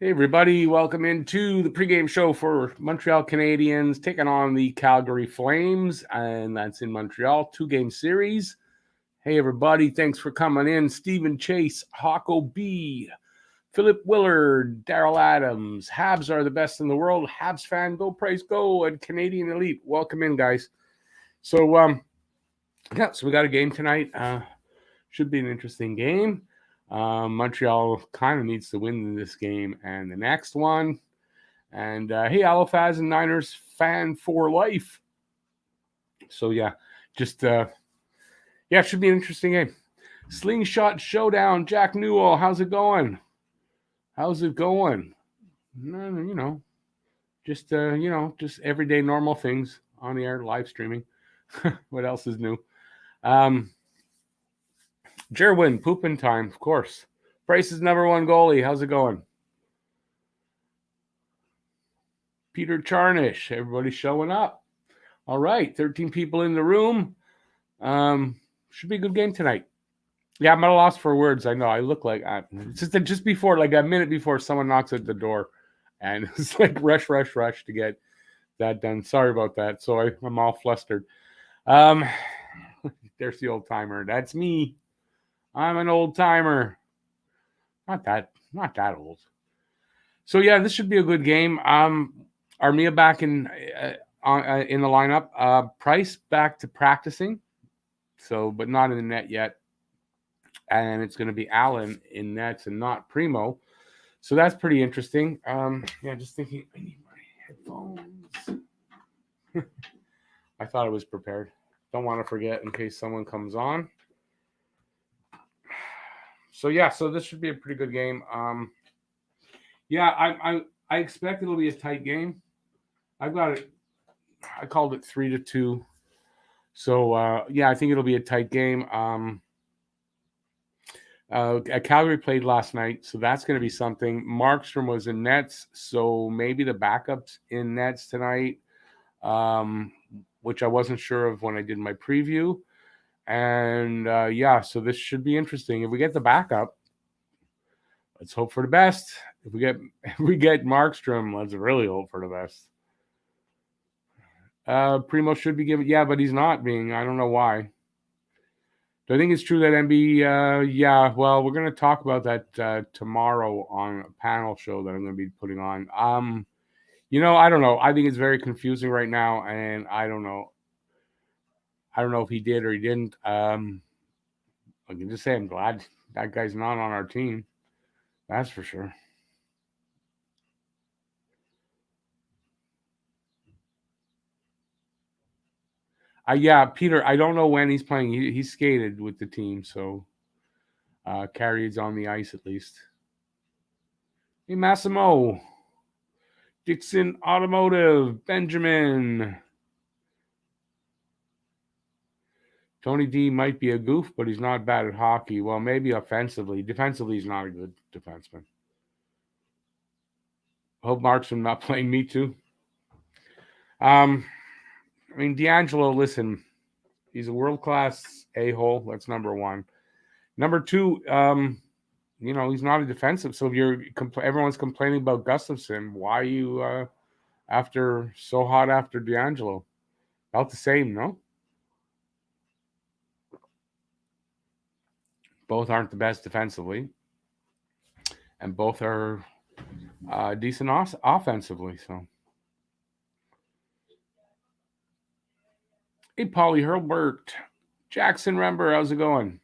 Hey everybody, welcome into the pregame show for Montreal Canadiens taking on the Calgary Flames, and that's in Montreal, 2-game series. Hey everybody, thanks for coming in. Stephen Chase, Hawko B, Philip Willard, Daryl Adams. Habs are the best in the world. Habs fan, go Price go, and Canadian Elite. Welcome in, guys. So we got a game tonight. Should be an interesting game. Montreal kind of needs to win this game and the next one. And hey, Alifaz and Niners fan for life. So yeah, it should be an interesting game. Slingshot Showdown, Jack Newell, how's it going? Just everyday normal things on the air, live streaming. What else is new? Jerwin, pooping time, of course. Price's number one goalie. How's it going? Peter Charnish. Everybody showing up. All right, 13 people in the room. Should be a good game tonight. Yeah, I'm at a loss for words. I know. I look like it's just before, like a minute before, someone knocks at the door, and it's like rush to get that done. Sorry about that. So I'm all flustered. There's the old timer. That's me. I'm an old timer. Not that old. So yeah, this should be a good game. Armia back in the lineup. Price back to practicing. So, but not in the net yet. And it's going to be Allen in nets and not Primo. So that's pretty interesting. Just thinking, I need my headphones. I thought I was prepared. Don't want to forget in case someone comes on. So this should be a pretty good game. I expect it'll be a tight game. I've got it. I called it 3-2. So I think it'll be a tight game. Calgary played last night, so that's going to be something. Markstrom was in nets, so maybe the backup's in nets tonight, which I wasn't sure of when I did my preview. And so this should be interesting. If we get the backup, let's hope for the best. If we get Markstrom, let's really hope for the best. Primo should be given, but he's not being. I don't know why. Do I think it's true that MB? Well, we're going to talk about that tomorrow on a panel show that I'm going to be putting on. I don't know. I think it's very confusing right now, and I don't know. I don't know if he did or he didn't. I can just say I'm glad that guy's not on our team. That's for sure. Peter, I don't know when he's playing. He skated with the team, so Carrie's on the ice at least. Hey, Massimo. Dixon Automotive. Benjamin. Tony D might be a goof, but he's not bad at hockey. Well, maybe offensively. Defensively, he's not a good defenseman. Hope Markstrom not playing me too. D'Angelo, listen, he's a world-class a-hole. That's number one. Number two, he's not a defensive. So if everyone's complaining about Gustafsson, why are you so hot after D'Angelo? About the same, no? Both aren't the best defensively, and both are decent offensively. So, hey, Paulie Hurlbert, Jackson Rember, how's it going?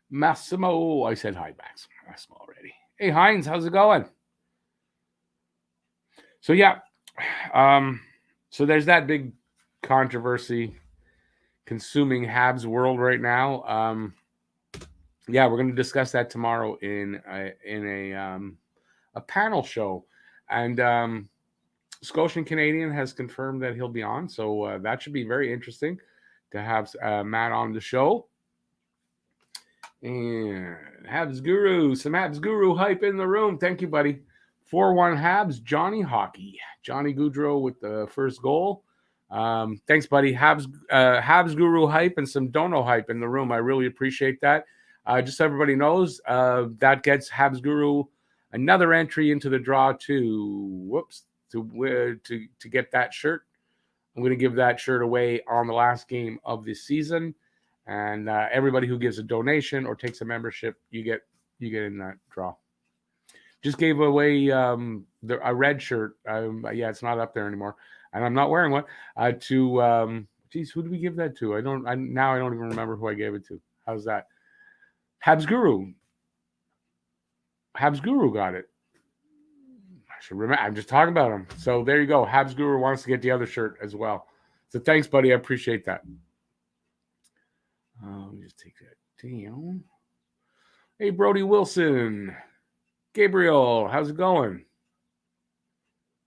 Massimo, I said hi, Massimo already. Hey, Hines, how's it going? So so there's that big controversy consuming Habs world right now. We're going to discuss that tomorrow in a panel show, and Scotian Canadian has confirmed that he'll be on, so that should be very interesting to have Matt on the show. And Habs Guru, some Habs Guru hype in the room. Thank you, buddy. 4-1 Habs, Johnny Hockey. Johnny Goudreau with the first goal. Thanks, buddy. Habs Guru hype and some Dono hype in the room. I really appreciate that. Just so everybody knows, that gets Habs Guru another entry into the draw to get that shirt. I'm going to give that shirt away on the last game of this season, and everybody who gives a donation or takes a membership, you get in that draw. Just gave away a red shirt. Yeah, it's not up there anymore, and I'm not wearing one. To who did we give that to? I don't even remember who I gave it to. How's that? Habs Guru. Habs Guru got it. I should remember. I'm just talking about him. So there you go. Habs Guru wants to get the other shirt as well. So thanks, buddy. I appreciate that. Let me just take that down. Hey, Brody Wilson. Gabriel, how's it going?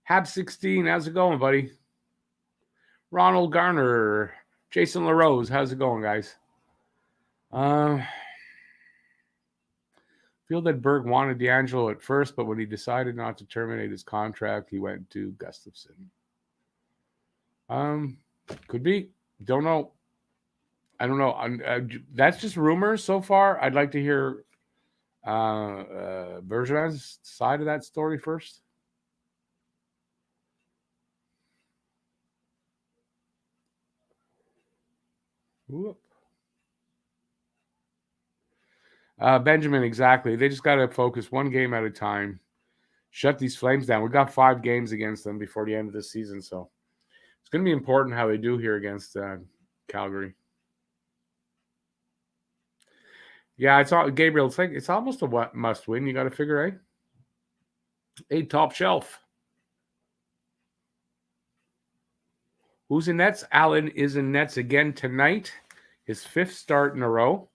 Hab 16, how's it going, buddy? Ronald Garner, Jason LaRose, how's it going, guys? Feel that Berg wanted D'Angelo at first, but when he decided not to terminate his contract, he went to Gustafsson. Could be. Don't know. I don't know. That's just rumors so far. I'd like to hear Bergevin's side of that story first. Whoop. Benjamin, exactly. They just got to focus one game at a time. Shut these Flames down. We've got 5 games against them before the end of the season, so it's going to be important how they do here against Calgary. Yeah, it's all Gabriel. It's almost a must win. You got to figure, eh? Hey, top shelf. Who's in nets? Allen is in nets again tonight. His 5th start in a row.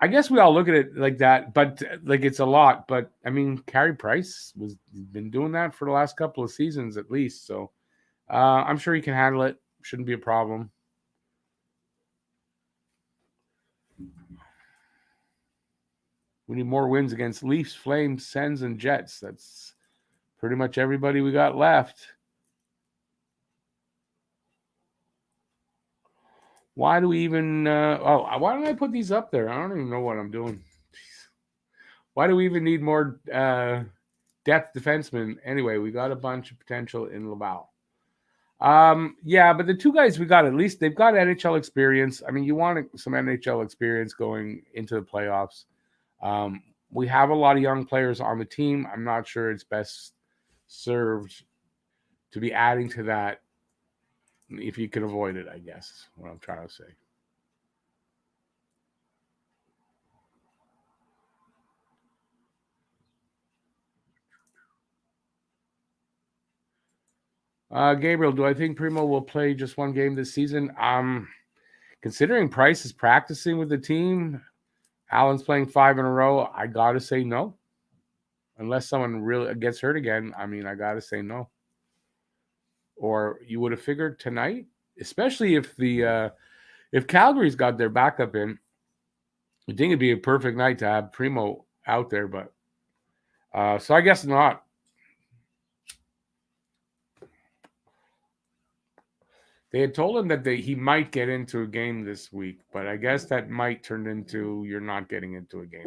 I guess we all look at it like that, but like it's a lot. But I mean, Carey Price has been doing that for the last couple of seasons at least. So I'm sure he can handle it. Shouldn't be a problem. We need more wins against Leafs, Flames, Sens, and Jets. That's pretty much everybody we got left. Why do we even why don't I put these up there? I don't even know what I'm doing. Jeez. Why do we even need more depth defensemen? Anyway, we got a bunch of potential in Laval. Yeah, but the 2 guys we got, at least they've got NHL experience. I mean, you want some NHL experience going into the playoffs. We have a lot of young players on the team. I'm not sure it's best served to be adding to that if you can avoid it, I guess, is what I'm trying to say. Gabriel, do I think Primo will play just one game this season? Considering Price is practicing with the team, Allen's playing 5 in a row, I got to say no. Unless someone really gets hurt again, I mean, I got to say no. Or you would have figured tonight, especially if if Calgary's got their backup in, I think it'd be a perfect night to have Primo out there, but so I guess not. They had told him that he might get into a game this week, but I guess that might turn into you're not getting into a game.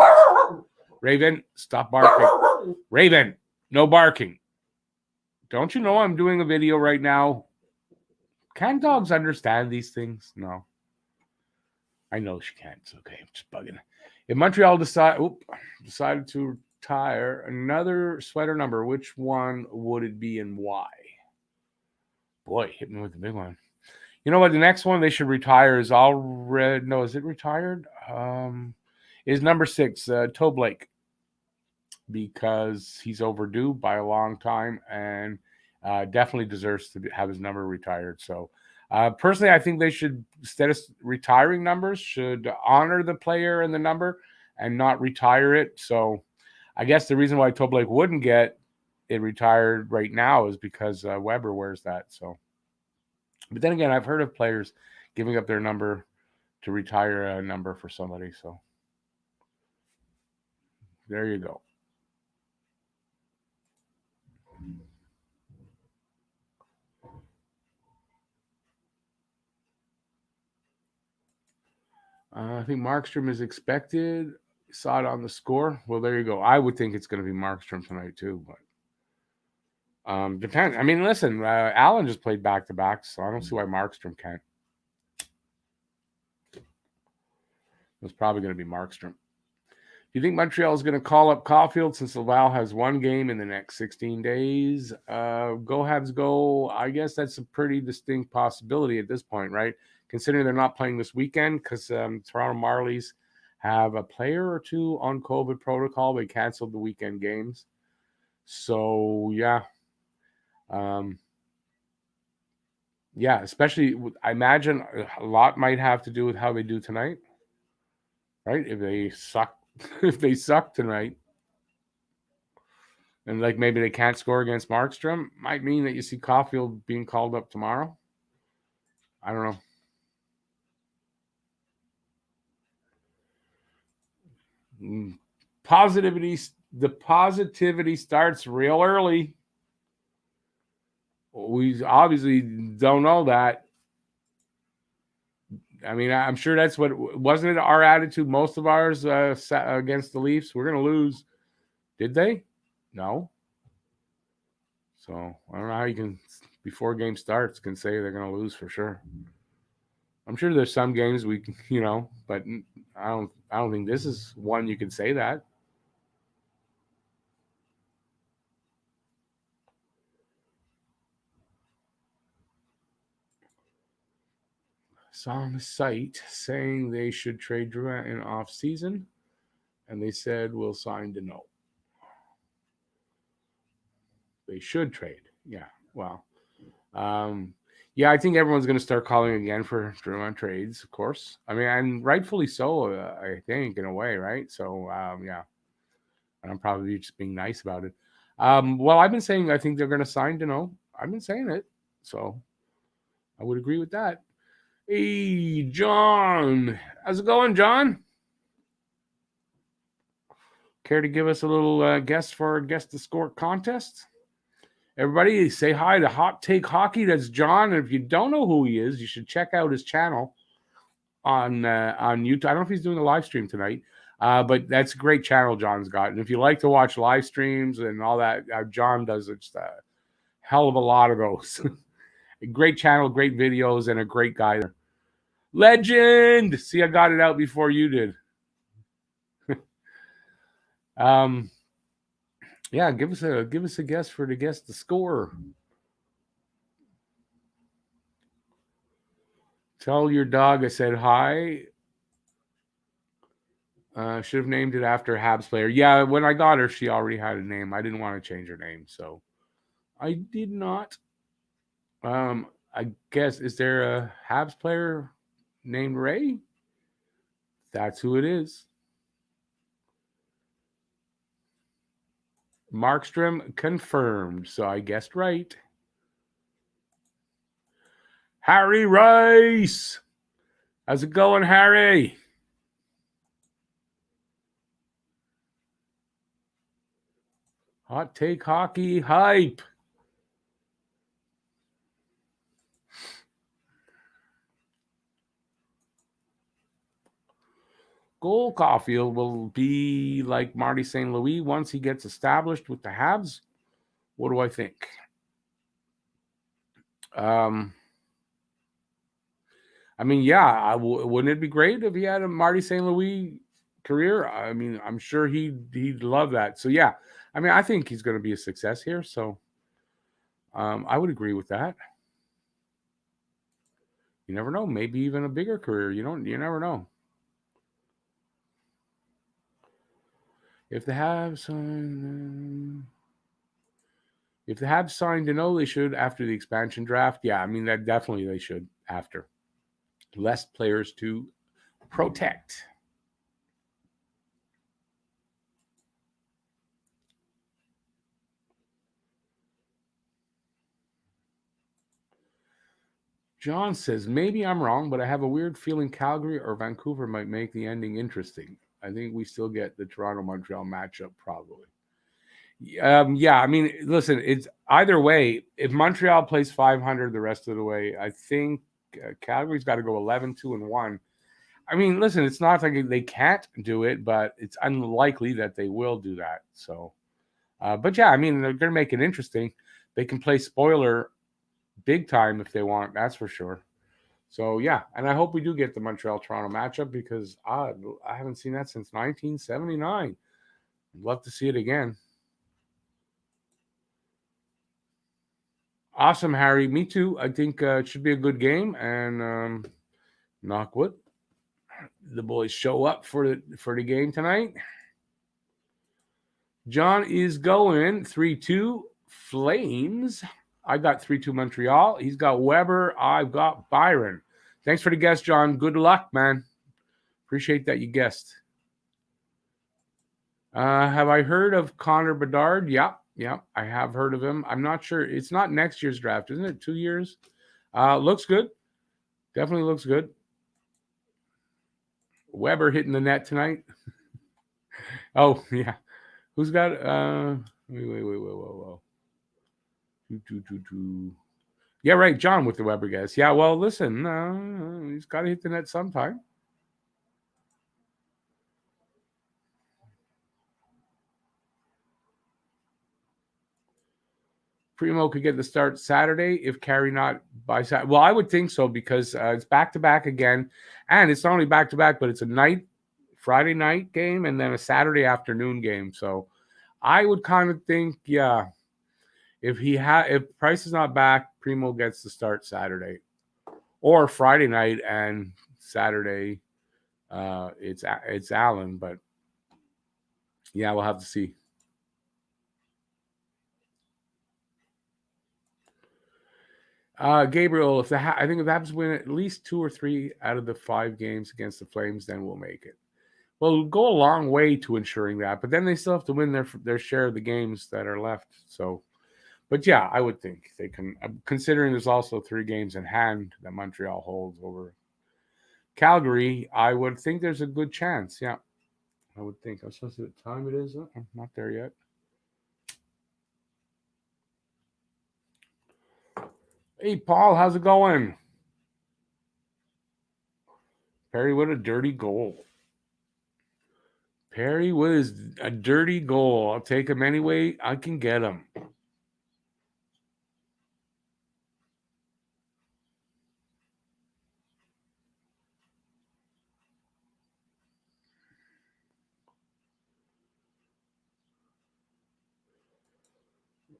Raven, stop barking. Raven, no barking. Don't you know I'm doing a video right now? Can dogs understand these things? No. I know she can't. It's okay. I'm just bugging. If Montreal decided to retire another sweater number, which one would it be and why? Boy, hit me with the big one. You know what? The next one they should retire is already. No, is it retired? Is number 6, Toe Blake, because he's overdue by a long time and definitely deserves to have his number retired. So, personally, I think they should, instead of retiring numbers, should honor the player and the number and not retire it. So, I guess the reason why Toe Blake wouldn't get it retired right now is because Weber wears that. So. But then again, I've heard of players giving up their number to retire a number for somebody. So there you go. I think Markstrom is expected. saw it on the score. Well, there you go. I would think it's going to be Markstrom tonight too, but depends. I mean, listen, Allen just played back-to-back, so I don't see why Markstrom can't. It's probably going to be Markstrom. Do you think Montreal is going to call up Caulfield since Laval has one game in the next 16 days? Go Habs go. I guess that's a pretty distinct possibility at this point, right? Considering they're not playing this weekend because Toronto Marlies have a player or two on COVID protocol. They canceled the weekend games. So, yeah. Yeah, especially, I imagine a lot might have to do with how they do tonight, right? If they suck tonight, and like maybe they can't score against Markstrom, might mean that you see Caulfield being called up tomorrow. I don't know. The positivity starts real early. We obviously don't know that. I mean, I'm sure that's wasn't it our attitude, most of ours against the Leafs? We're going to lose. Did they? No. So I don't know how you can, before game starts, can say they're going to lose for sure. I'm sure there's some games we can, but I don't think this is one you can say that. Saw on the site saying they should trade Drouin in off season, and they said we'll sign Deneau. They should trade. Yeah. Well, yeah, I think everyone's going to start calling again for Drouin trades, of course. I mean, and rightfully so, I think, in a way, right? So, yeah. And I'm probably just being nice about it. Well, I've been saying I think they're going to sign Deneau. I've been saying it. So I would agree with that. Hey, John. How's it going, John? Care to give us a little guess for Guess the Score contest? Everybody say hi to Hot Take Hockey. That's John. And if you don't know who he is, you should check out his channel on YouTube. I don't know if he's doing a live stream tonight, but that's a great channel John's got. And if you like to watch live streams and all that, John does just a hell of a lot of those. Great channel, great videos, and a great guy there. Legend! See, I got it out before you did. Yeah, give us a guess for to guess the score. Tell your dog I said hi. Should have named it after a Habs player. Yeah, when I got her, she already had a name. I didn't want to change her name, so I did not. I guess, is there a Habs player named Ray? That's who it is. Markstrom confirmed, so I guessed right. Harry Rice. How's it going, Harry? Hot Take Hockey hype. Cole Caulfield will be like Marty St. Louis once he gets established with the Habs. What do I think? I mean, yeah, wouldn't it be great if he had a Marty St. Louis career? I mean, I'm sure he'd love that. So, yeah, I mean, I think he's going to be a success here. So, I would agree with that. You never know. Maybe even a bigger career. You never know. If the Habs signed Deneau, they should after the expansion draft. Yeah, I mean, that definitely they should after. Less players to protect. John says, maybe I'm wrong, but I have a weird feeling Calgary or Vancouver might make the ending interesting. I think we still get the Toronto-Montreal matchup probably. Yeah, I mean, listen, it's either way. If Montreal plays 500 the rest of the way, I think Calgary's got to go 11-2-1. I mean, listen, it's not like they can't do it, but it's unlikely that they will do that. So, but yeah, I mean, they're going to make it interesting. They can play spoiler big time if they want, that's for sure. So, yeah, and I hope we do get the Montreal Toronto matchup because I haven't seen that since 1979. I'd love to see it again. Awesome, Harry. Me too. I think it should be a good game, and knock wood, the boys show up for the game tonight. John is going 3-2 Flames. I got 3-2 Montreal. He's got Weber. I've got Byron. Thanks for the guess, John. Good luck, man. Appreciate that you guessed. Have I heard of Connor Bedard? Yeah, I have heard of him. I'm not sure. It's not next year's draft, isn't it? 2 years. Looks good. Definitely looks good. Weber hitting the net tonight. Oh, yeah. Who's got whoa. Yeah, right. John with the Weber guess. Yeah, well, listen, he's got to hit the net sometime. Primo could get the start Saturday if Carey not by Saturday. Well, I would think so because it's back-to-back again. And it's not only back-to-back, but it's a Friday night game and then a Saturday afternoon game. So I would kind of think, yeah, if Price is not back, Primo gets the start Saturday. Or Friday night and Saturday, it's Allen. But, yeah, we'll have to see. Gabriel, I think if the Habs win at least 2 or 3 out of the 5 games against the Flames, then we'll make it. Well, it'll go a long way to ensuring that, but then they still have to win their share of the games that are left. So, but yeah, I would think they can. Considering there's also 3 games in hand that Montreal holds over Calgary, I would think there's a good chance. Yeah, I would think. I'm supposed to see what time it is. I'm not there yet. Hey, Paul, how's it going? Perry with a dirty goal. Perry with a dirty goal. I'll take him anyway. I can get him.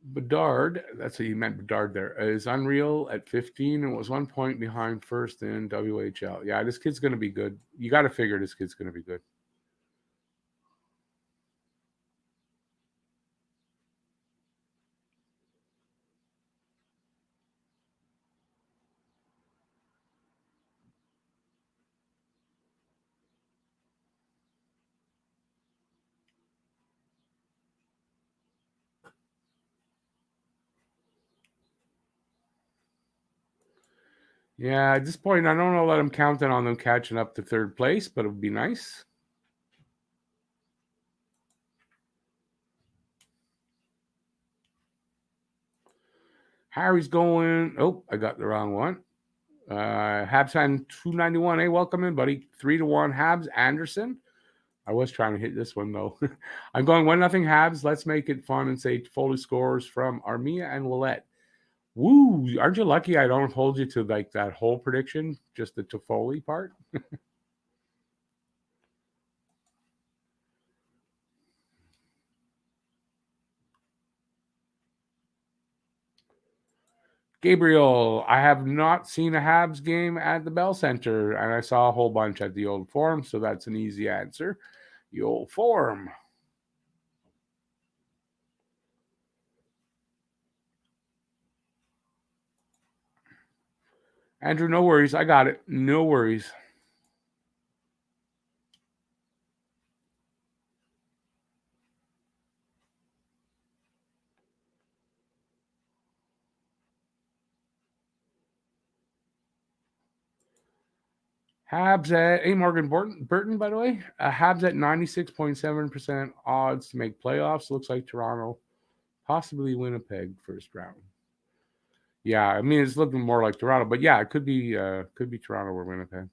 Bedard, that's what you meant, Bedard there, is unreal at 15 and was 1 point behind first in WHL. Yeah, this kid's going to be good. You got to figure this kid's going to be good. Yeah, at this point, I don't know that I'm counting on them catching up to third place, but it would be nice. Harry's going. Oh, I got the wrong one. Habs fan 291. Hey, welcome in, buddy. 3-1 Habs. Anderson. I was trying to hit this one though. I'm going 1-0 Habs. Let's make it fun and say Foley scores from Armia and Willette. Woo! Aren't you lucky I don't hold you to like that whole prediction, just the Toffoli part? Gabriel, I have not seen a Habs game at the Bell Center, and I saw a whole bunch at the Old Forum, so that's an easy answer. The Old Forum. Andrew, no worries. I got it. No worries. Habs at Morgan Burton, by the way. Habs at 96.7% odds to make playoffs. Looks like Toronto, possibly Winnipeg first round. Yeah, I mean it's looking more like Toronto, but yeah, it could be Toronto or Winnipeg.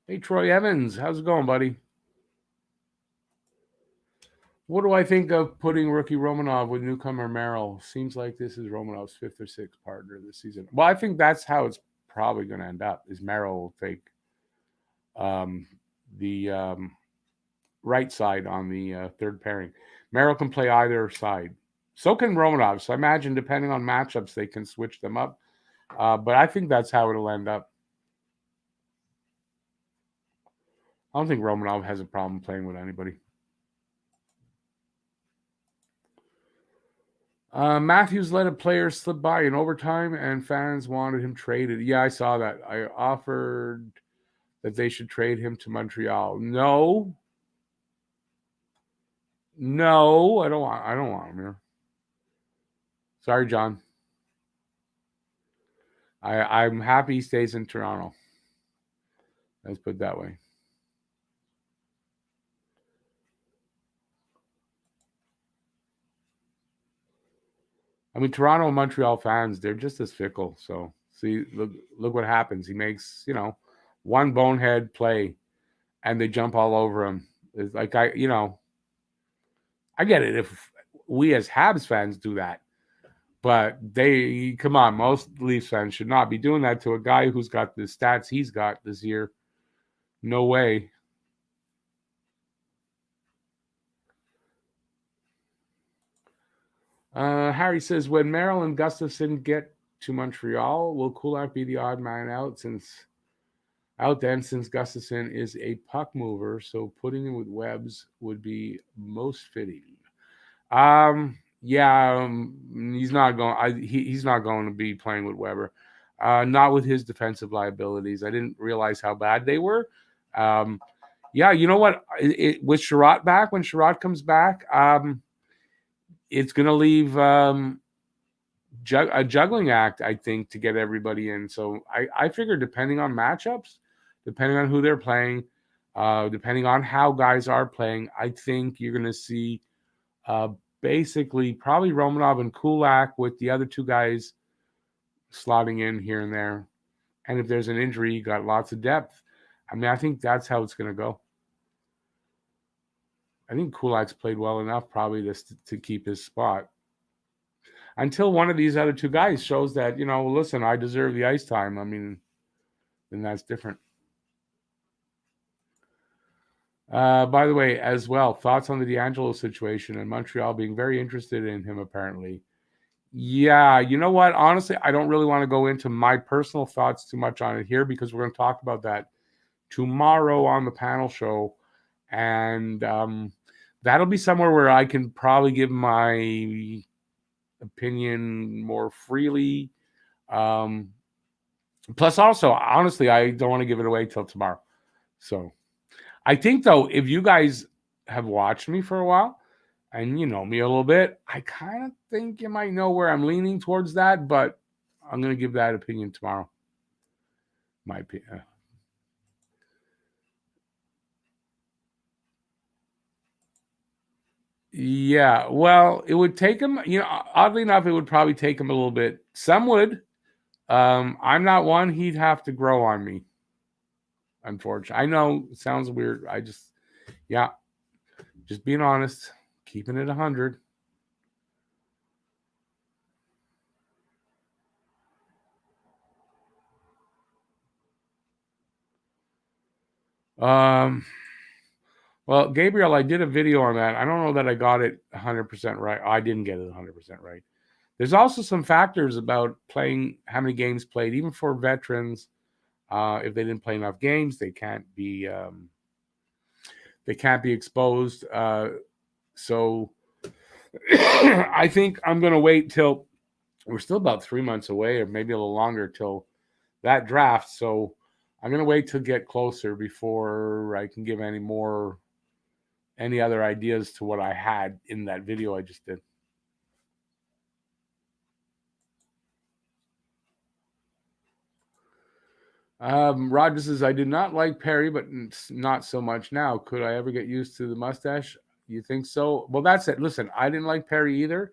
Hey, Troy Evans. How's it going, buddy? What do I think of putting rookie Romanov with newcomer Merrill? Seems like this is Romanov's fifth or sixth partner this season. Well, I think that's how it's probably going to end up. Is Merrill will take um, the right side on the third pairing. Merrill can play either side. So can Romanov. So I imagine, depending on matchups, they can switch them up. But I think that's how it'll end up. I don't think Romanov has a problem playing with anybody. Matthews let a player slip by in overtime, and fans wanted him traded. Yeah, I saw that. I offered that they should trade him to Montreal. No, I don't want. I don't want him here. Sorry, John. I'm happy he stays in Toronto. Let's put it that way. I mean, Toronto and Montreal fans, they're just as fickle. So see, look what happens. He makes, one bonehead play and they jump all over him. It's like I get it if we as Habs fans do that. But come on, most Leafs fans should not be doing that to a guy who's got the stats he's got this year. No way. Harry says, when Merrill and Gustafson get to Montreal, will Kulak be the odd man out since Gustafson is a puck mover, so putting him with Webbs would be most fitting. He's not going. He's not going to be playing with Weber. Not with his defensive liabilities. I didn't realize how bad they were. You know what? With Sherratt back, when Sherratt comes back, it's going to leave a juggling act, I think, to get everybody in. So I figure, depending on matchups, depending on who they're playing, depending on how guys are playing, I think you're going to see basically probably Romanov and Kulak with the other two guys slotting in here and there. And if there's an injury, you got lots of depth. I mean, I think that's how it's going to go. I think Kulak's played well enough probably to keep his spot. Until one of these other two guys shows that, listen, I deserve the ice time. I mean, then that's different. By the way, as well, thoughts on the D'Angelo situation and Montreal being very interested in him, apparently. Yeah, you know what? Honestly, I don't really want to go into my personal thoughts too much on it here because we're going to talk about that tomorrow on the panel show. And that'll be somewhere where I can probably give my opinion more freely. Plus, also, honestly, I don't want to give it away till tomorrow. So I think, though, if you guys have watched me for a while and you know me a little bit, I kind of think you might know where I'm leaning towards that, but I'm going to give that opinion tomorrow. My opinion. Yeah, well, it would take him, oddly enough, it would probably take him a little bit. Some would. I'm not one. He'd have to grow on me. Unfortunately, I know it sounds weird. Just being honest, keeping it 100. Well, Gabriel, I did a video on that. I don't know that I got it 100% right. I didn't get it 100% right. There's also some factors about playing, how many games played, even for veterans. If they didn't play enough games, they can't be exposed. So I think I'm going to wait till we're still about 3 months away, or maybe a little longer, till that draft. So I'm going to wait to get closer before I can give any other ideas to what I had in that video I just did. Roger says, I did not like Perry, but not so much now. Could I ever get used to the mustache? You think so? Well, that's it. Listen, I didn't like Perry either.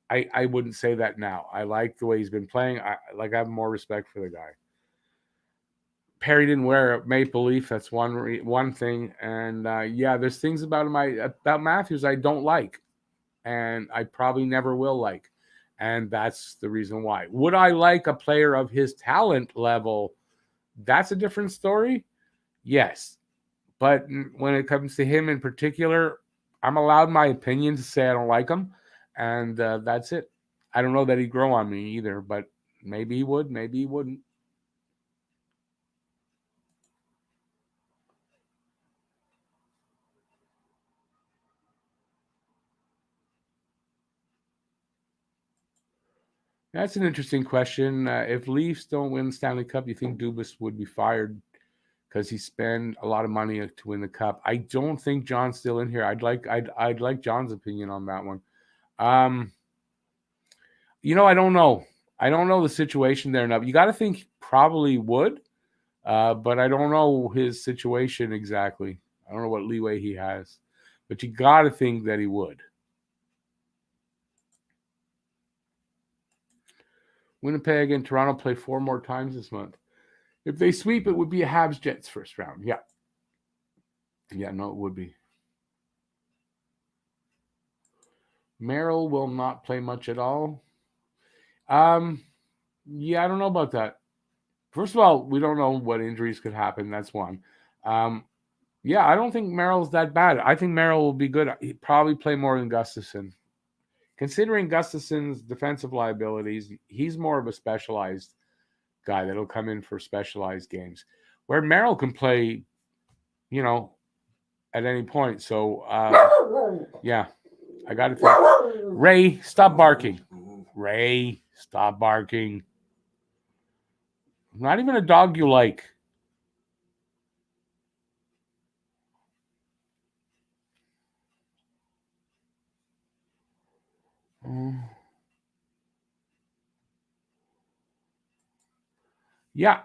I wouldn't say that now. I like the way he's been playing. I have more respect for the guy. Perry didn't wear a maple leaf. That's one thing. And yeah, there's things about Matthews I don't like, and I probably never will like, and that's the reason why. Would I like a player of his talent level? That's a different story. Yes, but when it comes to him in particular, I'm allowed my opinion to say I don't like him, and that's it. I don't know that he'd grow on me either, but maybe he would, maybe he wouldn't. That's an interesting question. If Leafs don't win the Stanley Cup, you think Dubas would be fired because he spent a lot of money to win the cup? I don't think John's still in here. I'd like John's opinion on that one. I don't know. I don't know the situation there enough. You got to think he probably would, but I don't know his situation exactly. I don't know what leeway he has, but you got to think that he would. Winnipeg and Toronto play 4 more times this month. If they sweep, it would be a Habs Jets first round. Yeah. Yeah, no, it would be. Merrill will not play much at all. Yeah, I don't know about that. First of all, we don't know what injuries could happen. That's one. Yeah, I don't think Merrill's that bad. I think Merrill will be good. He'd probably play more than Gustafsson. Considering Gustafsson's defensive liabilities, he's more of a specialized guy that'll come in for specialized games, where Merrill can play, at any point. So, yeah, I got to think. Ray, stop barking. Ray, stop barking. Not even a dog you like. Yeah.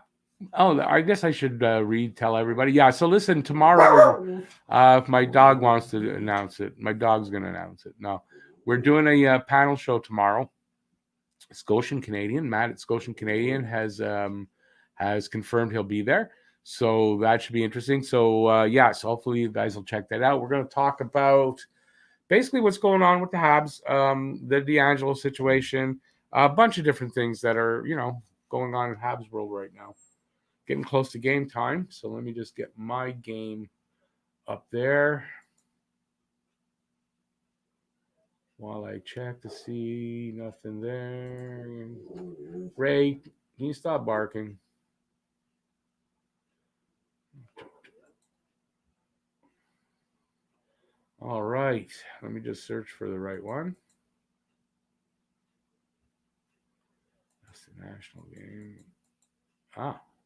Oh, I guess I should tell everybody. Yeah. So listen, tomorrow, if my dog wants to announce it, my dog's going to announce it. No, we're doing a panel show tomorrow. Scotian Canadian Matt at Scotian Canadian has confirmed he'll be there. So that should be interesting. So so hopefully you guys will check that out. We're going to talk about basically what's going on with the Habs, the D'Angelo situation, a bunch of different things that are going on in Habs world right now. Getting close to game time, so let me just get my game up there while I check to see nothing there. Ray, can you stop barking? All right, let me just search for the right one. That's the national game.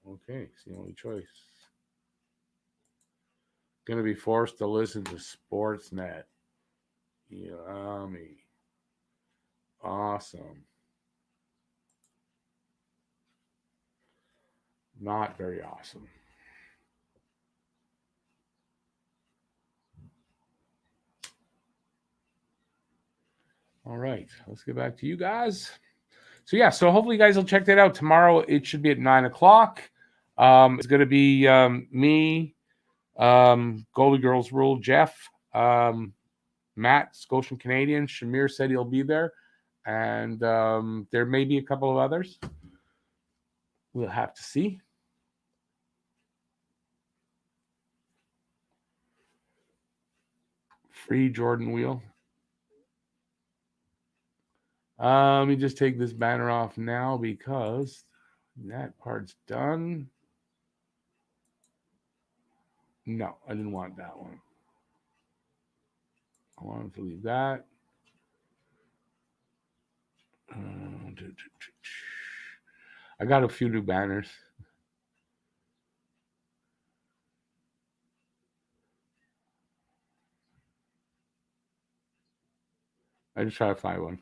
Okay, it's the only choice. Going to be forced to listen to Sportsnet. Yummy. Awesome. Not very awesome. All right, let's get back to you guys. So hopefully you guys will check that out tomorrow. It should be at 9:00. It's going to be me, Goalie Girls Rule, Jeff, Matt, Scotian Canadian. Shamir said he'll be there, and there may be a couple of others. We'll have to see. Free Jordan Wheel. Let me just take this banner off now because that part's done. No, I didn't want that one. I wanted to leave that. I got a few new banners. I just try to find one.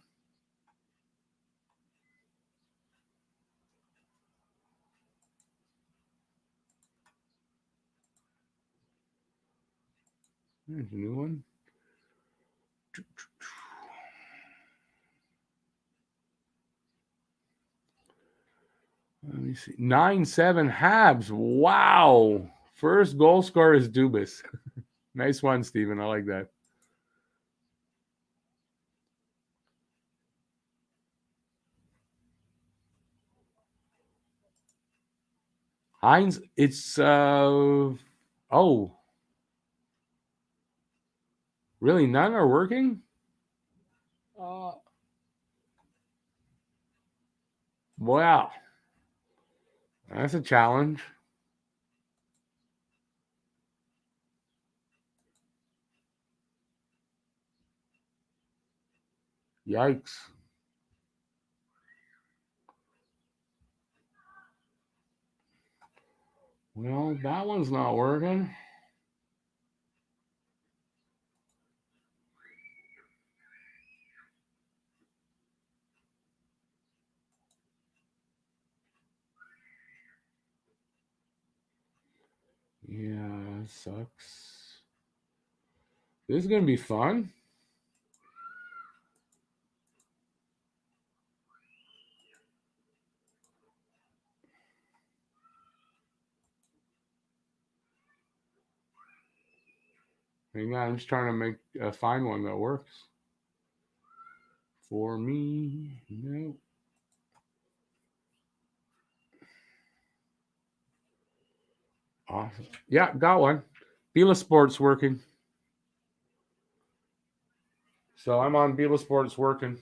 There's a new one. Let me see. 9-7 Habs. Wow. First goal scorer is Dubas. Nice one, Steven. I like that. Heinz, it's really none are working? Wow. That's a challenge. Yikes. Well, that one's not working. Yeah, it sucks. This is going to be fun. Hang on, I'm just trying to find one that works. For me, no. Awesome. Yeah, got one. Bila Sports working. So I'm on Bila Sports working.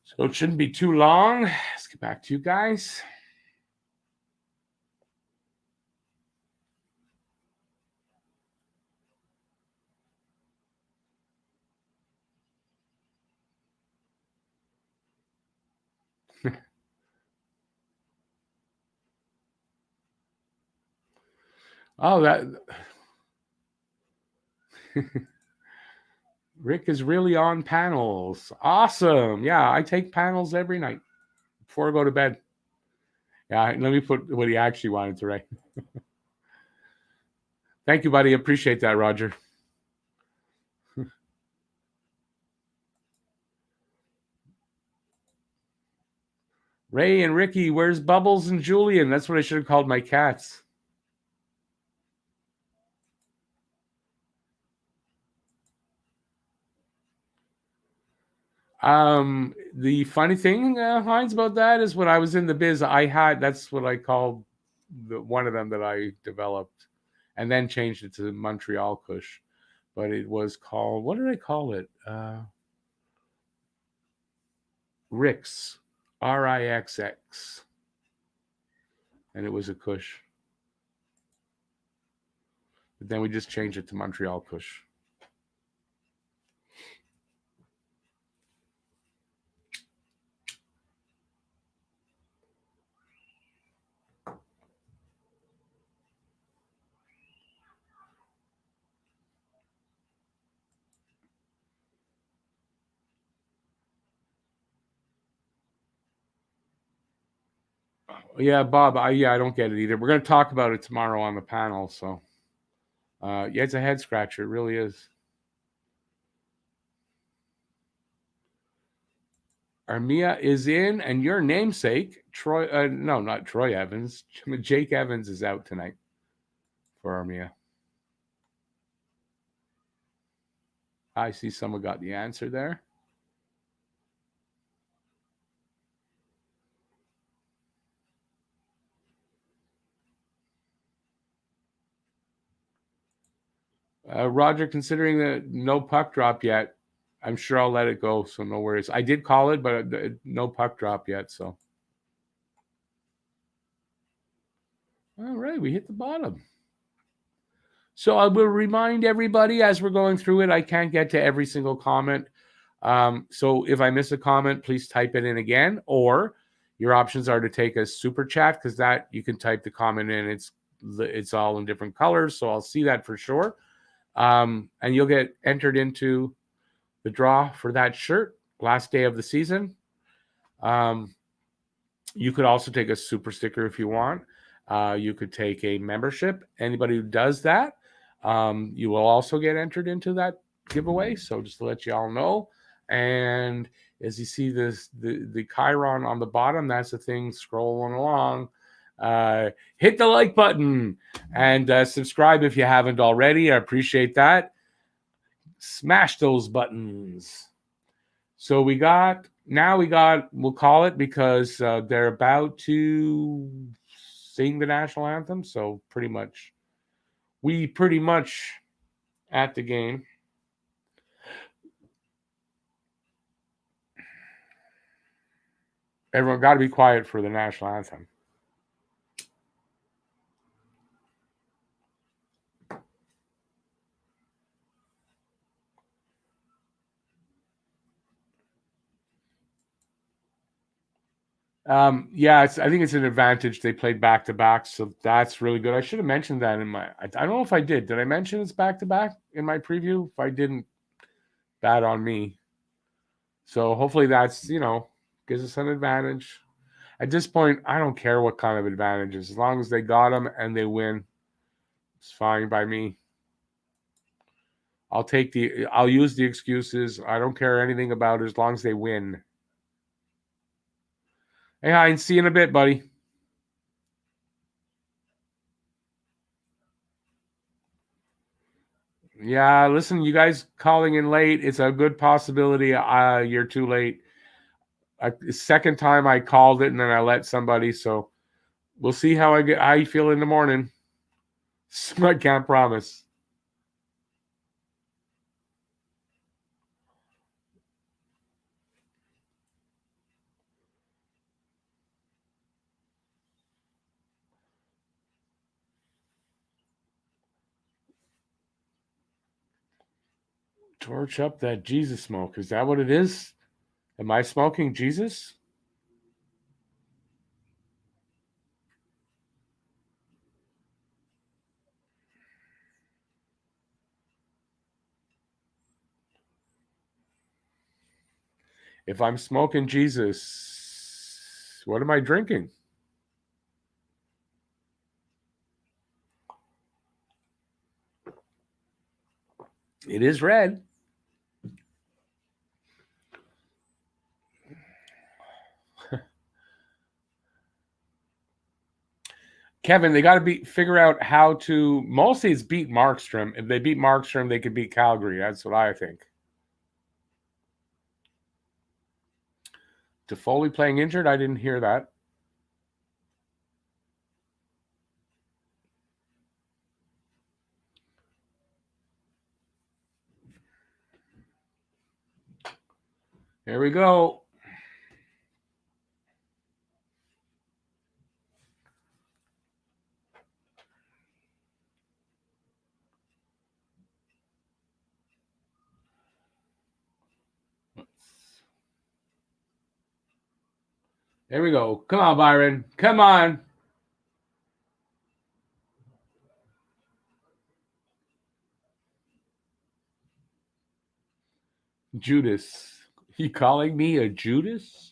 So it shouldn't be too long. Let's get back to you guys. Oh, that Rick is really on panels. Awesome. Yeah, I take panels every night before I go to bed. Yeah, let me put what he actually wanted to write. Thank you, buddy. Appreciate that, Roger. Ray and Ricky, where's Bubbles and Julian? That's what I should have called my cats. The funny thing, Heinz, about that is when I was in the biz, that's what I called one of them that I developed, and then changed it to Montreal Kush. But it was called, what did I call it? Rix, Rixx, and it was a Kush. But then we just changed it to Montreal Kush. Yeah, Bob. I don't get it either. We're going to talk about it tomorrow on the panel. So, yeah, it's a head scratcher. It really is. Armia is in, and your namesake, Troy. No, not Troy Evans. Jake Evans is out tonight for Armia. I see someone got the answer there. Roger, considering that no puck drop yet, I'm sure I'll let it go. So no worries. I did call it, but no puck drop yet. So, all right, we hit the bottom. So I will remind everybody as we're going through it, I can't get to every single comment. So if I miss a comment, please type it in again, or your options are to take a super chat, because that you can type the comment in. It's all in different colors, so I'll see that for sure. And you'll get entered into the draw for that shirt last day of the season. You could also take a super sticker if you want. You could take a membership. Anybody who does that, you will also get entered into that giveaway. So just to let you all know. And as you see the Chiron on the bottom, that's the thing scrolling along. Hit the like button and subscribe if you haven't already. I appreciate that. Smash those buttons. So we'll call it because they're about to sing the national anthem. So we pretty much at the game. Everyone got to be quiet for the national anthem. I think it's an advantage. They played back to back, so that's really good. I should have mentioned that I don't know if I did. Did I mention it's back to back in my preview? If I didn't, bad on me. So hopefully that's gives us an advantage. At this point, I don't care what kind of advantages, as long as they got them and they win, it's fine by me. I'll use the excuses. I don't care anything about it as long as they win. Hey, Heinz, see you in a bit, buddy. Yeah, listen, you guys calling in late, it's a good possibility you're too late. Second time I called it and then I let somebody, so we'll see how you feel in the morning. I can't promise. Torch up that Jesus smoke. Is that what it is? Am I smoking Jesus? If I'm smoking Jesus, what am I drinking? It is red. Kevin, they got to figure out how to. Mostly, it's beat Markstrom. If they beat Markstrom, they could beat Calgary. That's what I think. Toffoli playing injured? I didn't hear that. Here we go. There we go. Come on, Byron. Come on. Judas. You calling me a Judas?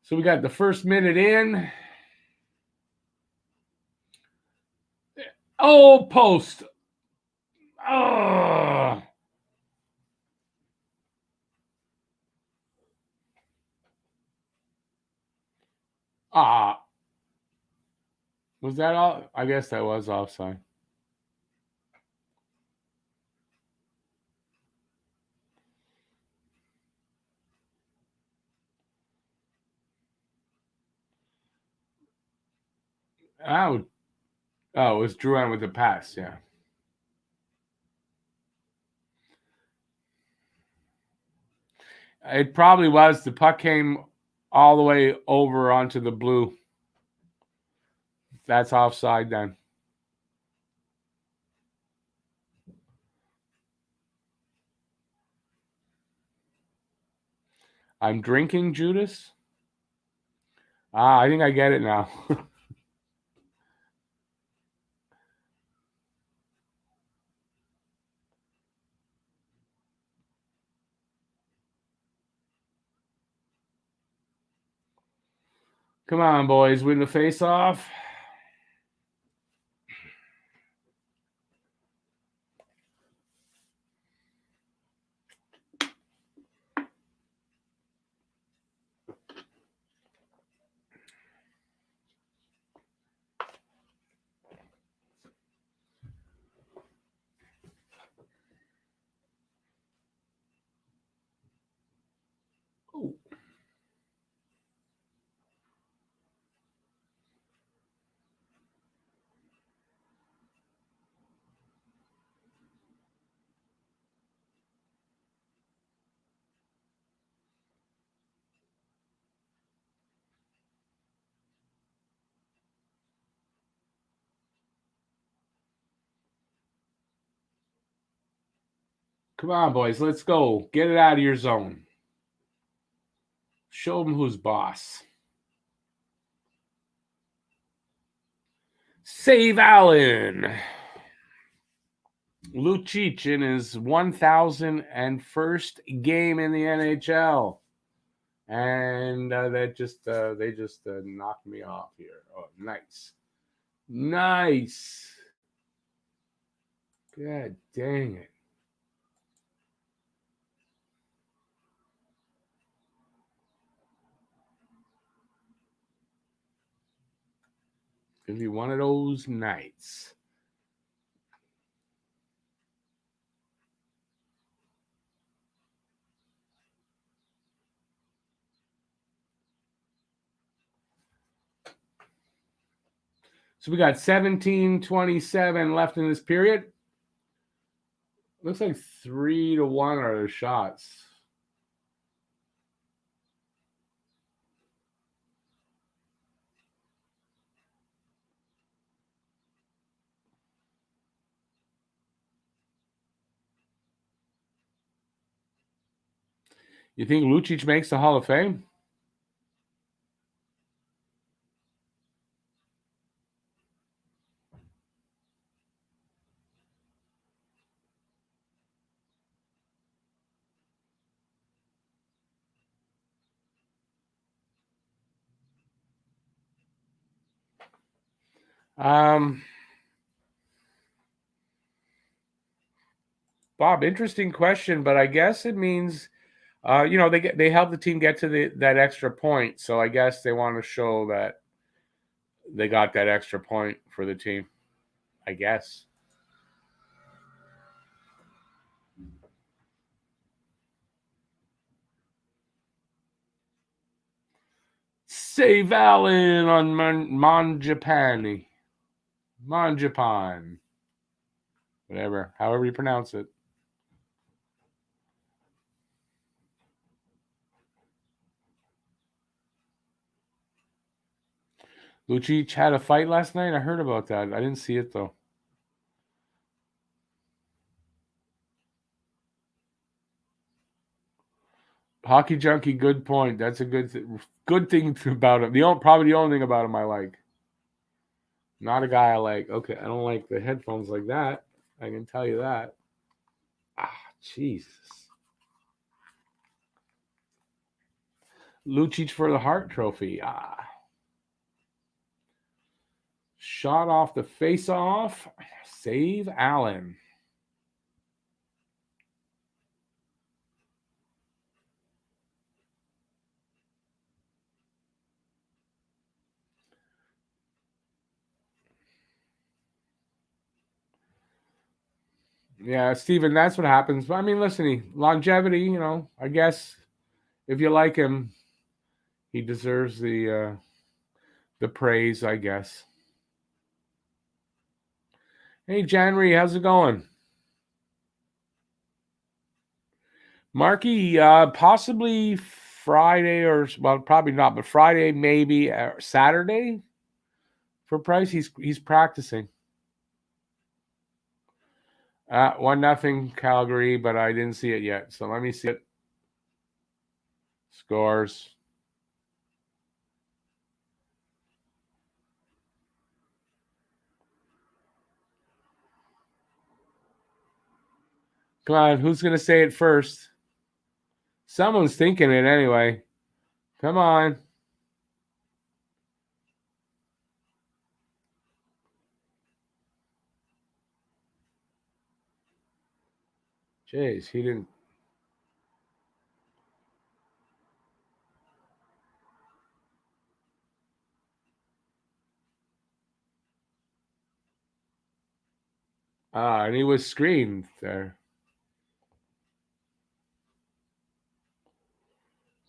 So we got the first minute in. Oh, post. Oh. Was that all? I guess that was offside. Out. Oh, it was Drouin with the pass. Yeah. It probably was. The puck came all the way over onto the blue. That's offside then. I'm drinking Judas. I think I get it now. Come on, boys. Win the face-off. Oh. Come on, boys. Let's go. Get it out of your zone. Show them who's boss. Save Allen. Lucic in his 1,001st game in the NHL. And they just knocked me off here. Oh, nice. Nice. God dang it. Gonna be one of those nights. So we got 17:27 left in this period. Looks like 3-1 are the shots. You think Lucic makes the Hall of Fame? Bob, interesting question, but I guess it means, they help the team get to that extra point. So I guess they want to show that they got that extra point for the team. I guess. Save Allen on Manjapani. Manjapan. Whatever. However you pronounce it. Lucic had a fight last night. I heard about that. I didn't see it though. Hockey junkie, good point. That's a good thing about him. Probably the only thing about him I like. Not a guy I like. Okay, I don't like the headphones like that. I can tell you that. Ah, Jesus. Lucic for the Hart Trophy. Ah. Shot off the face-off. Save Allen. Yeah, Steven, that's what happens. But I mean, listen, longevity, I guess if you like him, he deserves the praise, I guess. Hey, January, how's it going? Marky, possibly Friday probably not, but Friday, maybe Saturday for Price. He's practicing. 1-0 Calgary, but I didn't see it yet. So let me see it. Scores. Come on, who's going to say it first? Someone's thinking it anyway. Come on. Jeez, he didn't. And he was screened there.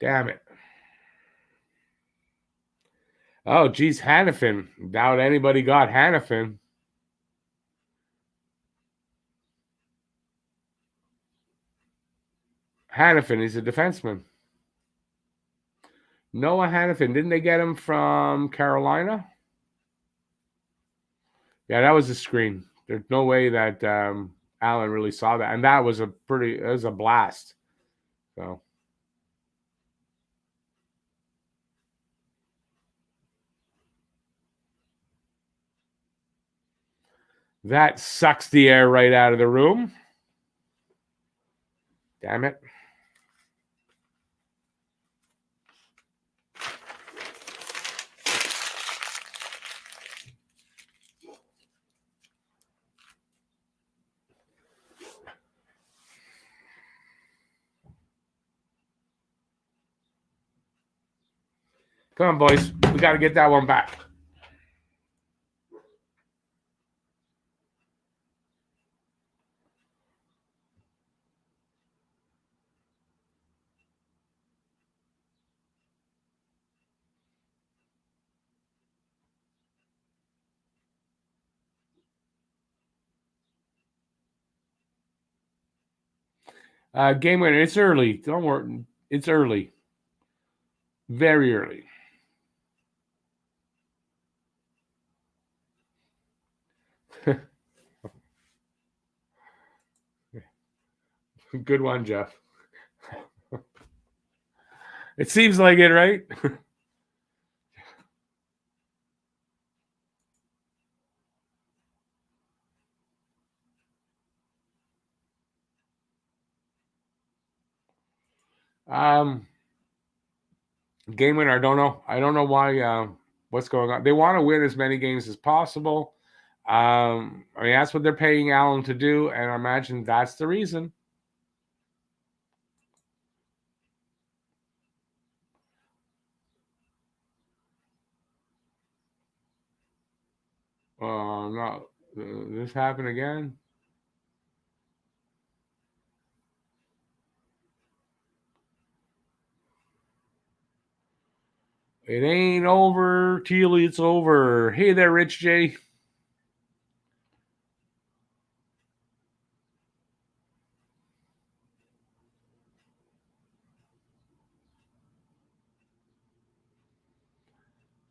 Damn it. Oh, geez, Hannafin. Doubt anybody got Hannafin. Hannafin, he's a defenseman. Noah Hannafin. Didn't they get him from Carolina? Yeah, that was a screen. There's no way that Allen really saw that. And that was a blast. So that sucks the air right out of the room. Damn it. Come on, boys. We got to get that one back. Game winner. It's early. Don't worry. It's early. Very early. Good one, Jeff. It seems like it, right? Game winner. I don't know. I don't know why. What's going on? They want to win as many games as possible. I mean, that's what they're paying Allen to do, and I imagine that's the reason. No, this happened again. It ain't over, Teely. It's over. Hey there, Rich J.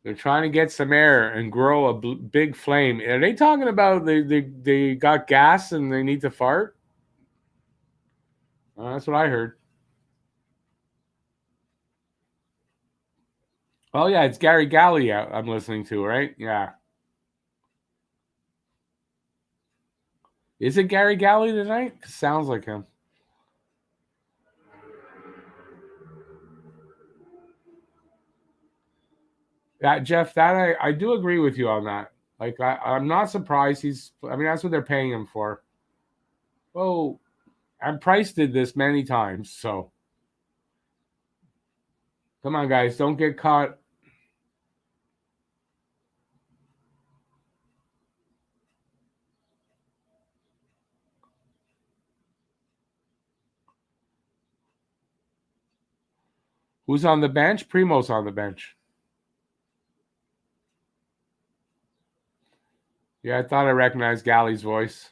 They're trying to get some air and grow a big flame. Are they talking about they got gas and they need to fart? That's what I heard. Oh yeah, it's Gary Galley I'm listening to, right? Yeah. Is it Gary Galley tonight? Sounds like him. That Jeff, that I do agree with you on that. Like I'm not surprised I mean that's what they're paying him for. Oh, and Price did this many times, so come on guys, don't get caught. Who's on the bench? Primo's on the bench. Yeah, I thought I recognized Galley's voice.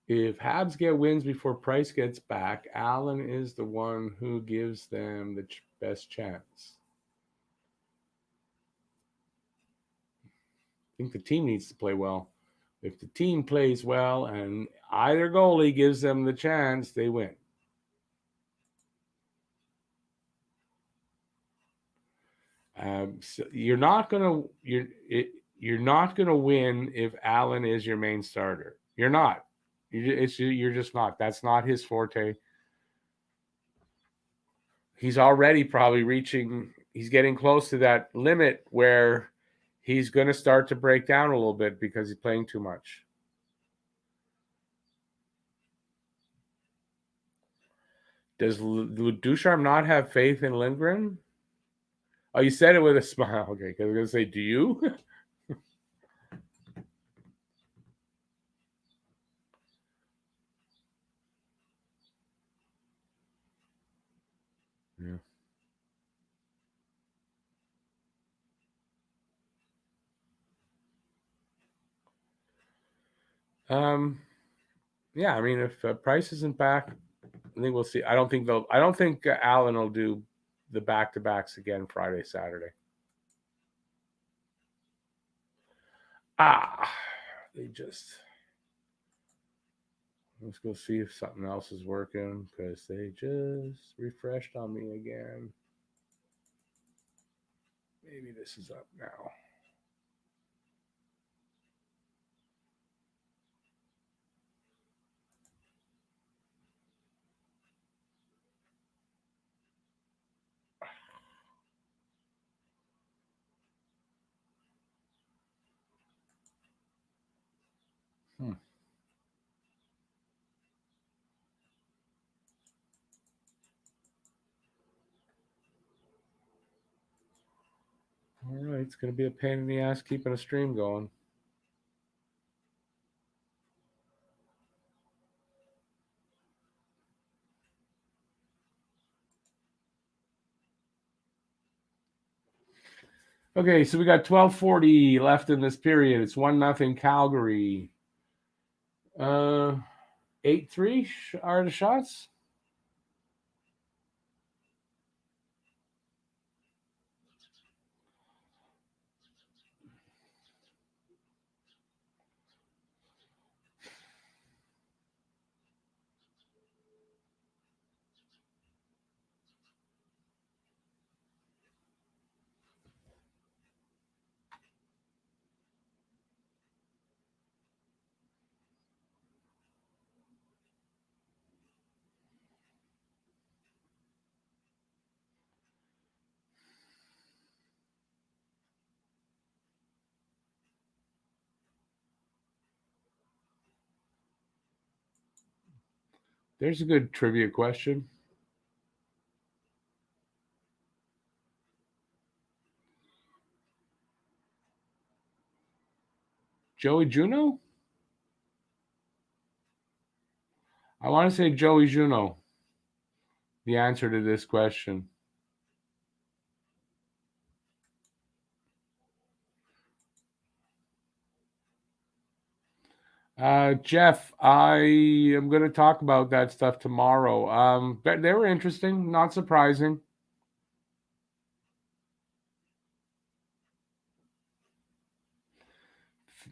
If Habs get wins before Price gets back, Allen is the one who gives them the best chance. I think the team needs to play well. If the team plays well and either goalie gives them the chance, they win. So you're not gonna win if Allen is your main starter. You're not. You're just not. That's not his forte. He's already probably reaching. He's getting close to that limit where he's going to start to break down a little bit because he's playing too much. Does Ducharme not have faith in Lindgren? Oh, you said it with a smile. Okay, because I was going to say, do you? Yeah. Yeah. I mean, if Price isn't back, I think we'll see. I don't think Allen will do the back-to-backs again Friday, Saturday. They just. Let's go see if something else is working because they just refreshed on me again. Maybe this is up now. All right, it's going to be a pain in the ass keeping a stream going. Okay, so we got 12:40 left in this period. It's 1-0 Calgary. 8-3 are the shots. There's a good trivia question. Joey Juno? I want to say Joey Juno. The answer to this question. Jeff, I am going to talk about that stuff tomorrow. But they were interesting, not surprising.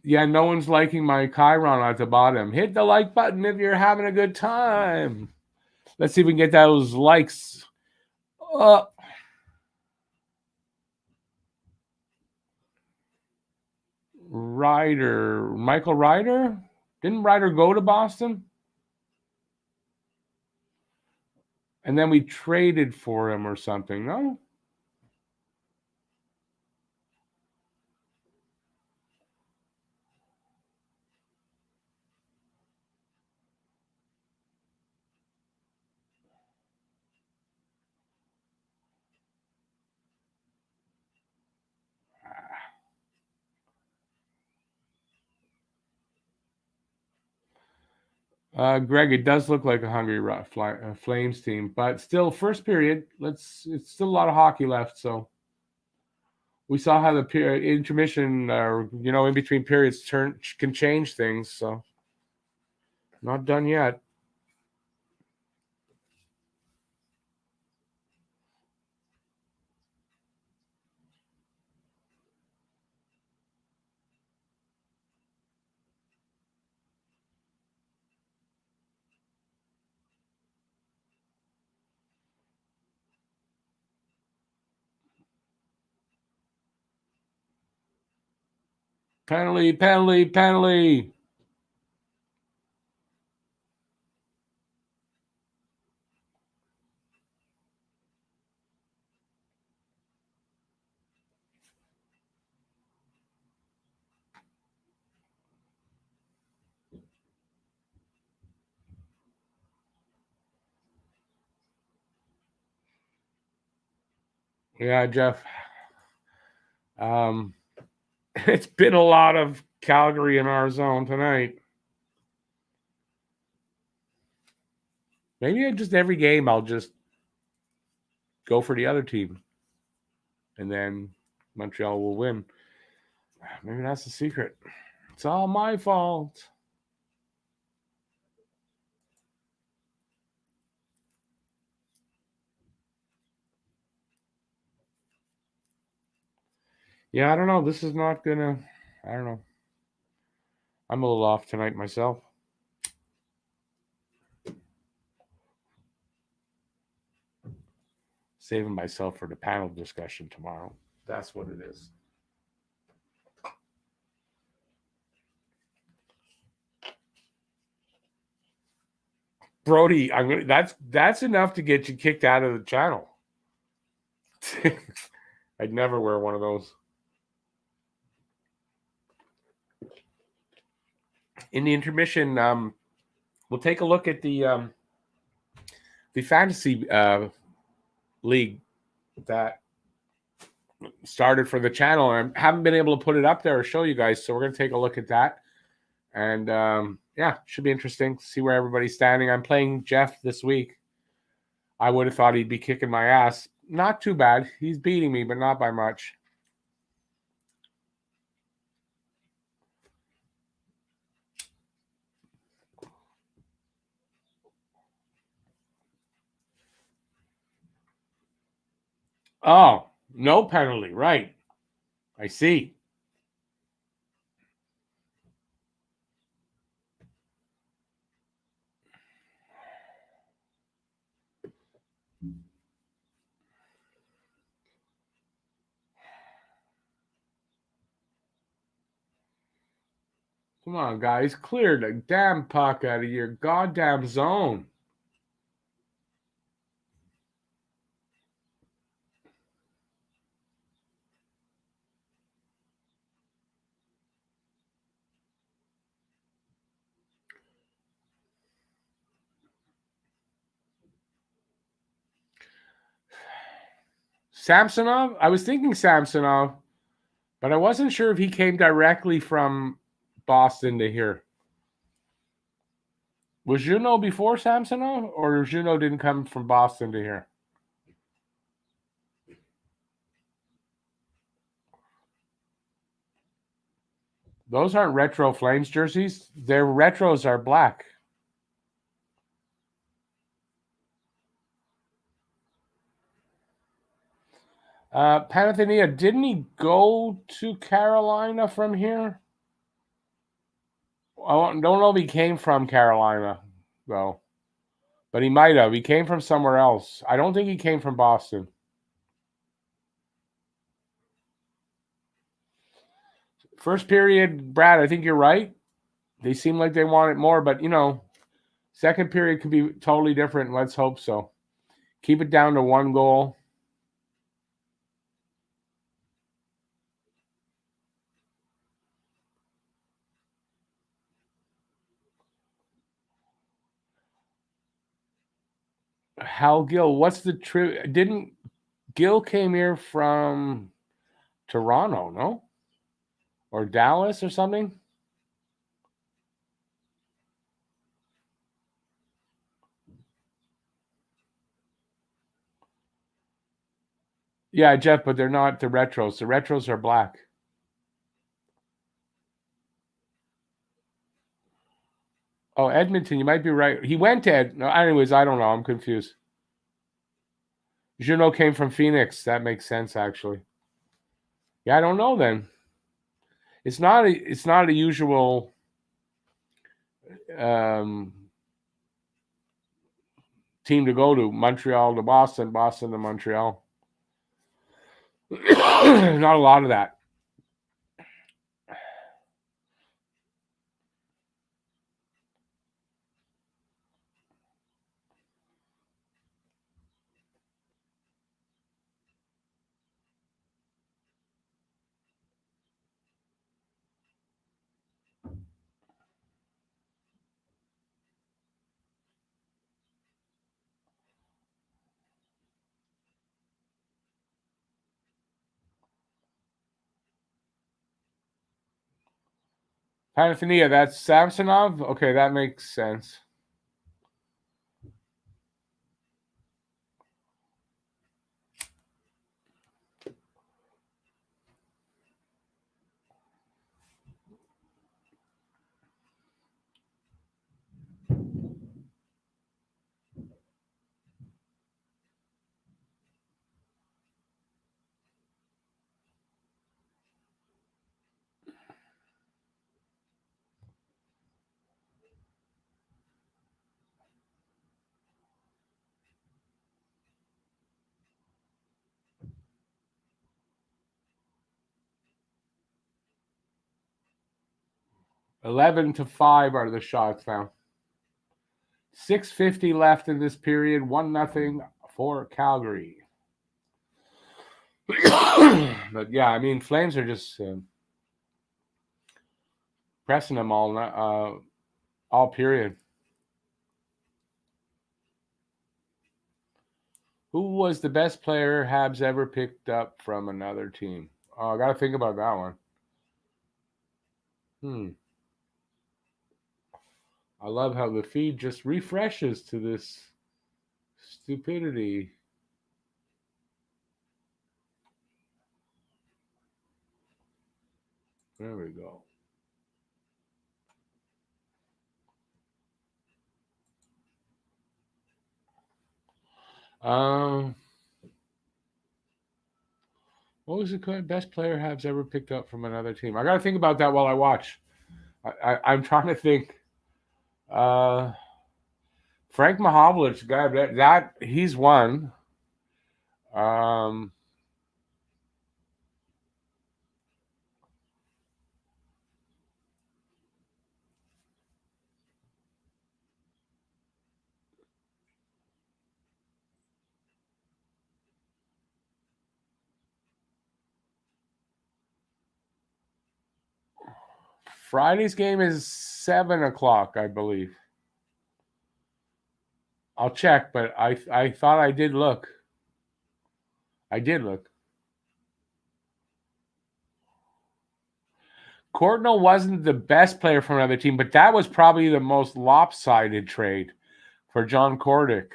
Yeah, no one's liking my Chiron at the bottom. Hit the like button if you're having a good time. Let's see if we can get those likes up. Michael Ryder? Didn't Ryder go to Boston? And then we traded for him or something, no? Greg, it does look like a hungry Flames team, but still, first period. It's still a lot of hockey left, so we saw how the intermission, in between periods, can change things. So Not done yet. Penalty, penalty, penalty. Yeah, Jeff. It's been a lot of Calgary in our zone tonight. Maybe just every game I'll just go for the other team. And then Montreal will win. Maybe that's the secret. It's all my fault. Yeah, I don't know. This is not gonna. I don't know. I'm a little off tonight myself. Saving myself for the panel discussion tomorrow. That's what it is. Brody, that's enough to get you kicked out of the channel. I'd never wear one of those. In the intermission, we'll take a look at the fantasy league that started for the channel. I haven't been able to put it up there or show you guys, so we're going to take a look at that. And yeah, should be interesting to see where everybody's standing. I'm playing Jeff this week. I would have thought he'd be kicking my ass. Not too bad. He's beating me, but not by much. Oh, no penalty. Right. I see. Come on, guys. Clear the damn puck out of your goddamn zone. Samsonov? I was thinking Samsonov, but I wasn't sure if he came directly from Boston to here. Was Juno before Samsonov, or Juno didn't come from Boston to here? Those aren't retro Flames jerseys. Their retros are black. Panathinaia, didn't he go to Carolina from here? I don't know if he came from Carolina, though. But he might have. He came from somewhere else. I don't think he came from Boston. First period, Brad, I think you're right. They seem like they want it more, but, second period could be totally different. Let's hope so. Keep it down to one goal. Hal Gill, what's the true? Didn't Gill came here from Toronto, no? Or Dallas or something? Yeah, Jeff, but they're not the retros. The retros are black. Oh, Edmonton, you might be right. He went to no, anyways, I don't know. I'm confused. Juneau came from Phoenix. That makes sense, actually. Yeah, I don't know then. It's not a usual team to go to. Montreal to Boston, Boston to Montreal. Not a lot of that. Panathinaikos, that's Samsonov? Okay, that makes sense. $11 to 5 are the shots now. 6:50 left in this period. 1-0 for Calgary. But yeah, I mean, Flames are just pressing them all period. Who was the best player Habs ever picked up from another team? Oh, I got to think about that one. I love how the feed just refreshes to this stupidity. There we go. What was the best player Habs ever picked up from another team? I got to think about that while I watch. I'm trying to think. Frank Mahovlich, guy that he's one. Friday's game is 7:00, I believe. I'll check, but I thought I did look. I did look. Courtnall wasn't the best player from another team, but that was probably the most lopsided trade for John Kordic.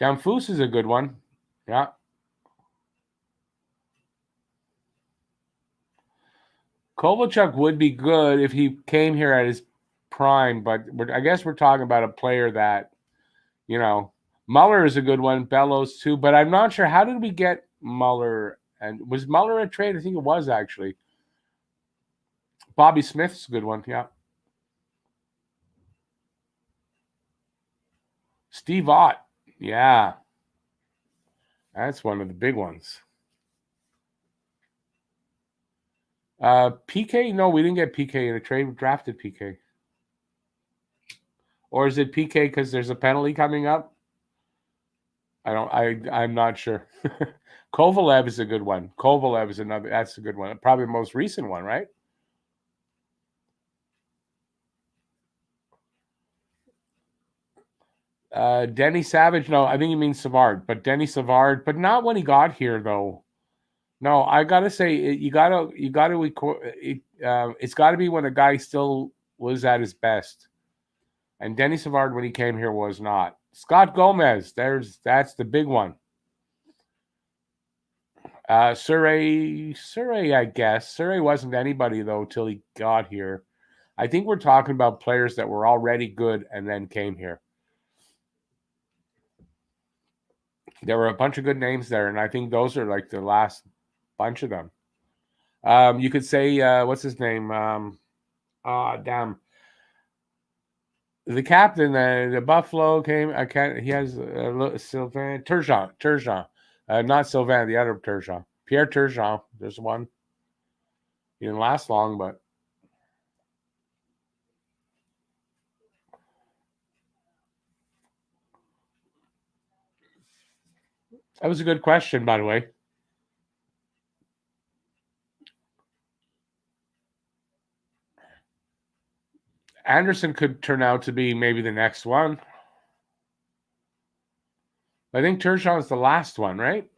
Damphus is a good one. Yeah. Kovalchuk would be good if he came here at his prime, but I guess we're talking about a player that, Muller is a good one, Bellows too, but I'm not sure. How did we get Muller? And was Muller a trade? I think it was actually. Bobby Smith's a good one, yeah. Steve Ott, yeah. That's one of the big ones. PK? No, we didn't get PK in a trade. We drafted PK. Or is it PK because there's a penalty coming up? I'm not sure. Kovalev is a good one. Kovalev is another. That's a good one. Probably the most recent one, right? Denny Savage. No, I think he means Savard, but Denny Savard, but not when he got here though. No, I gotta say it's got to be when a guy still was at his best, and Denny Savard when he came here was not. Scott Gomez, that's the big one. Surrey, I guess. Surrey wasn't anybody though till he got here. I think we're talking about players that were already good and then came here. There were a bunch of good names there, and I think those are like the last bunch of them. You could say, what's his name? Damn. The captain, the Buffalo came. I can't. He has Sylvain Turgeon, not Sylvain. The other Turgeon, Pierre Turgeon. There's one. He didn't last long, but that was a good question, by the way. Anderson could turn out to be maybe the next one. I think Turgeon's the last one, right?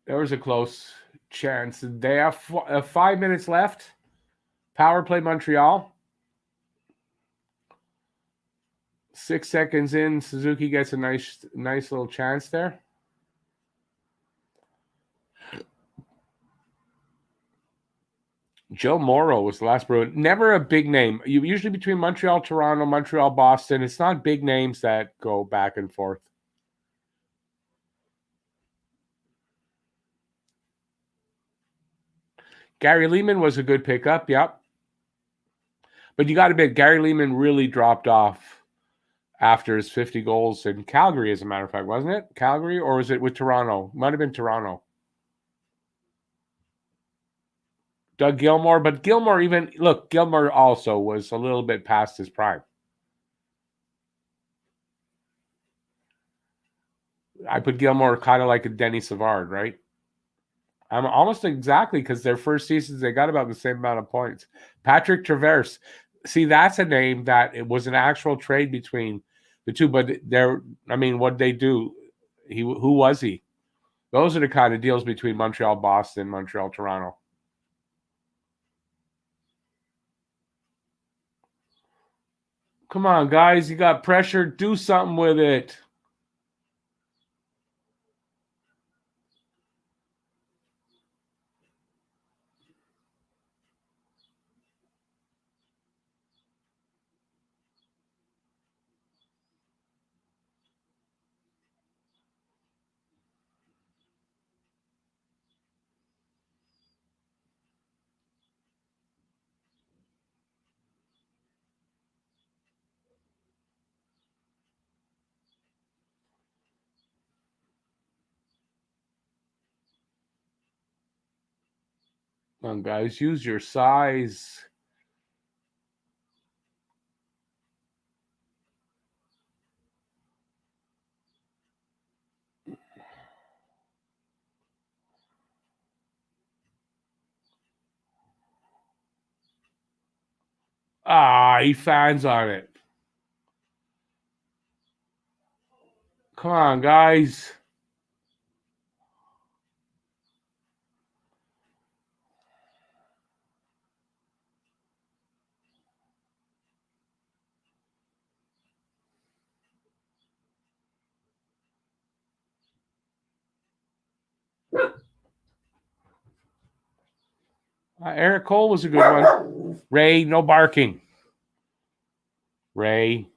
There was a close chance. They have 5 minutes left. Power play Montreal. 6 seconds in, Suzuki gets a nice little chance there. Joe Morrow was the last Bruin. Never a big name. Usually between Montreal, Toronto, Montreal, Boston. It's not big names that go back and forth. Gary Leeman was a good pickup, yep. But you got to admit, Gary Leeman really dropped off after his 50 goals in Calgary, as a matter of fact, wasn't it? Calgary, or was it with Toronto? Might have been Toronto. Doug Gilmour, but Gilmour also was a little bit past his prime. I put Gilmour kind of like a Denny Savard, right? I'm almost exactly, because their first seasons, they got about the same amount of points. Patrick Traverse. See, that's a name that it was an actual trade between the two, but what'd they do? Who was he? Those are the kind of deals between Montreal, Boston, Montreal, Toronto. Come on, guys. You got pressure. Do something with it. Come on, guys. Use your size. He fans on it. Come on, guys. Eric Cole was a good one. Ray, no barking. Ray.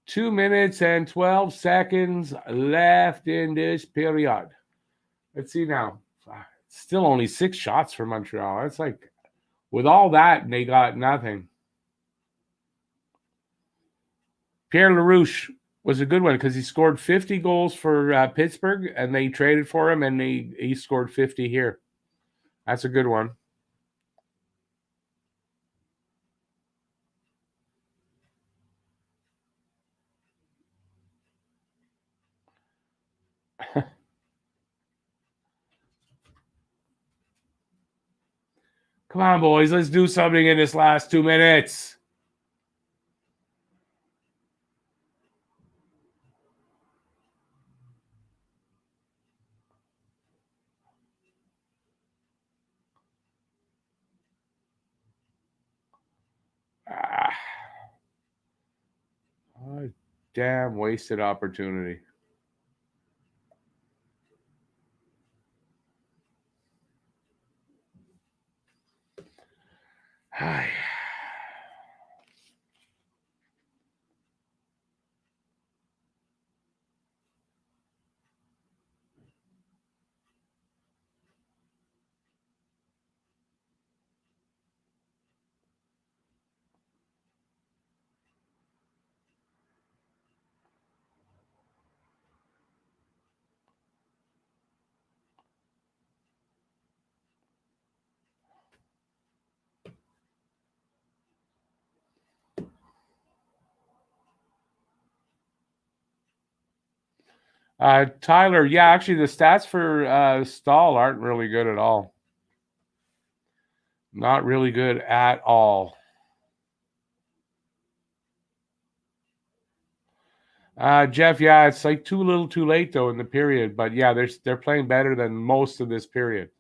Two minutes and 12 seconds left in this period. Let's see now. Still only 6 shots for Montreal. It's like, with all that, they got nothing. Pierre LaRouche was a good one because he scored 50 goals for Pittsburgh, and they traded for him, and he scored 50 here. That's a good one. Come on, boys. Let's do something in this last 2 minutes. Damn wasted opportunity. Hi. Tyler, yeah, actually the stats for Stahl aren't really good at all. Not really good at all. Jeff, yeah, it's like too little too late though in the period, but yeah, they're playing better than most of this period.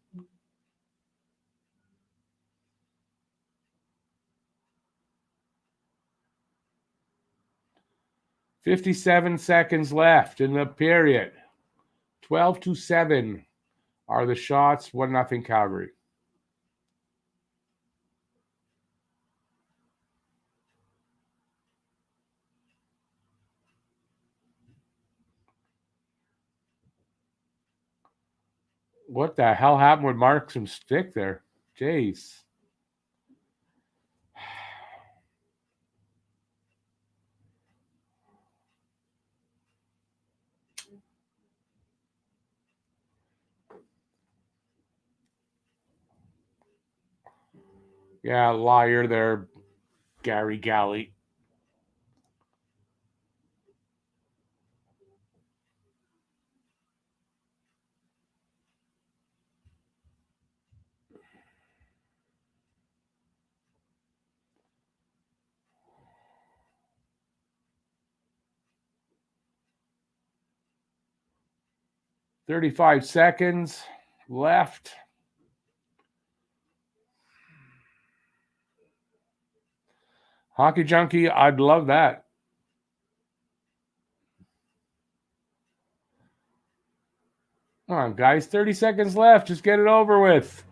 "57 seconds left in the period. 12-7 are the shots. 1-0 Calgary. What the hell happened with Markstrom's stick there? Jeez. Yeah, liar there, Gary Galley. "35 seconds left. Hockey Junkie, I'd love that. Come on, guys. 30 seconds left. Just get it over with.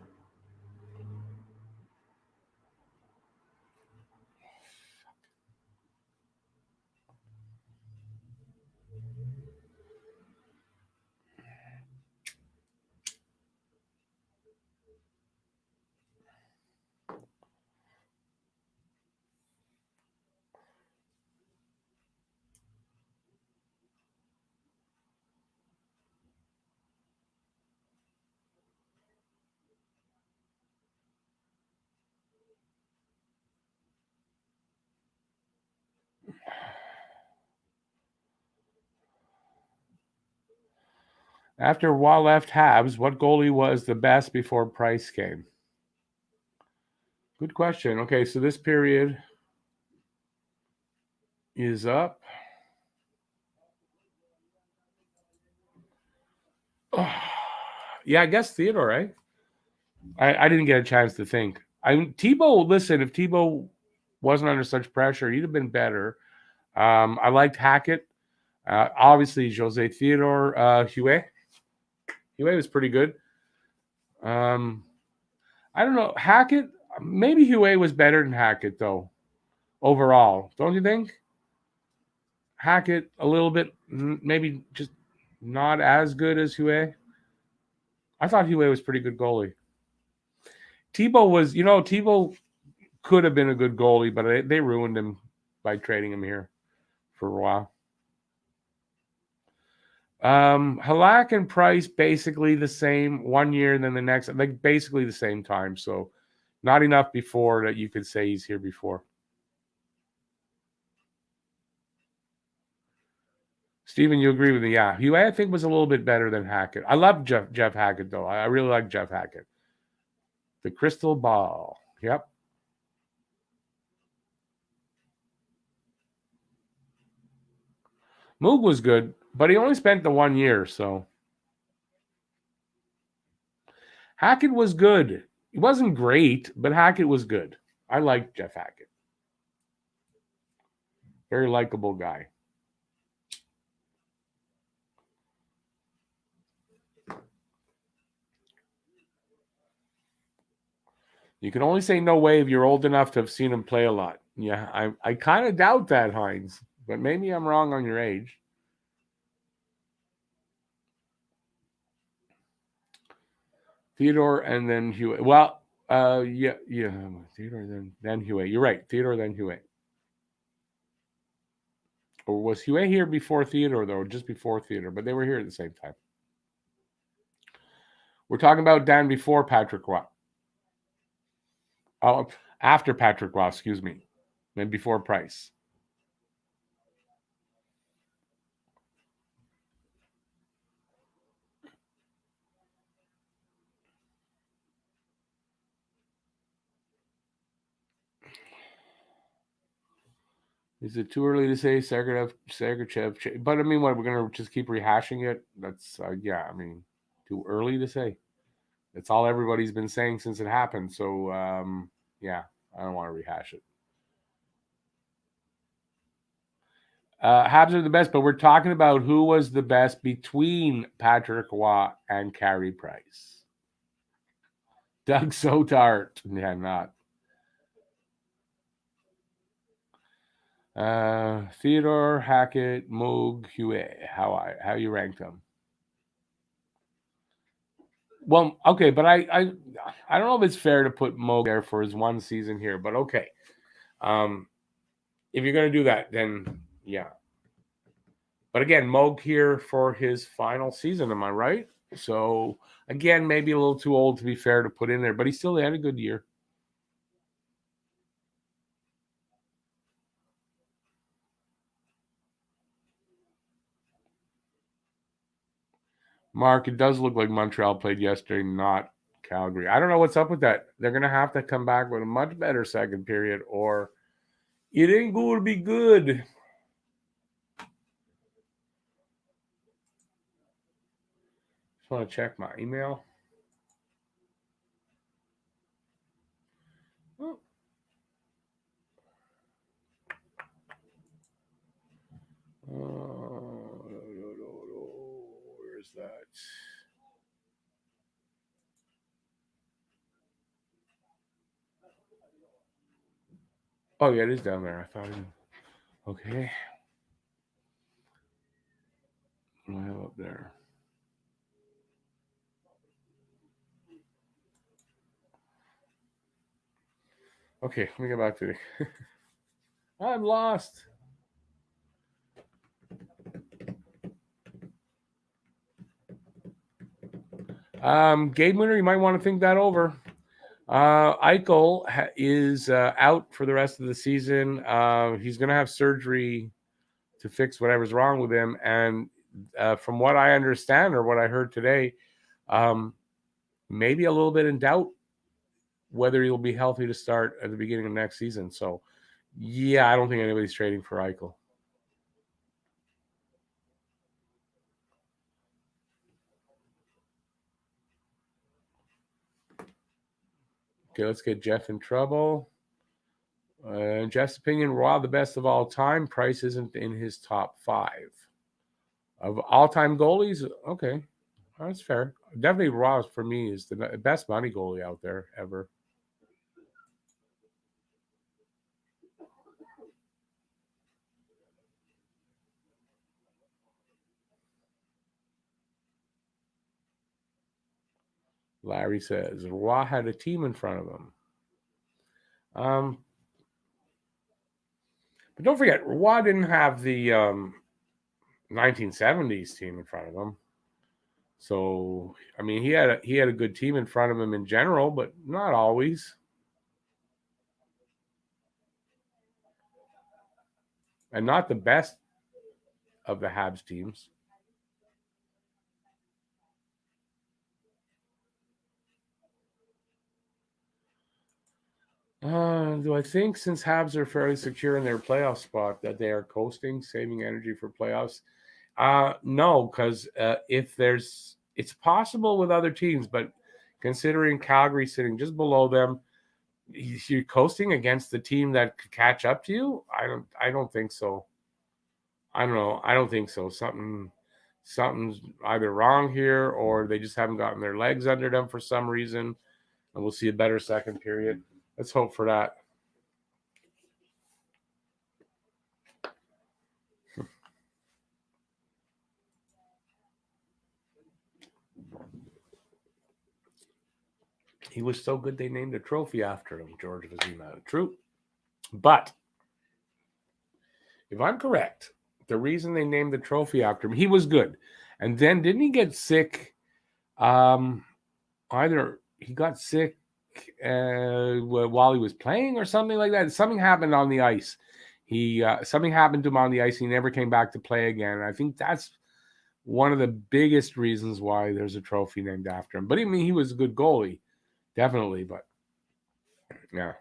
After Wall left Habs, what goalie was the best before Price came? Good question. Okay, so this period is up. Oh, yeah, I guess Theodore, right? I didn't get a chance to think. Tebow, listen, if Tebow wasn't under such pressure, he'd have been better. I liked Hackett. Obviously, Jose Theodore, Huet. Huet was pretty good. I don't know. Hackett, maybe Huet was better than Hackett, though, overall. Don't you think? Hackett, a little bit, maybe just not as good as Huet. I thought Huet was pretty good goalie. Tebow could have been a good goalie, but they ruined him by trading him here for a while. Halak and Price basically the same 1 year, and then the next, like basically the same time. So not enough before that you could say he's here before. Steven, you agree with me? Yeah. Hugh, I think, was a little bit better than Hackett. I love Jeff Hackett, though. I really like Jeff Hackett. The crystal ball. Yep. Moog was good, but he only spent the 1 year, so. Hackett was good. He wasn't great, but Hackett was good. I like Jeff Hackett. Very likable guy. You can only say no way if you're old enough to have seen him play a lot. Yeah, I kind of doubt that, Heinz, but maybe I'm wrong on your age. Theodore and then Hewitt. Well, yeah. Theodore then Hewitt. You're right. Theodore then Hewitt. Or was Hewitt here before Theodore though, or just before Theodore? But they were here at the same time. We're talking about Dan before Patrick Roy. Oh, after Patrick Roy, excuse me, and before Price. Is it too early to say Sergachev? But I mean, what, we're gonna just keep rehashing it? That's yeah. I mean, too early to say. That's all everybody's been saying since it happened. So yeah, I don't want to rehash it. Habs are the best, but we're talking about who was the best between Patrick Roy and Carey Price. Doug Sotart. Yeah, not. Theodore, Hackett, Moog, Huet. How you ranked them? Well, okay, but I don't know if it's fair to put Moog there for his one season here, but okay. If you're gonna do that, then yeah. But again, Moog here for his final season, am I right? So again, maybe a little too old to be fair to put in there, but he still had a good year. Mark, it does look like Montreal played yesterday, not Calgary. I don't know what's up with that. They're going to have to come back with a much better second period, or it ain't going to be good. Just want to check my email. Oh. Where's that? Oh, yeah, it is down there. I thought it. Okay. What do I have up there? Okay, let me get back to it. I'm lost. Game winner, you might want to think that over. Eichel is out for the rest of the season. He's going to have surgery to fix whatever's wrong with him. And from what I understand or what I heard today, maybe a little bit in doubt whether he'll be healthy to start at the beginning of next season. So, yeah, I don't think anybody's trading for Eichel. Okay, let's get Jeff in trouble. In Jeff's opinion, Raw the best of all time. Price isn't in his top 5 of all-time goalies. Okay, that's fair. Definitely, Raw for me is the best money goalie out there ever. Larry says Roy had a team in front of him. But don't forget, Roy didn't have the 1970s team in front of him. So I mean, he had a good team in front of him in general, but not always, and not the best of the Habs teams. Do I think since Habs are fairly secure in their playoff spot that they are coasting, saving energy for playoffs? No, because it's possible with other teams, but considering Calgary sitting just below them, you're coasting against the team that could catch up to you. I don't think so. I don't know. I don't think so. Something's either wrong here, or they just haven't gotten their legs under them for some reason. and we'll see a better second period. Let's hope for that. He was so good they named a trophy after him, George Vizina. True. But if I'm correct, the reason they named the trophy after him, he was good. And then didn't he get sick? Either he got sick while he was playing or something like that. Something happened on the ice. Something happened to him on the ice. He never came back to play again. I think that's one of the biggest reasons why there's a trophy named after him. But I mean, he was a good goalie, definitely. But yeah.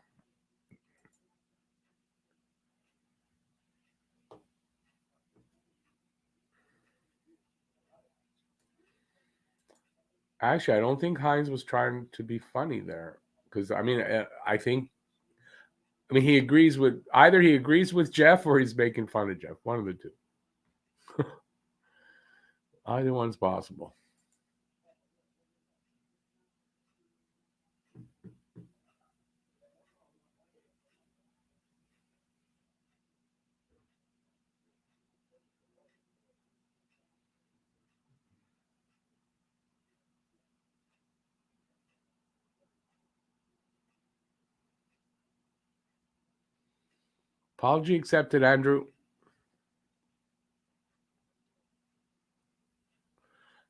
Actually, I don't think Hines was trying to be funny there, because I mean, he agrees with Jeff or he's making fun of Jeff. One of the two. Either one's possible. Apology accepted, Andrew.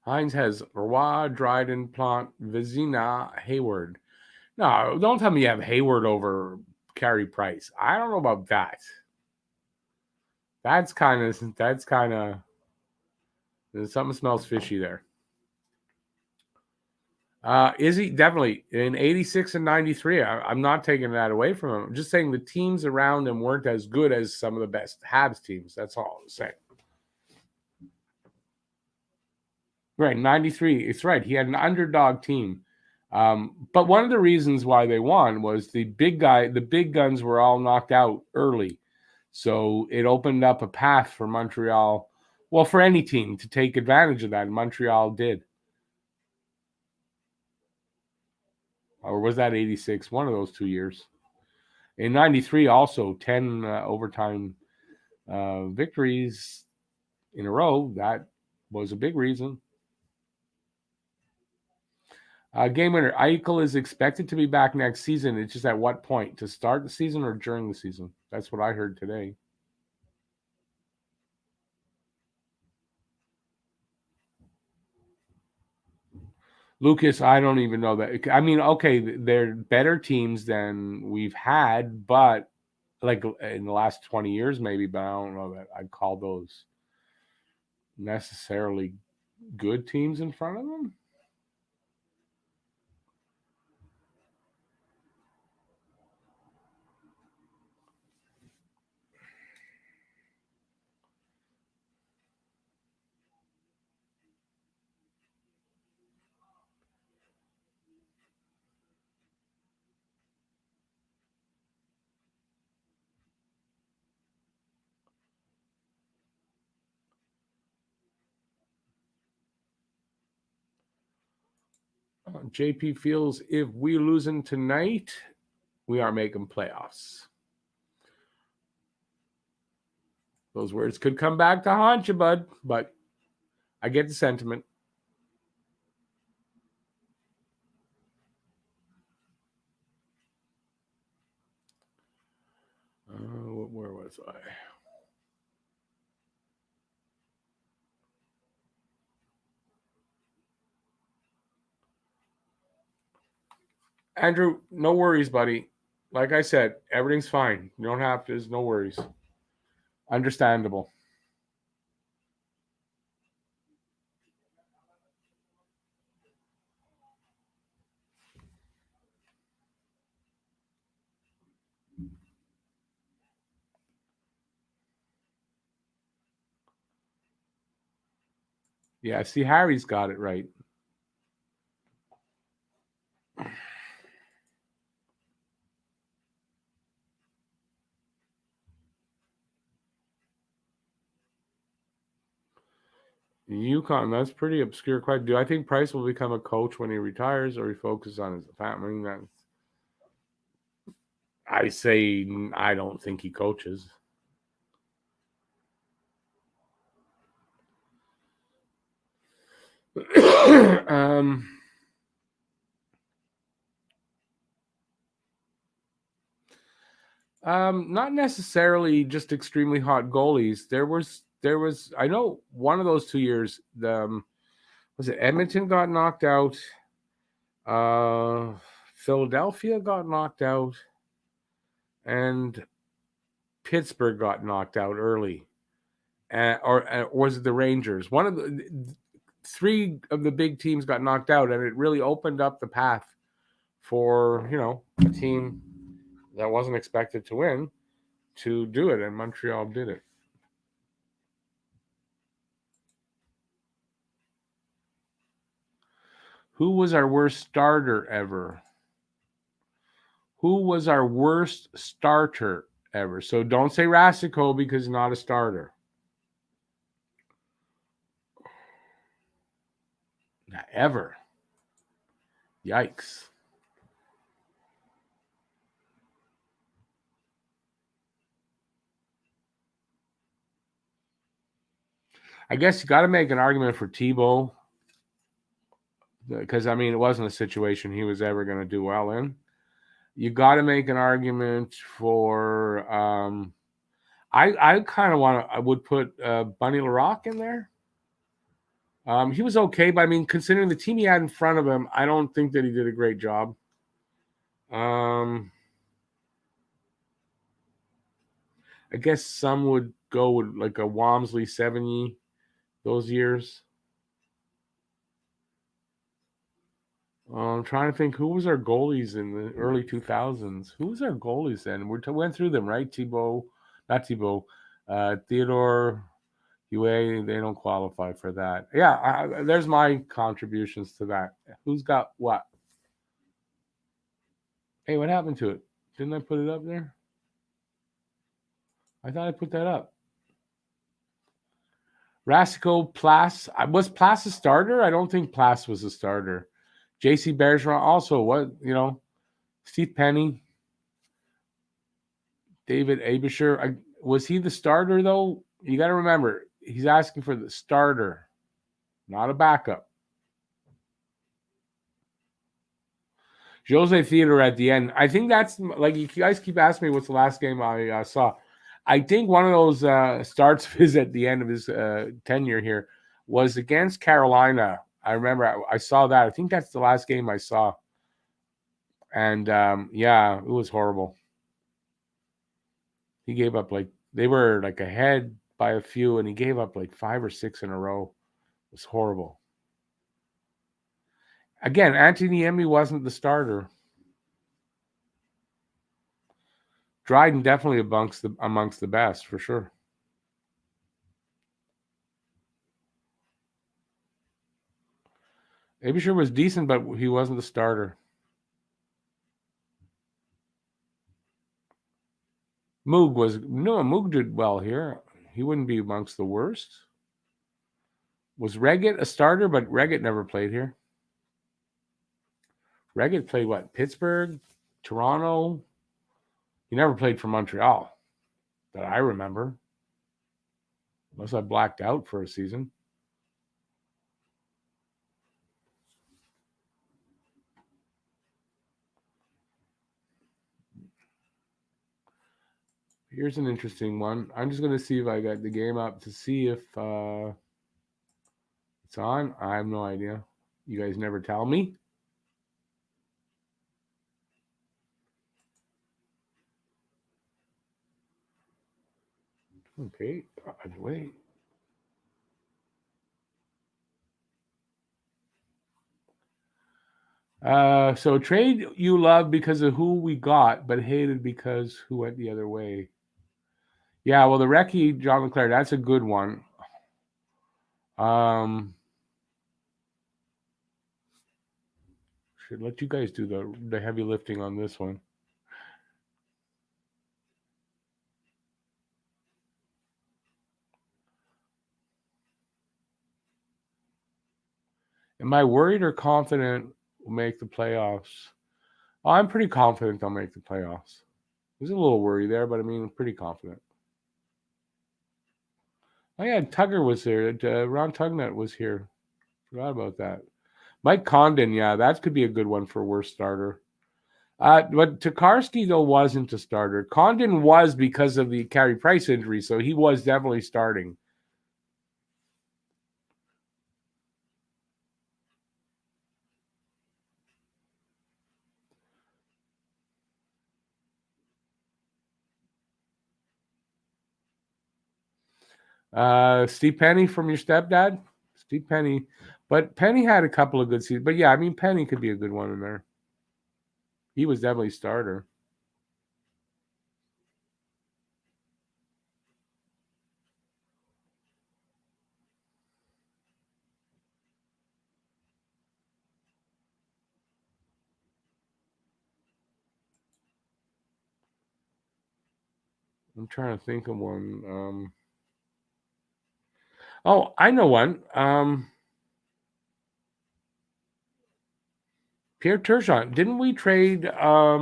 Hines has Roy, Dryden, Plant, Vizina, Hayward. No, don't tell me you have Hayward over Carey Price. I don't know about that. That's kind of something smells fishy there. Is he definitely in 86 and 93? I'm not taking that away from him. I'm just saying the teams around him weren't as good as some of the best Habs teams. That's all I'm saying. Right, 93. It's right. He had an underdog team. But one of the reasons why they won was the big guns were all knocked out early. So it opened up a path for Montreal, well, for any team to take advantage of that. Montreal did. Or was that 86? One of those 2 years. In 93, also 10 overtime victories in a row. That was a big reason. Game winner. Eichel is expected to be back next season. It's just at what point? To start the season or during the season? That's what I heard today. Lucas, I don't even know that. I mean, okay, they're better teams than we've had, but like in the last 20 years, maybe, but I don't know that I'd call those necessarily good teams in front of them. JP feels if we losing tonight, we are making playoffs. Those words could come back to haunt you, bud, but I get the sentiment. Where was I? Andrew, no worries, buddy. Like I said, everything's fine. You don't have to. There's no worries. Understandable. Yeah, see, Harry's got it right. Yukon, that's pretty obscure. Quite. Do I think Price will become a coach when he retires, or he focuses on his family? I say I don't think he coaches. Not necessarily just extremely hot goalies. There was I know one of those 2 years, was it Edmonton got knocked out, Philadelphia got knocked out, and Pittsburgh got knocked out early. Or was it the Rangers? One of the three of the big teams got knocked out, and it really opened up the path for a team that wasn't expected to win to do it, and Montreal did it. Who was our worst starter ever? Who was our worst starter ever? So don't say Rasico because he's not a starter. Not ever. Yikes. I guess you got to make an argument for Tebow, because it wasn't a situation he was ever going to do well in. You got to make an argument for. I kind of I would put Bunny LaRocque in there. He was okay, but considering the team he had in front of him, I don't think that he did a great job. I guess some would go with like a Walmsley, Sevigny, those years. I'm trying to think, who was our goalies in the early 2000s? Who was our goalies then? We went through them, right? Theodore, UA, they don't qualify for that. Yeah, there's my contributions to that. Who's got what? Hey, what happened to it? Didn't I put it up there? I thought I put that up. Rasico, Plas. Was Plas a starter? I don't think Plas was a starter. JC Bergeron also, Steve Penny, David Abisher. Was he the starter, though? You got to remember, he's asking for the starter, not a backup. Jose Theodore at the end. I think that's, like, you guys keep asking me what's the last game I saw. I think one of those starts of his at the end of his tenure here was against Carolina. I remember I saw that. I think that's the last game I saw. And, it was horrible. He gave up, they were like ahead by a few, and he gave up like 5 or 6 in a row. It was horrible. Again, Anthony Niemi wasn't the starter. Dryden definitely amongst the best, for sure. Abisher was decent, but he wasn't the starter. Moog did well here. He wouldn't be amongst the worst. Was Reggett a starter? But Reggett never played here. Reggett played what? Pittsburgh, Toronto. He never played for Montreal that I remember. Unless I blacked out for a season. Here's an interesting one. I'm just going to see if I got the game up to see if it's on. I have no idea. You guys never tell me. Okay, wait. So trade you love because of who we got, but hated because who went the other way. Yeah, well, the Recce, John LeClair, that's a good one. Should let you guys do the heavy lifting on this one. Am I worried or confident we'll make the playoffs? Oh, I'm pretty confident they'll make the playoffs. There's a little worry there, but I mean, I'm pretty confident. Oh yeah, Tugger was here. Ron Tugnut was here. Forgot about that. Mike Condon, yeah, that could be a good one for worst starter. But Tokarski, though, wasn't a starter. Condon was because of the Carey Price injury, so he was definitely starting. Steve Penny from your stepdad? Steve Penny. But Penny had a couple of good seasons. But yeah, I mean, Penny could be a good one in there. He was definitely starter. I'm trying to think of one. Oh, I know one. Pierre Turgeon. Didn't we trade? I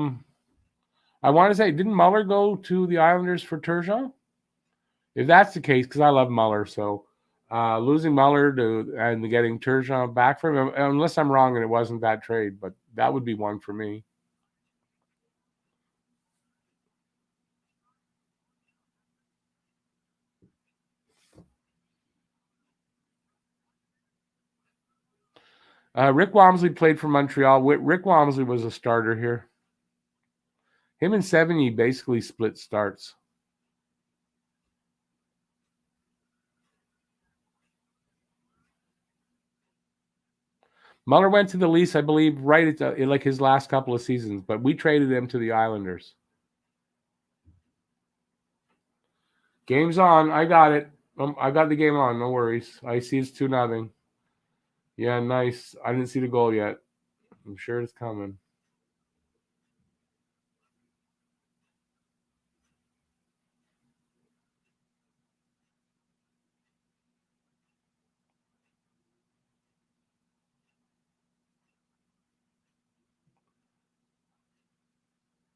want to say, didn't Muller go to the Islanders for Turgeon? If that's the case, because I love Muller, so losing Muller and getting Turgeon back from him, unless I'm wrong and it wasn't that trade, but that would be one for me. Rick Wamsley played for Montreal. Rick Wamsley was a starter here. Him and Sevigny basically split starts. Muller went to the Leafs, I believe, right at like his last couple of seasons, but we traded him to the Islanders. Game's on. I got it. I got the game on. No worries. I see it's 2-0. Yeah, nice. I didn't see the goal yet. I'm sure it's coming.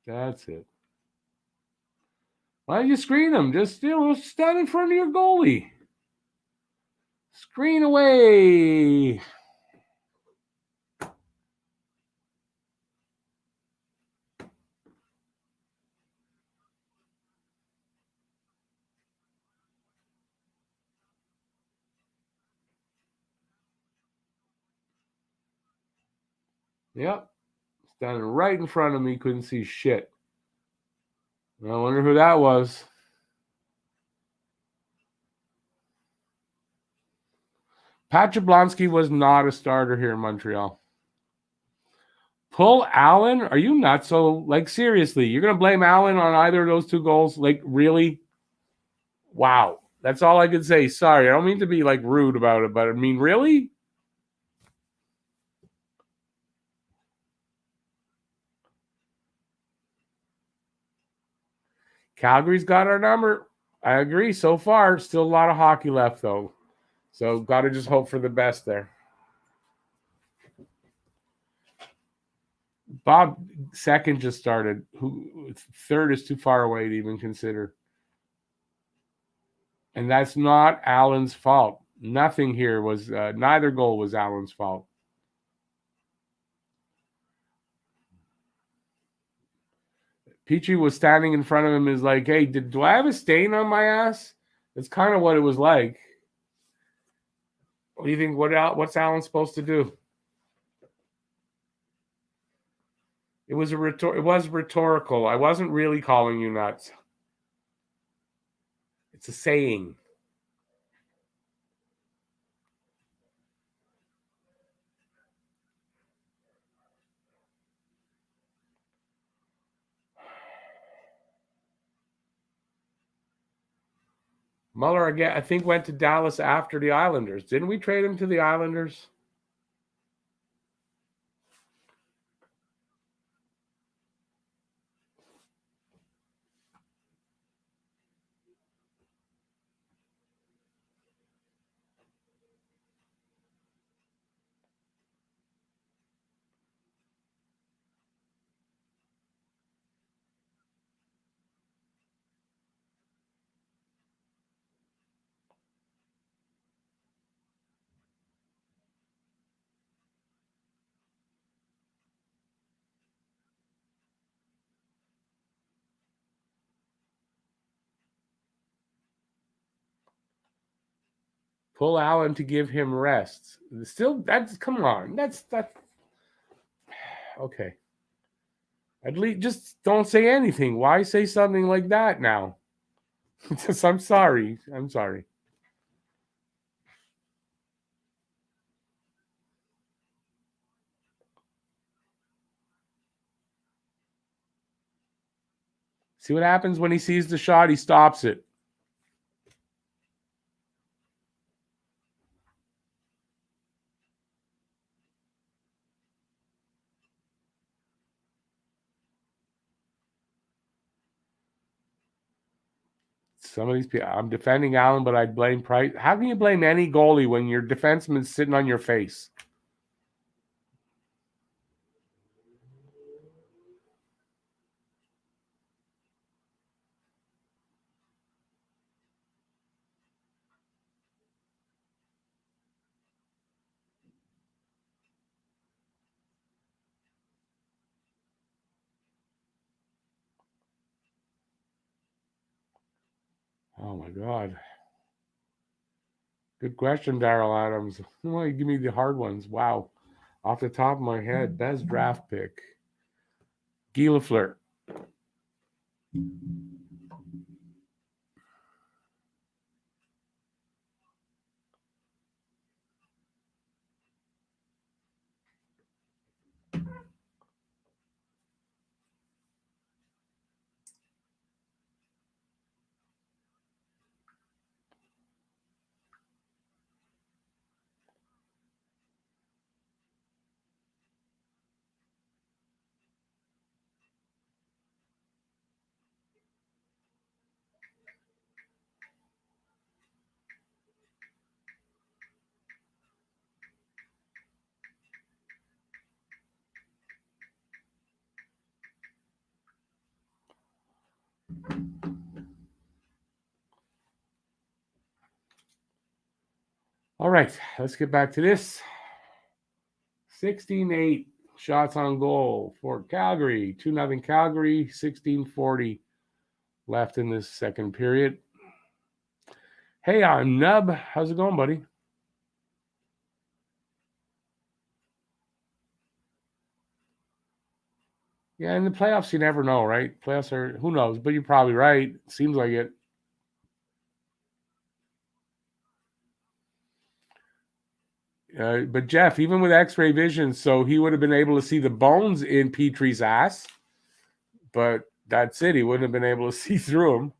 That's it. Why don't you screen him? Just stand in front of your goalie. Screen away. Yep. Standing right in front of me, couldn't see shit. I wonder who that was. Pat Jablonski was not a starter here in Montreal. Pull Allen? Are you nuts? So, like, seriously, you're going to blame Allen on either of those two goals? Like, really? Wow. That's all I could say. Sorry. I don't mean to be, like, rude about it, but I mean, really? Calgary's got our number. I agree. So far, still a lot of hockey left, though. So, got to just hope for the best there. Bob second just started. Who third is too far away to even consider. And that's not Allen's fault. Nothing here was neither goal was Allen's fault. Petrie was standing in front of him is like, hey, do I have a stain on my ass? That's kind of what it was like. What do you think? What's Allen supposed to do? It was it was rhetorical. I wasn't really calling you nuts. It's a saying. Muller again, I think, went to Dallas after the Islanders. Didn't we trade him to the Islanders? Pull Allen to give him rest. Still, that's come on. That's okay. At least just don't say anything. Why say something like that now? Just, I'm sorry. I'm sorry. See what happens when he sees the shot, he stops it. Some of these people, I'm defending Allen, but I'd blame Price. How can you blame any goalie when your defenseman's sitting on your face? Oh my God. Good question, Daryl Adams. Why you give me the hard ones? Wow. Off the top of my head, best draft pick. Guy Lafleur. All right, let's get back to this. 16-8 shots on goal for Calgary. 2-0 Calgary, 16:40 left in this second period. Hey, I'm Nub. How's it going, buddy? Yeah, in the playoffs, you never know, right? Playoffs are, who knows, but you're probably right. Seems like it. But Jeff, even with X-ray vision, so he would have been able to see the bones in Petrie's ass, but that's it. He wouldn't have been able to see through them.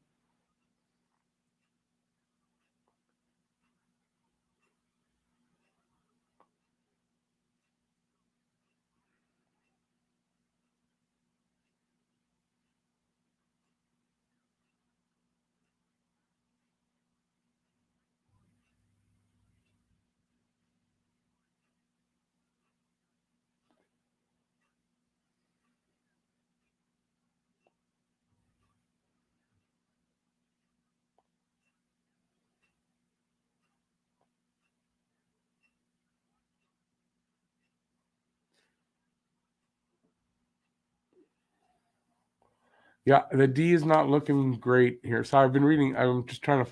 Yeah, the D is not looking great here. Sorry, I've been reading. I'm just trying to.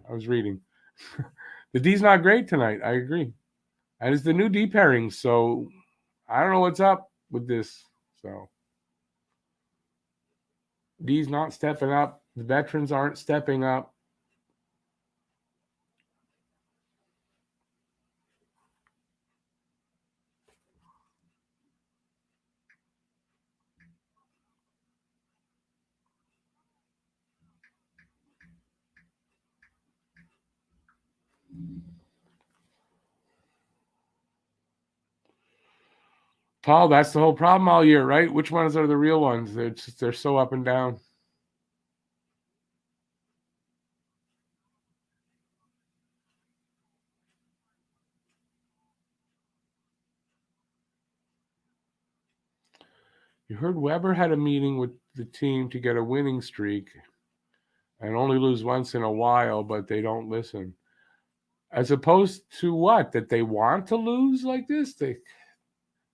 I was reading. The D's not great tonight. I agree, and it's the new D pairing. So I don't know what's up with this. So D's not stepping up. The veterans aren't stepping up. Paul, that's the whole problem all year, right? Which ones are the real ones? They're so up and down. You heard Weber had a meeting with the team to get a winning streak and only lose once in a while, but they don't listen. As opposed to what? That they want to lose like this? They're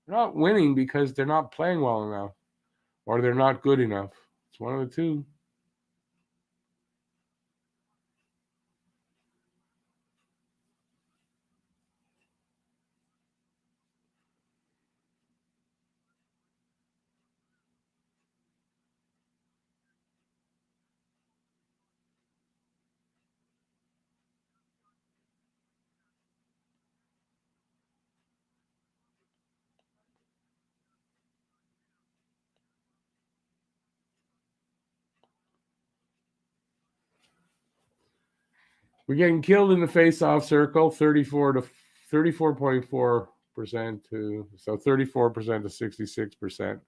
not winning because they're not playing well enough or they're not good enough. It's one of the two. We're getting killed in the face-off circle, 34.4% to 34% to 66%.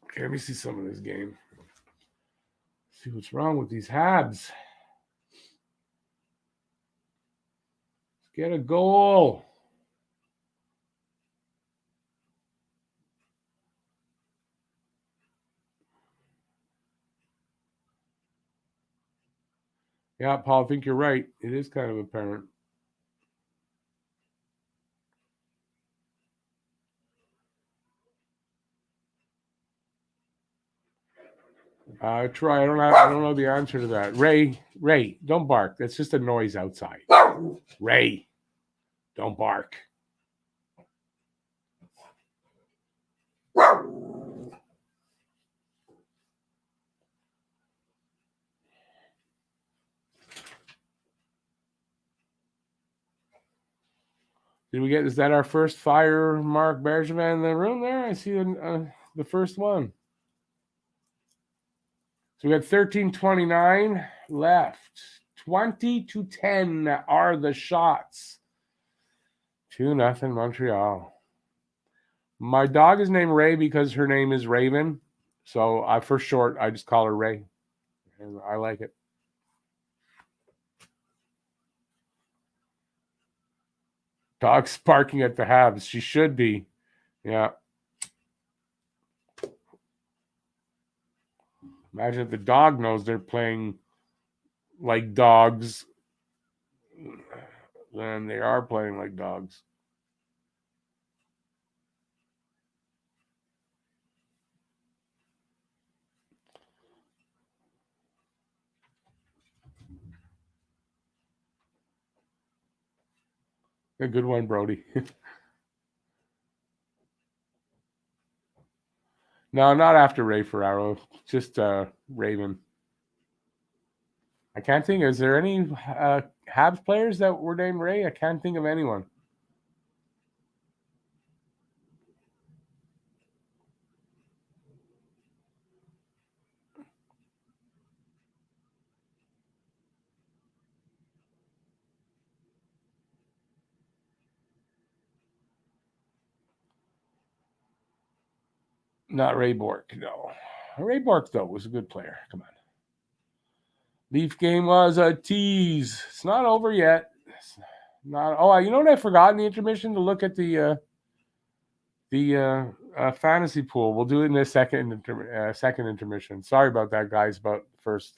Okay, let me see some of this game. See what's wrong with these Habs. Let's get a goal. Yeah, Paul, I think you're right. It is kind of apparent. Troy, I don't know the answer to that. Ray, don't bark. That's just a noise outside. Ray, don't bark. Did we get? Is that our first fire, Mark Bergevin in the room there? I see the first one. So we got 13:29 left. 20-10 are the shots. 2-0 Montreal. My dog is named Ray because her name is Raven. So for short, I just call her Ray. And I like it. Dog's barking at the Habs. She should be. Yeah. Imagine if the dog knows they're playing like dogs, then they are playing like dogs. A good one, Brody. No, not after Ray Ferraro. Just Raven. I can't think. Is there any Habs players that were named Ray? I can't think of anyone. Not Ray Bork, no. Ray Bork, though, was a good player. Come on. Leaf game was a tease. It's not over yet. It's not. Oh, you know what I forgot in the intermission? To look at the fantasy pool. We'll do it in the second intermission. Sorry about that, guys, but first.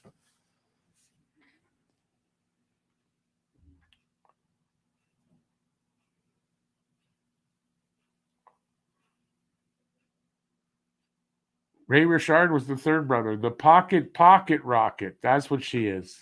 Ray Richard was the third brother. The pocket rocket. That's what she is.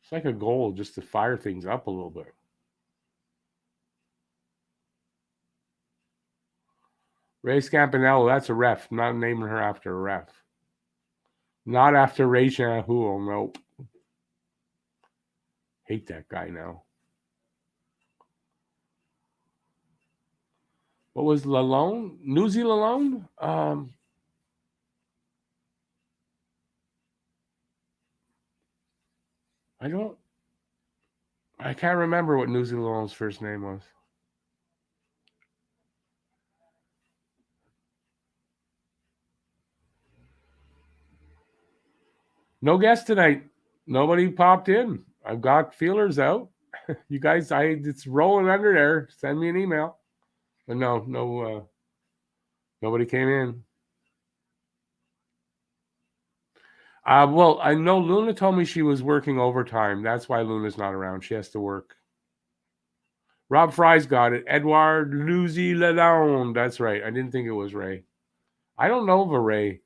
It's like a goal just to fire things up a little bit. Ray Scampanello, that's a ref. I'm not naming her after a ref. Not after Ray Shanahool, nope. Hate that guy now. What was Lalone? Newsy Lalone? I can't remember what Newsy Lalone's first name was. No guest tonight. Nobody popped in. I've got feelers out. You guys, it's rolling under there. Send me an email. But no, nobody came in. Well, I know Luna told me she was working overtime. That's why Luna's not around. She has to work. Rob Fry's got it. Edouard Luzy Lalonde. That's right. I didn't think it was Ray. I don't know of a Ray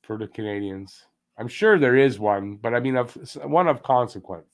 for the Canadians. I'm sure there is one, but I mean, one of consequence.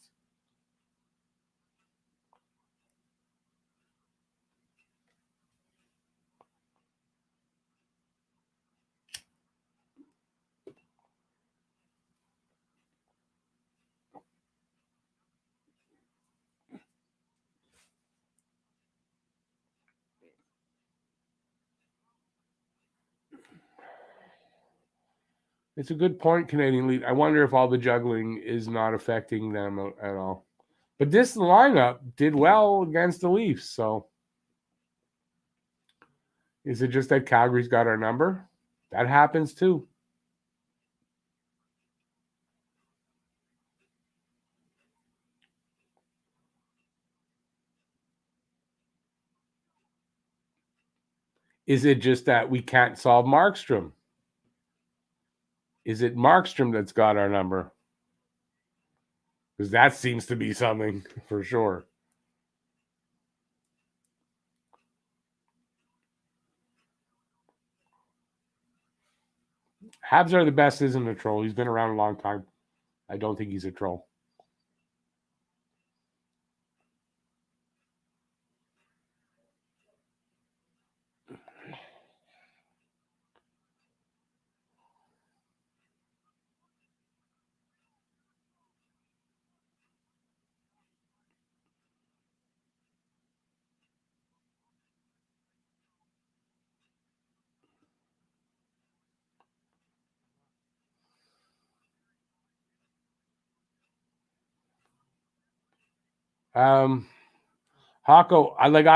It's a good point, Canadian League. I wonder if all the juggling is not affecting them at all. But this lineup did well against the Leafs, so is it just that Calgary's got our number? That happens too. Is it just that we can't solve Markstrom? Is it Markstrom that's got our number? Because that seems to be something for sure. Habs are the best, isn't a troll. He's been around a long time. I don't think he's a troll. Hako,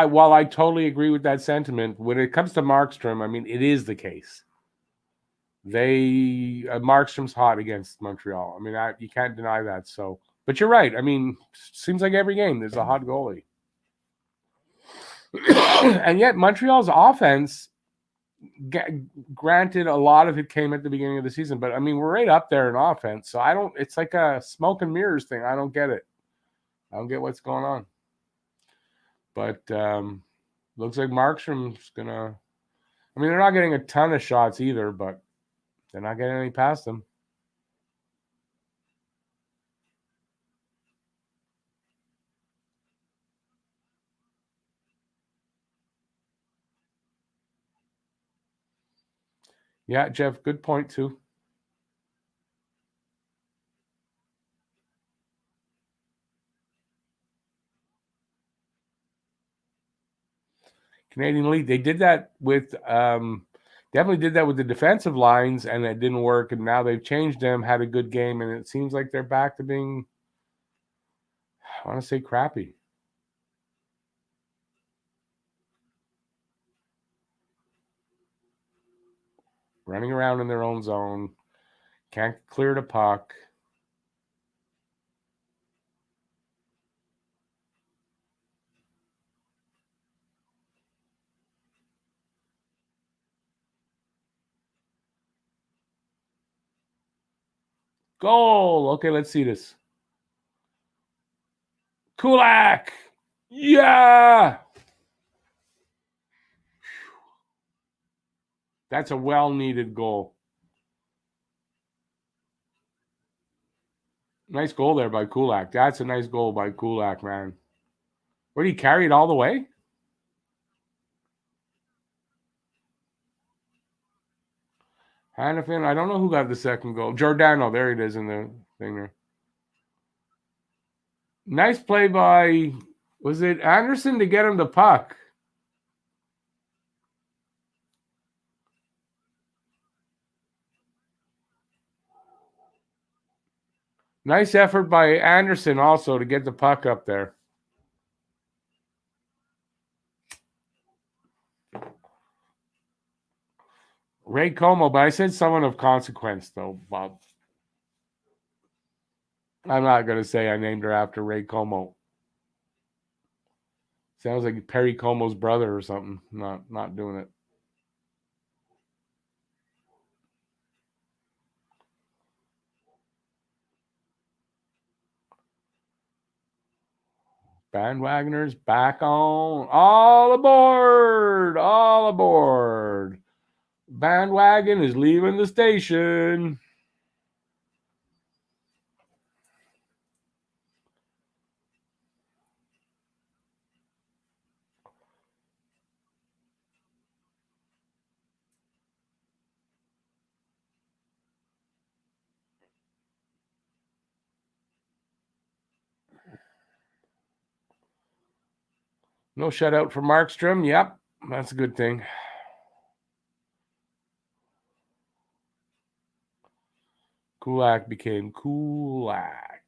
while I totally agree with that sentiment, when it comes to Markstrom, I mean, it is the case. Markstrom's hot against Montreal. I mean, you can't deny that. So, but you're right. I mean, seems like every game there's a hot goalie, and yet Montreal's offense, granted, a lot of it came at the beginning of the season, but I mean, we're right up there in offense. So I don't. It's like a smoke and mirrors thing. I don't get it. I don't get what's going on. But looks like Markstrom's gonna. I mean, they're not getting a ton of shots either, but they're not getting any past them. Yeah, Jeff, good point too. Canadian League, they did that with definitely did that with the defensive lines, and it didn't work. And now they've changed them, had a good game, and it seems like they're back to being, I want to say, crappy. Running around in their own zone, can't clear the puck. Goal. Okay, let's see this. Kulak. Yeah. That's a well-needed goal. Nice goal there by Kulak. That's a nice goal by Kulak, man. Where did he carry it all the way? Hannafin. I don't know who got the second goal. Giordano. There it is in the thing there. Nice play by, was it Anderson to get him the puck? Nice effort by Anderson also to get the puck up there. Ray Como, but I said someone of consequence, though, Bob. I'm not going to say I named her after Ray Como. Sounds like Perry Como's brother or something. Not doing it. Bandwagoners back on. All aboard. All aboard. Bandwagon is leaving the station. No shutout for Markstrom. Yep, that's a good thing. Kulak became Kulak.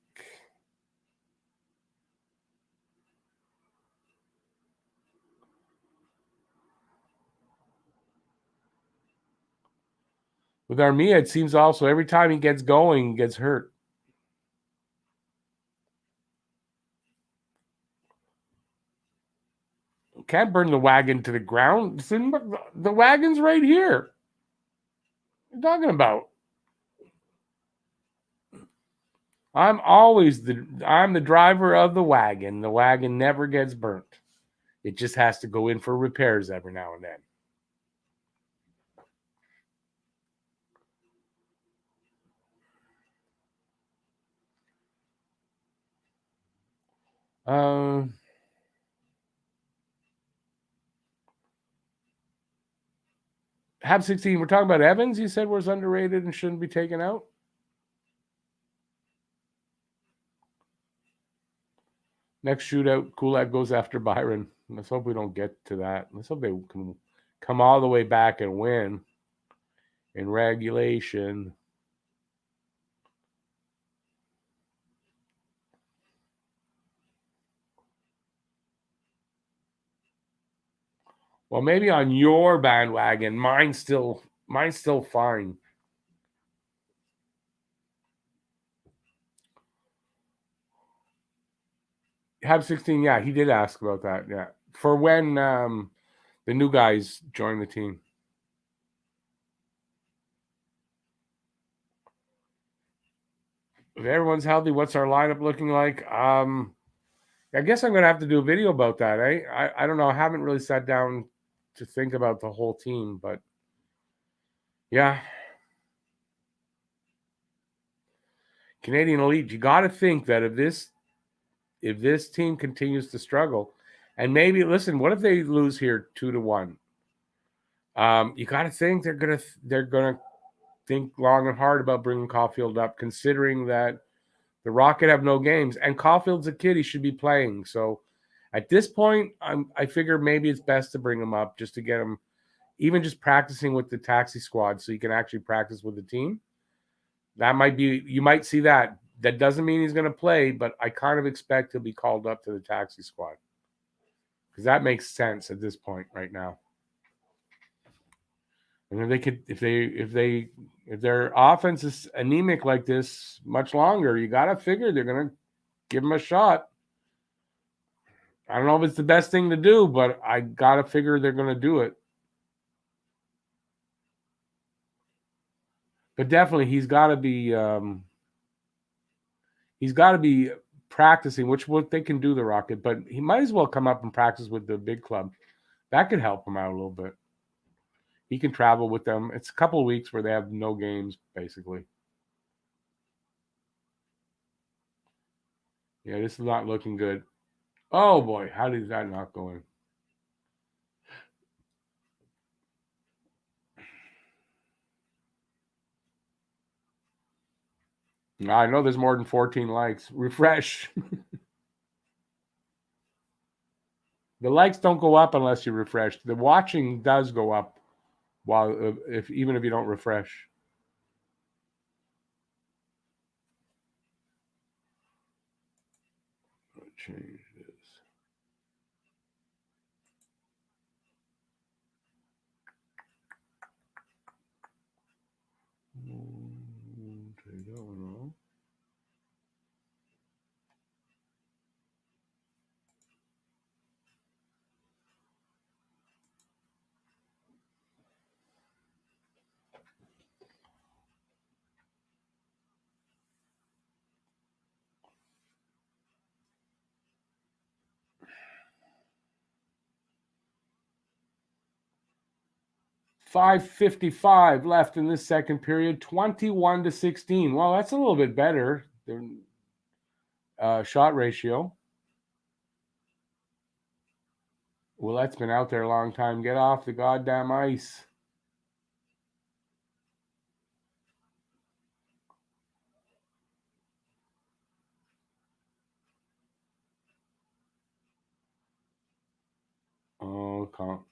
With Armia, it seems also every time he gets going, he gets hurt. Can't burn the wagon to the ground. The wagon's right here. What are you talking about? I'm the driver of the wagon. The wagon never gets burnt. It just has to go in for repairs every now and then. Habs 16, we're talking about Evans. You said was underrated and shouldn't be taken out. Next shootout, Kulak goes after Byron. Let's hope we don't get to that. Let's hope they can come all the way back and win in regulation. Well, maybe on your bandwagon, mine's still fine. Have 16, yeah, he did ask about that. Yeah, for when the new guys join the team. If everyone's healthy, what's our lineup looking like? I guess I'm gonna have to do a video about that. I don't know. I haven't really sat down to think about the whole team, but yeah. Canadian Elite, you got to think that if this team continues to struggle, and maybe listen, what if they lose here 2-1? You got to think they're gonna think long and hard about bringing Caulfield up, considering that the Rocket have no games, and Caulfield's a kid; he should be playing. So, at this point, I figure maybe it's best to bring him up just to get him, even just practicing with the taxi squad, so he can actually practice with the team. That might be, you might see that. That doesn't mean he's going to play, but I kind of expect he'll be called up to the taxi squad because that makes sense at this point right now. And if they could, if their offense is anemic like this much longer, you got to figure they're going to give him a shot. I don't know if it's the best thing to do, but I got to figure they're going to do it. But definitely, he's got to be practicing, which what they can do the Rocket, but he might as well come up and practice with the big club. That could help him out a little bit. He can travel with them. It's a couple of weeks where they have no games, basically. Yeah, this is not looking good. Oh boy, how did that not go in? I know there's more than 14 likes. Refresh. The likes don't go up unless you refresh. The watching does go up while if even if you don't refresh. Change this. Take that one off. 5:55 left in this second period, 21-16. Well, that's a little bit better than shot ratio. Well, that's been out there a long time. Get off the goddamn ice. Oh,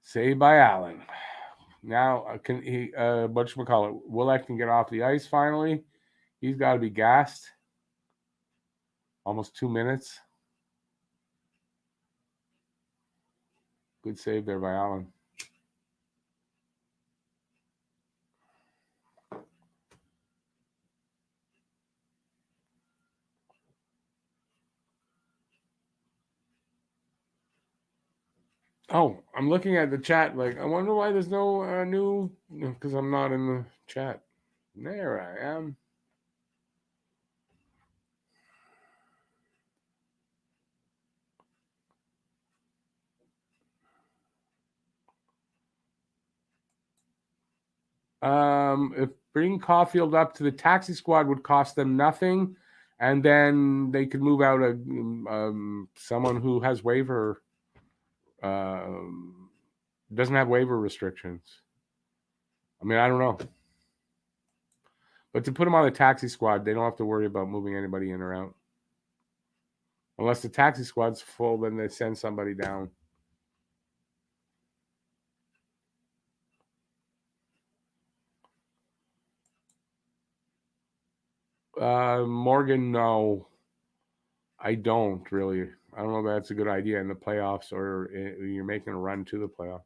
saved by Allen. Now, can he, whatchamacallit, Willett can get off the ice finally. He's got to be gassed. Almost 2 minutes. Good save there by Allen. Oh, I'm looking at the chat. Like, I wonder why there's no new, because I'm not in the chat. There I am. If bringing Caulfield up to the taxi squad would cost them nothing, and then they could move out someone who has waiver, doesn't have waiver restrictions. I mean, I don't know. But to put them on the taxi squad, they don't have to worry about moving anybody in or out. Unless the taxi squad's full, then they send somebody down. Morgan, no. I don't really. I don't know if that's a good idea in the playoffs or you're making a run to the playoffs.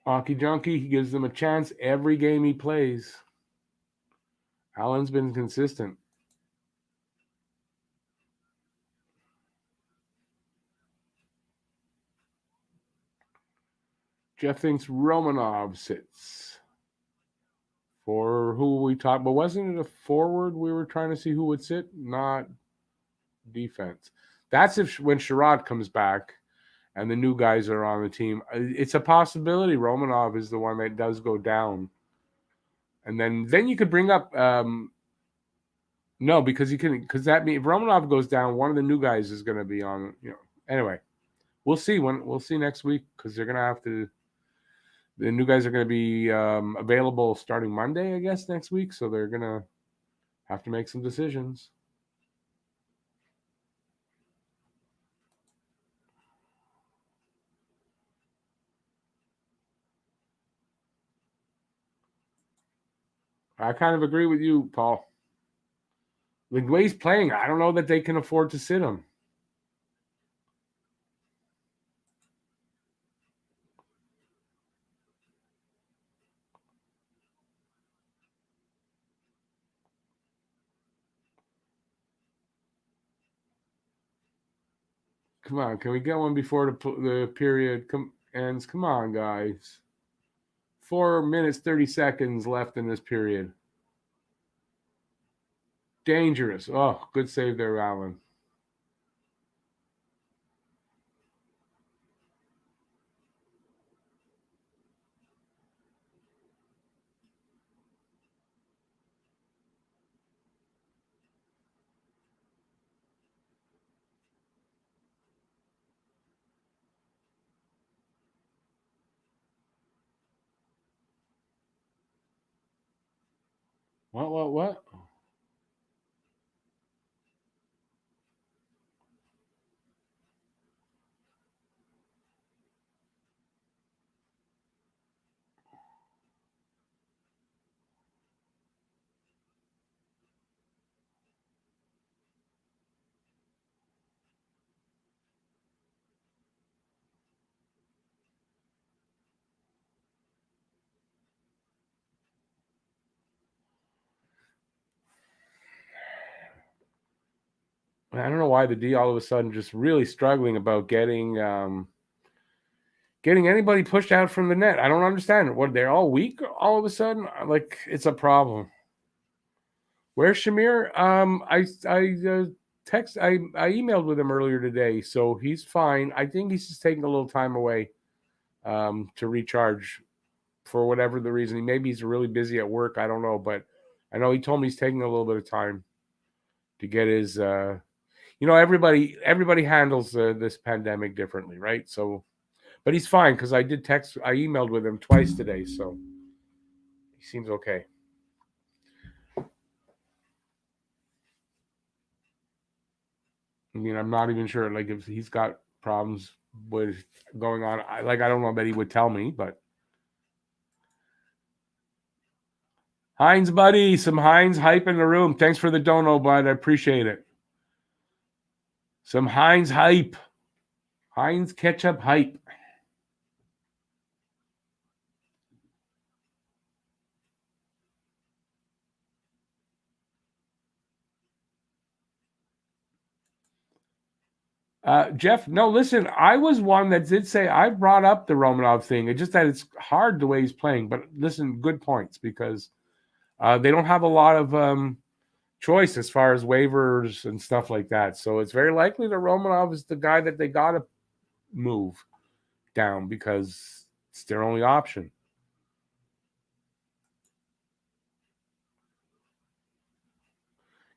Hockey Junkie, he gives them a chance every game he plays. Allen's been consistent. Jeff thinks Romanov sits. For who we talked, but wasn't it a forward we were trying to see who would sit? Not defense. That's when Sherrod comes back and the new guys are on the team. It's a possibility Romanov is the one that does go down. And then you could bring up no, because that means if Romanov goes down, one of the new guys is going to be on. Anyway, we'll see next week because they're going to have to. The new guys are going to be available starting Monday, I guess, next week. So they're going to have to make some decisions. I kind of agree with you, Paul. The way he's playing, I don't know that they can afford to sit him. Come on, can we get one before the period ends? Come on, guys. 4 minutes, 30 seconds left in this period. Dangerous. Oh, good save there, Allen. What? I don't know why the D all of a sudden just really struggling about getting getting anybody pushed out from the net. I don't understand. What, they're all weak all of a sudden? Like, it's a problem. Where's Shamir? I emailed with him earlier today, so he's fine. I think he's just taking a little time away to recharge for whatever the reason. Maybe he's really busy at work. I don't know, but I know he told me he's taking a little bit of time to get his. Everybody handles this pandemic differently, right? So, but he's fine because I emailed with him twice today, so he seems okay. I mean, I'm not even sure, like, if he's got problems with going on. I don't know that he would tell me, but Heinz, buddy, some Heinz hype in the room. Thanks for the dono, bud. I appreciate it. Some Heinz hype. Heinz ketchup hype. Jeff, no, listen, I was one that did say I brought up the Romanov thing. It's just that it's hard the way he's playing. But listen, good points, because they don't have a lot of choice as far as waivers and stuff like that. So it's very likely that Romanov is the guy that they got to move down because it's their only option.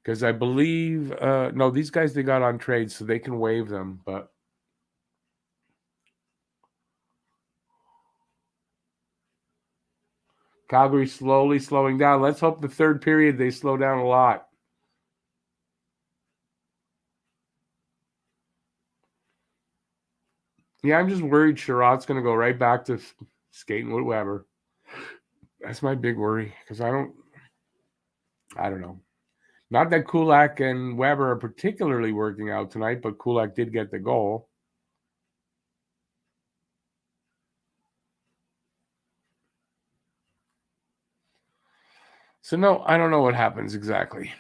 Because I believe, no, these guys they got on trade, so they can waive them. But Calgary slowly slowing down. Let's hope the third period they slow down a lot. Yeah, I'm just worried Sherrod's going to go right back to skating with Weber. That's my big worry, because I don't know. Not that Kulak and Weber are particularly working out tonight, but Kulak did get the goal. So, no, I don't know what happens exactly.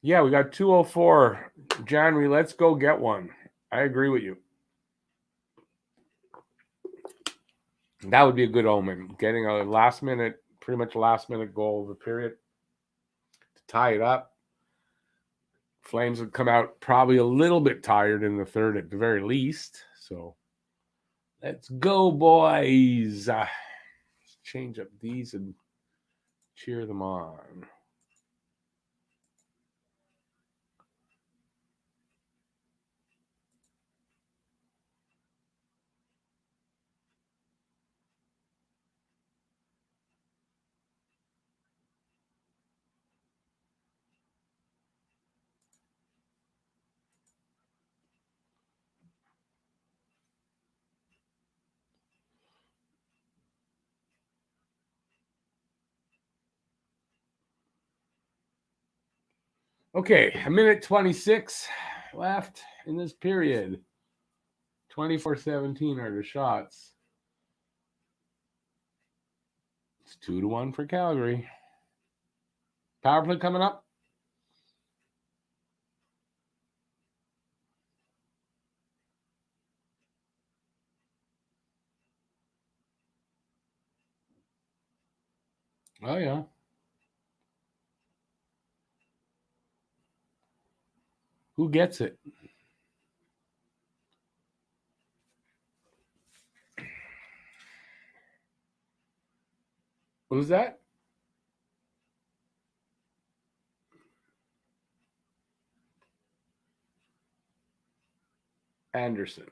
Yeah, we got 204. January, let's go get one. I agree with you. That would be a good omen. Getting a pretty much last minute goal of the period to tie it up. Flames would come out probably a little bit tired in the third at the very least. So let's go, boys. Let's change up these and cheer them on. Okay, a minute 26 left in this period. 24-17 are the shots. It's 2-1 for Calgary. Power play coming up. Oh, yeah. Who gets it? Who's that? Anderson.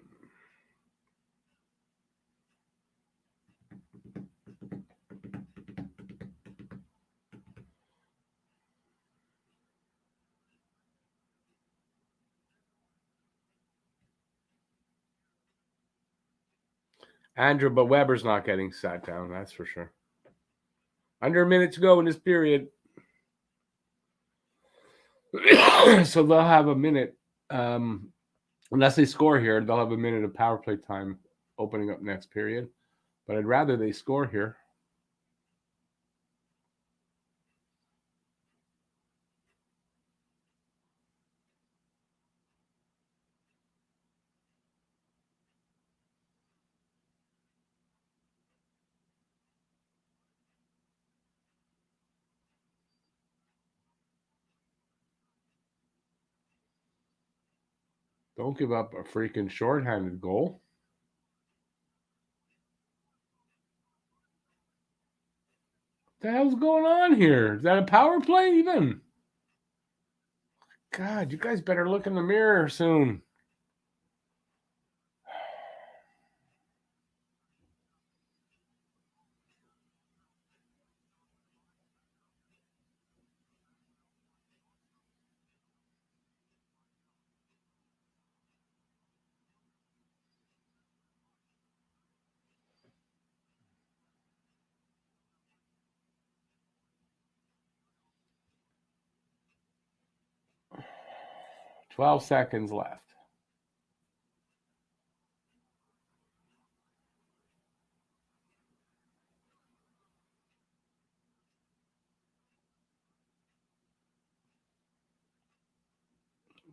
Andrew, but Weber's not getting sat down, that's for sure. Under a minute to go in this period. So they'll have a minute Unless they score here, they'll have a minute of power play time opening up next period. But I'd rather they score here. Don't give up a freaking shorthanded goal. What the hell's going on here? Is that a power play even? God, you guys better look in the mirror soon. $12 seconds left.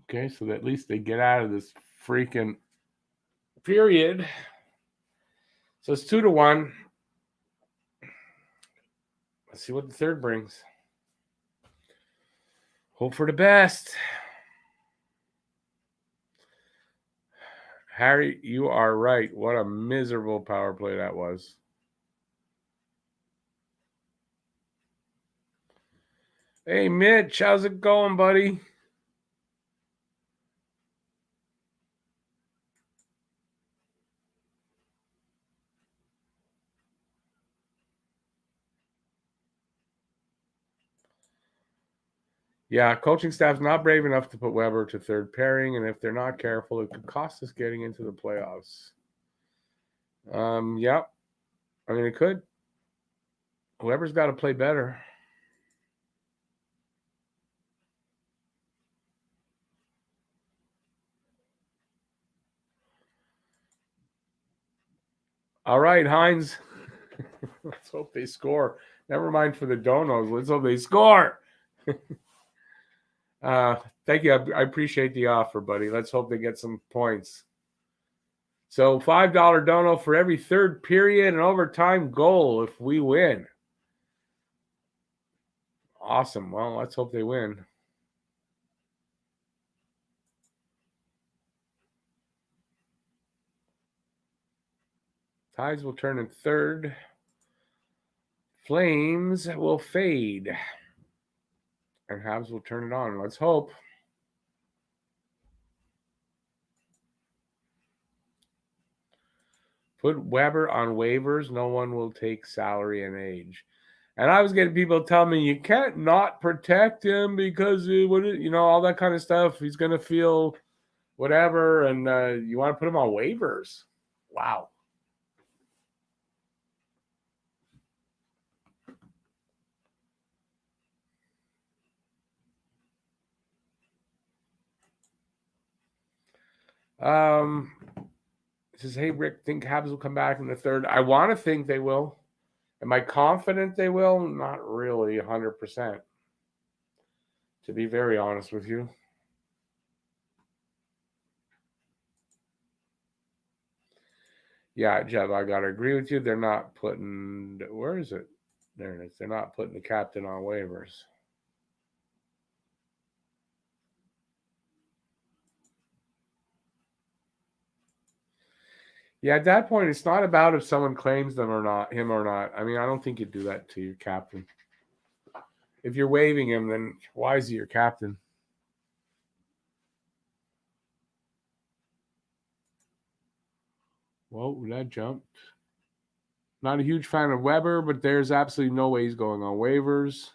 Okay, so at least they get out of this freaking period. So it's 2-1. Let's see what the third brings. Hope for the best. Harry, you are right. What a miserable power play that was. Hey, Mitch, how's it going, buddy? Yeah, coaching staff's not brave enough to put Weber to third pairing, and if they're not careful, it could cost us getting into the playoffs. Yeah, I mean, it could. Weber's got to play better. All right, Hines. Let's hope they score. Never mind for the donos. Let's hope they score. Thank you. I appreciate the offer, buddy. Let's hope they get some points. So $5 dono for every third period and overtime goal if we win. Awesome. Well, let's hope they win. Ties will turn in third. Flames will fade. And Habs will turn it on. Let's hope. Put Weber on waivers. No one will take salary and age. And I was getting people tell me you can't not protect him because all that kind of stuff. He's going to feel whatever, and you want to put him on waivers. Wow. It says, hey, Rick, think Habs will come back in the third? I want to think they will. Am I confident they will? Not really 100%, to be very honest with you. Yeah, Jeff, I got to agree with you. They're not putting, where is it? There it is. They're not putting the captain on waivers. Yeah, at that point, it's not about if someone claims them or not, him or not. I mean, I don't think you'd do that to your captain. If you're waiving him, then why is he your captain? Whoa, that jumped. Not a huge fan of Weber, but there's absolutely no way he's going on waivers.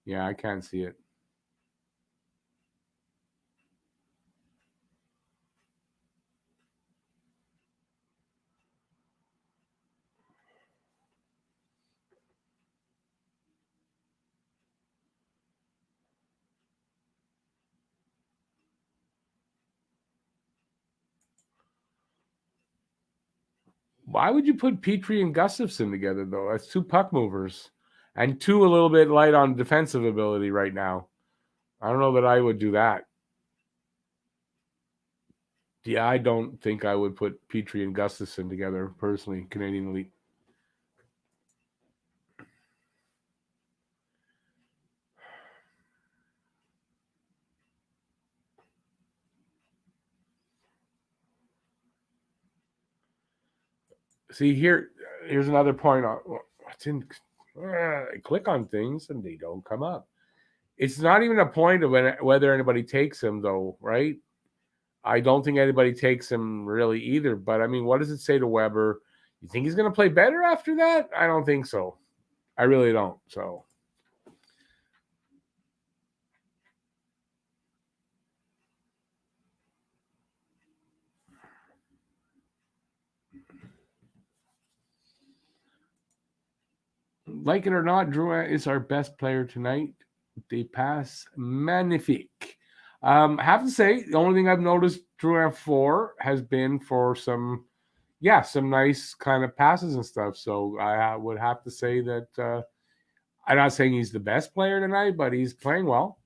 Yeah, I can't see it. Why would you put Petrie and Gustafson together, though? That's two puck movers and two a little bit light on defensive ability right now. I don't know that I would do that. Yeah, I don't think I would put Petrie and Gustafson together personally, Canadian Elite. See, here's another point. What's in I click on things and they don't come up. It's not even a point of whether anybody takes him, though, right? I don't think anybody takes him really either. But I mean, what does it say to Weber? You think he's going to play better after that? I don't think so. I really don't. So. Like it or not, Drouin is our best player tonight. They pass magnifique. Have to say, the only thing I've noticed Drouin for has been for some nice kind of passes and stuff. So I would have to say that I'm not saying he's the best player tonight, but he's playing well.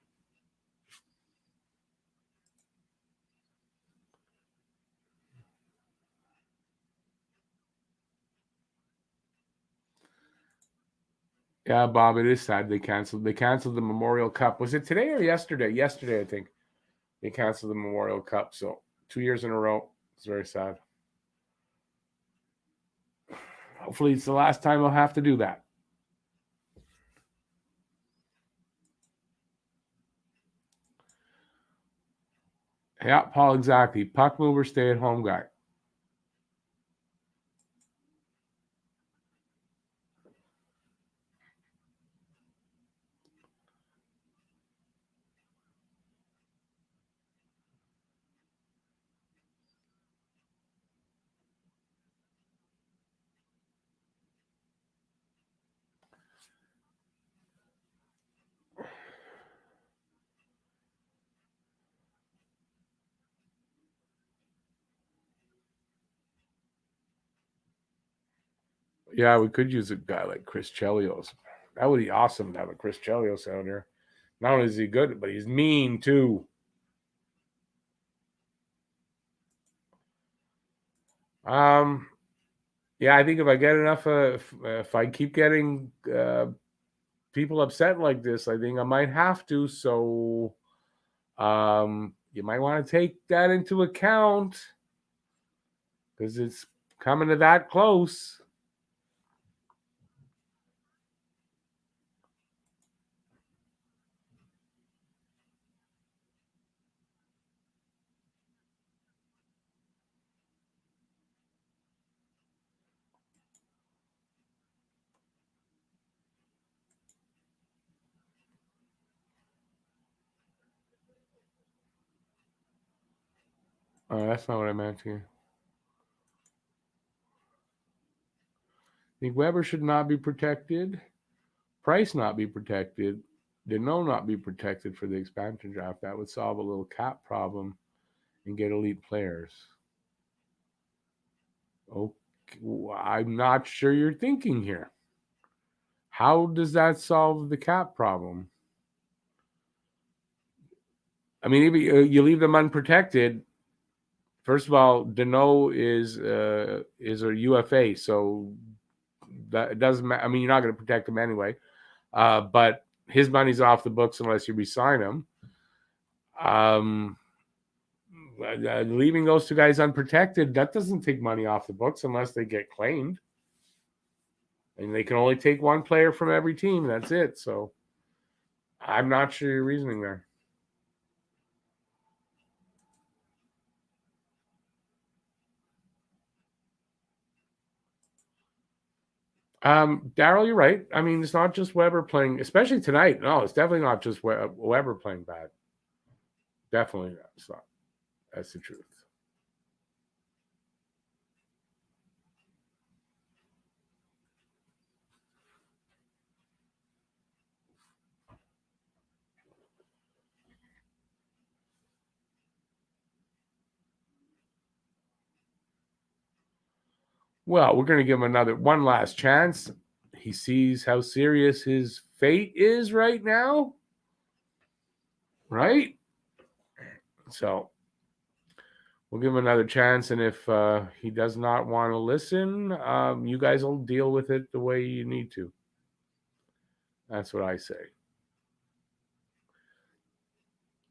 Yeah, Bob, it is sad they canceled. They canceled the Memorial Cup. Was it today or yesterday? Yesterday, I think. They canceled the Memorial Cup. So 2 years in a row. It's very sad. Hopefully it's the last time I'll have to do that. Yeah, Paul, exactly. Puck mover, stay at home guy. Yeah, we could use a guy like Chris Chelios. That would be awesome to have a Chris Chelios out there. Not only is he good, but he's mean too. Yeah, I think if I get enough, if I keep getting people upset like this, I think I might have to. So, you might want to take that into account because it's coming to that close. That's not what I meant here. I think Weber should not be protected. Price not be protected. Deneau not be protected for the expansion draft. That would solve a little cap problem and get elite players. Okay, I'm not sure you're thinking here. How does that solve the cap problem? I mean, if you leave them unprotected, first of all, Deneau is a UFA, so that it doesn't matter. I mean, you're not going to protect him anyway, but his money's off the books unless you resign him. Leaving those two guys unprotected, that doesn't take money off the books unless they get claimed. And they can only take one player from every team. That's it. So I'm not sure your reasoning there. Daryl, you're right. I mean, it's not just Weber playing, especially tonight. No, it's definitely not just Weber playing bad. Definitely not. It's not. That's the truth. Well, we're going to give him one last chance. He sees how serious his fate is right now. Right? So we'll give him another chance. And if he does not want to listen, you guys will deal with it the way you need to. That's what I say.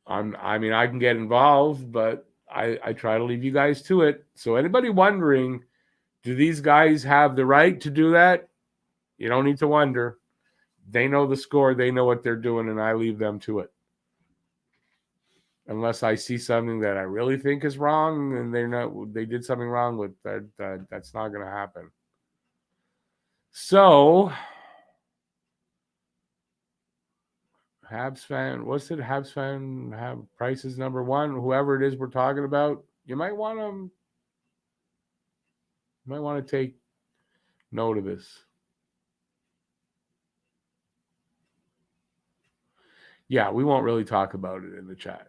I mean, I can get involved, but I try to leave you guys to it. So anybody wondering, do these guys have the right to do that? You don't need to wonder. They know the score. They know what they're doing, and I leave them to it. Unless I see something that I really think is wrong, and they did something wrong with that, that's not going to happen. So, Habs fan, what's it? Habs fan, Price is number one. Whoever it is we're talking about, you might want to take note of this. Yeah, we won't really talk about it in the chat.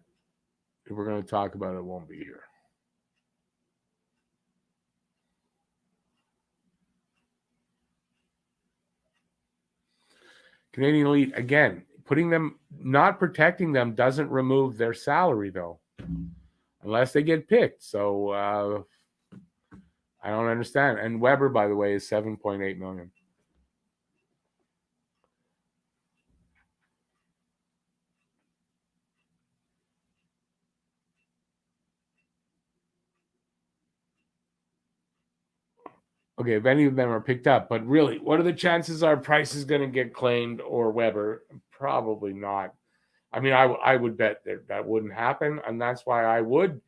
If we're going to talk about it, it won't be here. Canadian Elite, again, not protecting them doesn't remove their salary, though, unless they get picked. So I don't understand. And Weber, by the way, is $7.8 million. Okay, if any of them are picked up, but really, what are the chances our Price is going to get claimed or Weber? Probably not. I mean, I would bet that wouldn't happen, and that's why I would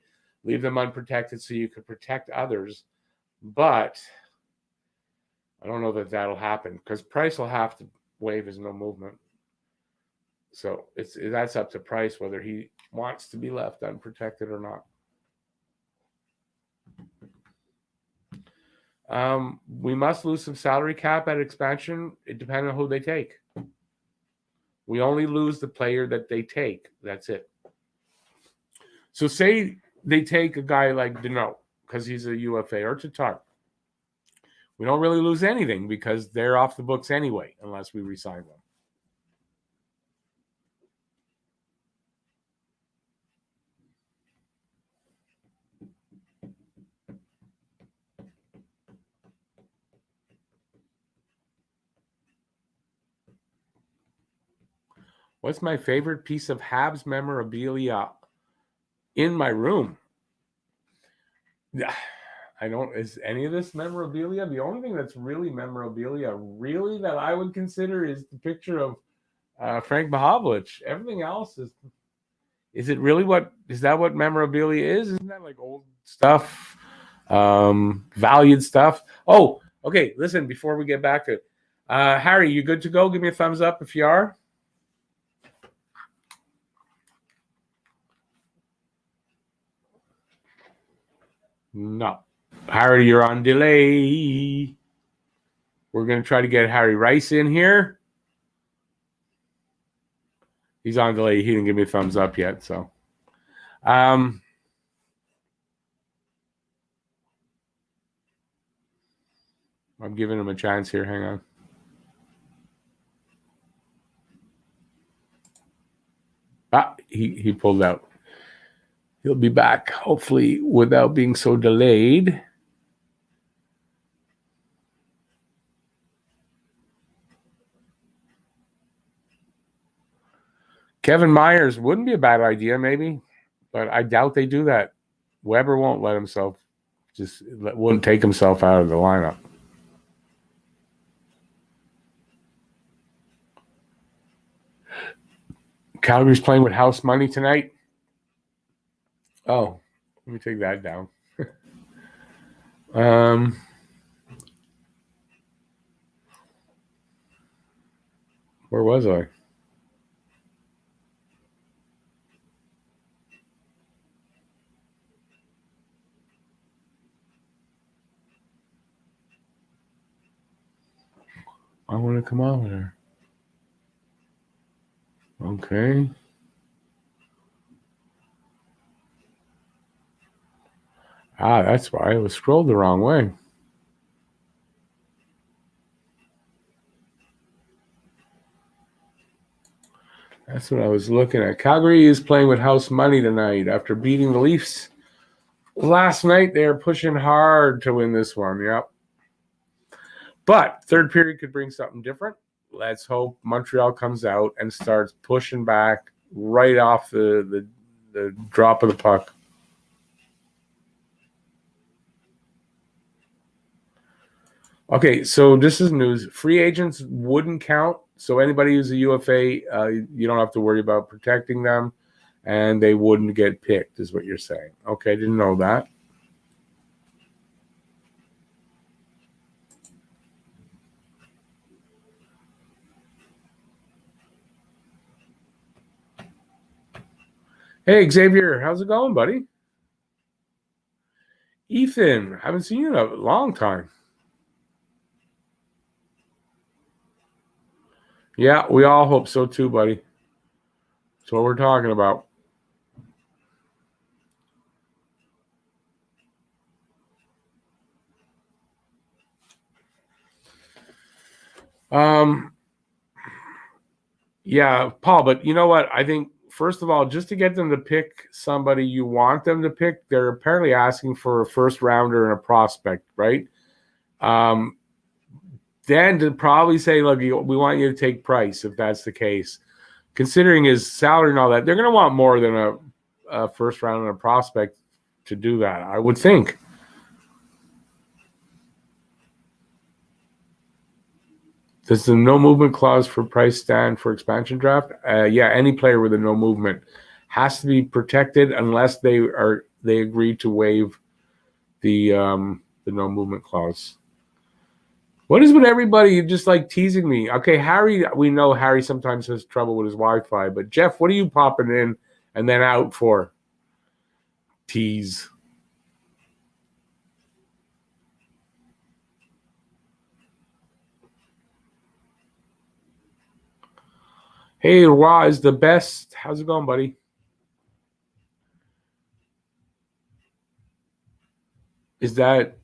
leave them unprotected so you could protect others. But I don't know that that'll happen because Price will have to waive his no movement. So that's up to Price whether he wants to be left unprotected or not. We must lose some salary cap at expansion. It depends on who they take. We only lose the player that they take. That's it. So say they take a guy like Deneau because he's a UFA or Tatar. We don't really lose anything because they're off the books anyway, unless we re-sign them. What's my favorite piece of Habs memorabilia in my room? Is any of this memorabilia? The only thing that's really memorabilia, really, that I would consider is the picture of Frank Mahovlich. Everything else is it really is that what memorabilia is? Isn't that like old stuff, valued stuff? Oh, okay, listen, before we get back to it, Harry, you good to go? Give me a thumbs up if you are. No. Harry, you're on delay. We're going to try to get Harry Rice in here. He's on delay. He didn't give me a thumbs up yet, so. I'm giving him a chance here. Hang on. He pulled out. He'll be back, hopefully, without being so delayed. Kevin Myers wouldn't be a bad idea, maybe, but I doubt they do that. Weber won't wouldn't take himself out of the lineup. Calgary's playing with house money tonight. Oh, let me take that down. Where was I? I want to come over there. Okay. That's why I was scrolled the wrong way. That's what I was looking at. Calgary is playing with house money tonight after beating the Leafs last night. They're pushing hard to win this one. Yep. But third period could bring something different. Let's hope Montreal comes out and starts pushing back right off the drop of the puck. Okay, so this is news. Free agents wouldn't count. So anybody who's a UFA, you don't have to worry about protecting them, and they wouldn't get picked, is what you're saying. Okay, didn't know that. Hey, Xavier, how's it going, buddy? Ethan, haven't seen you in a long time. Yeah, we all hope so too, buddy. That's what we're talking about. Yeah, Paul, but you know what? I think, first of all, just to get them to pick somebody you want them to pick, they're apparently asking for a first rounder and a prospect, right? Then to probably say, look, we want you to take Price if that's the case. Considering his salary and all that, they're going to want more than a first round and a prospect to do that, I would think. Does the no movement clause for Price stand for expansion draft? Yeah, any player with a no movement has to be protected unless they agree to waive the no movement clause. What is with everybody just like teasing me? Okay, Harry, we know Harry sometimes has trouble with his Wi-Fi, but Jeff, what are you popping in and then out for? Tease. Hey, Ra is the best. How's it going, buddy? Is that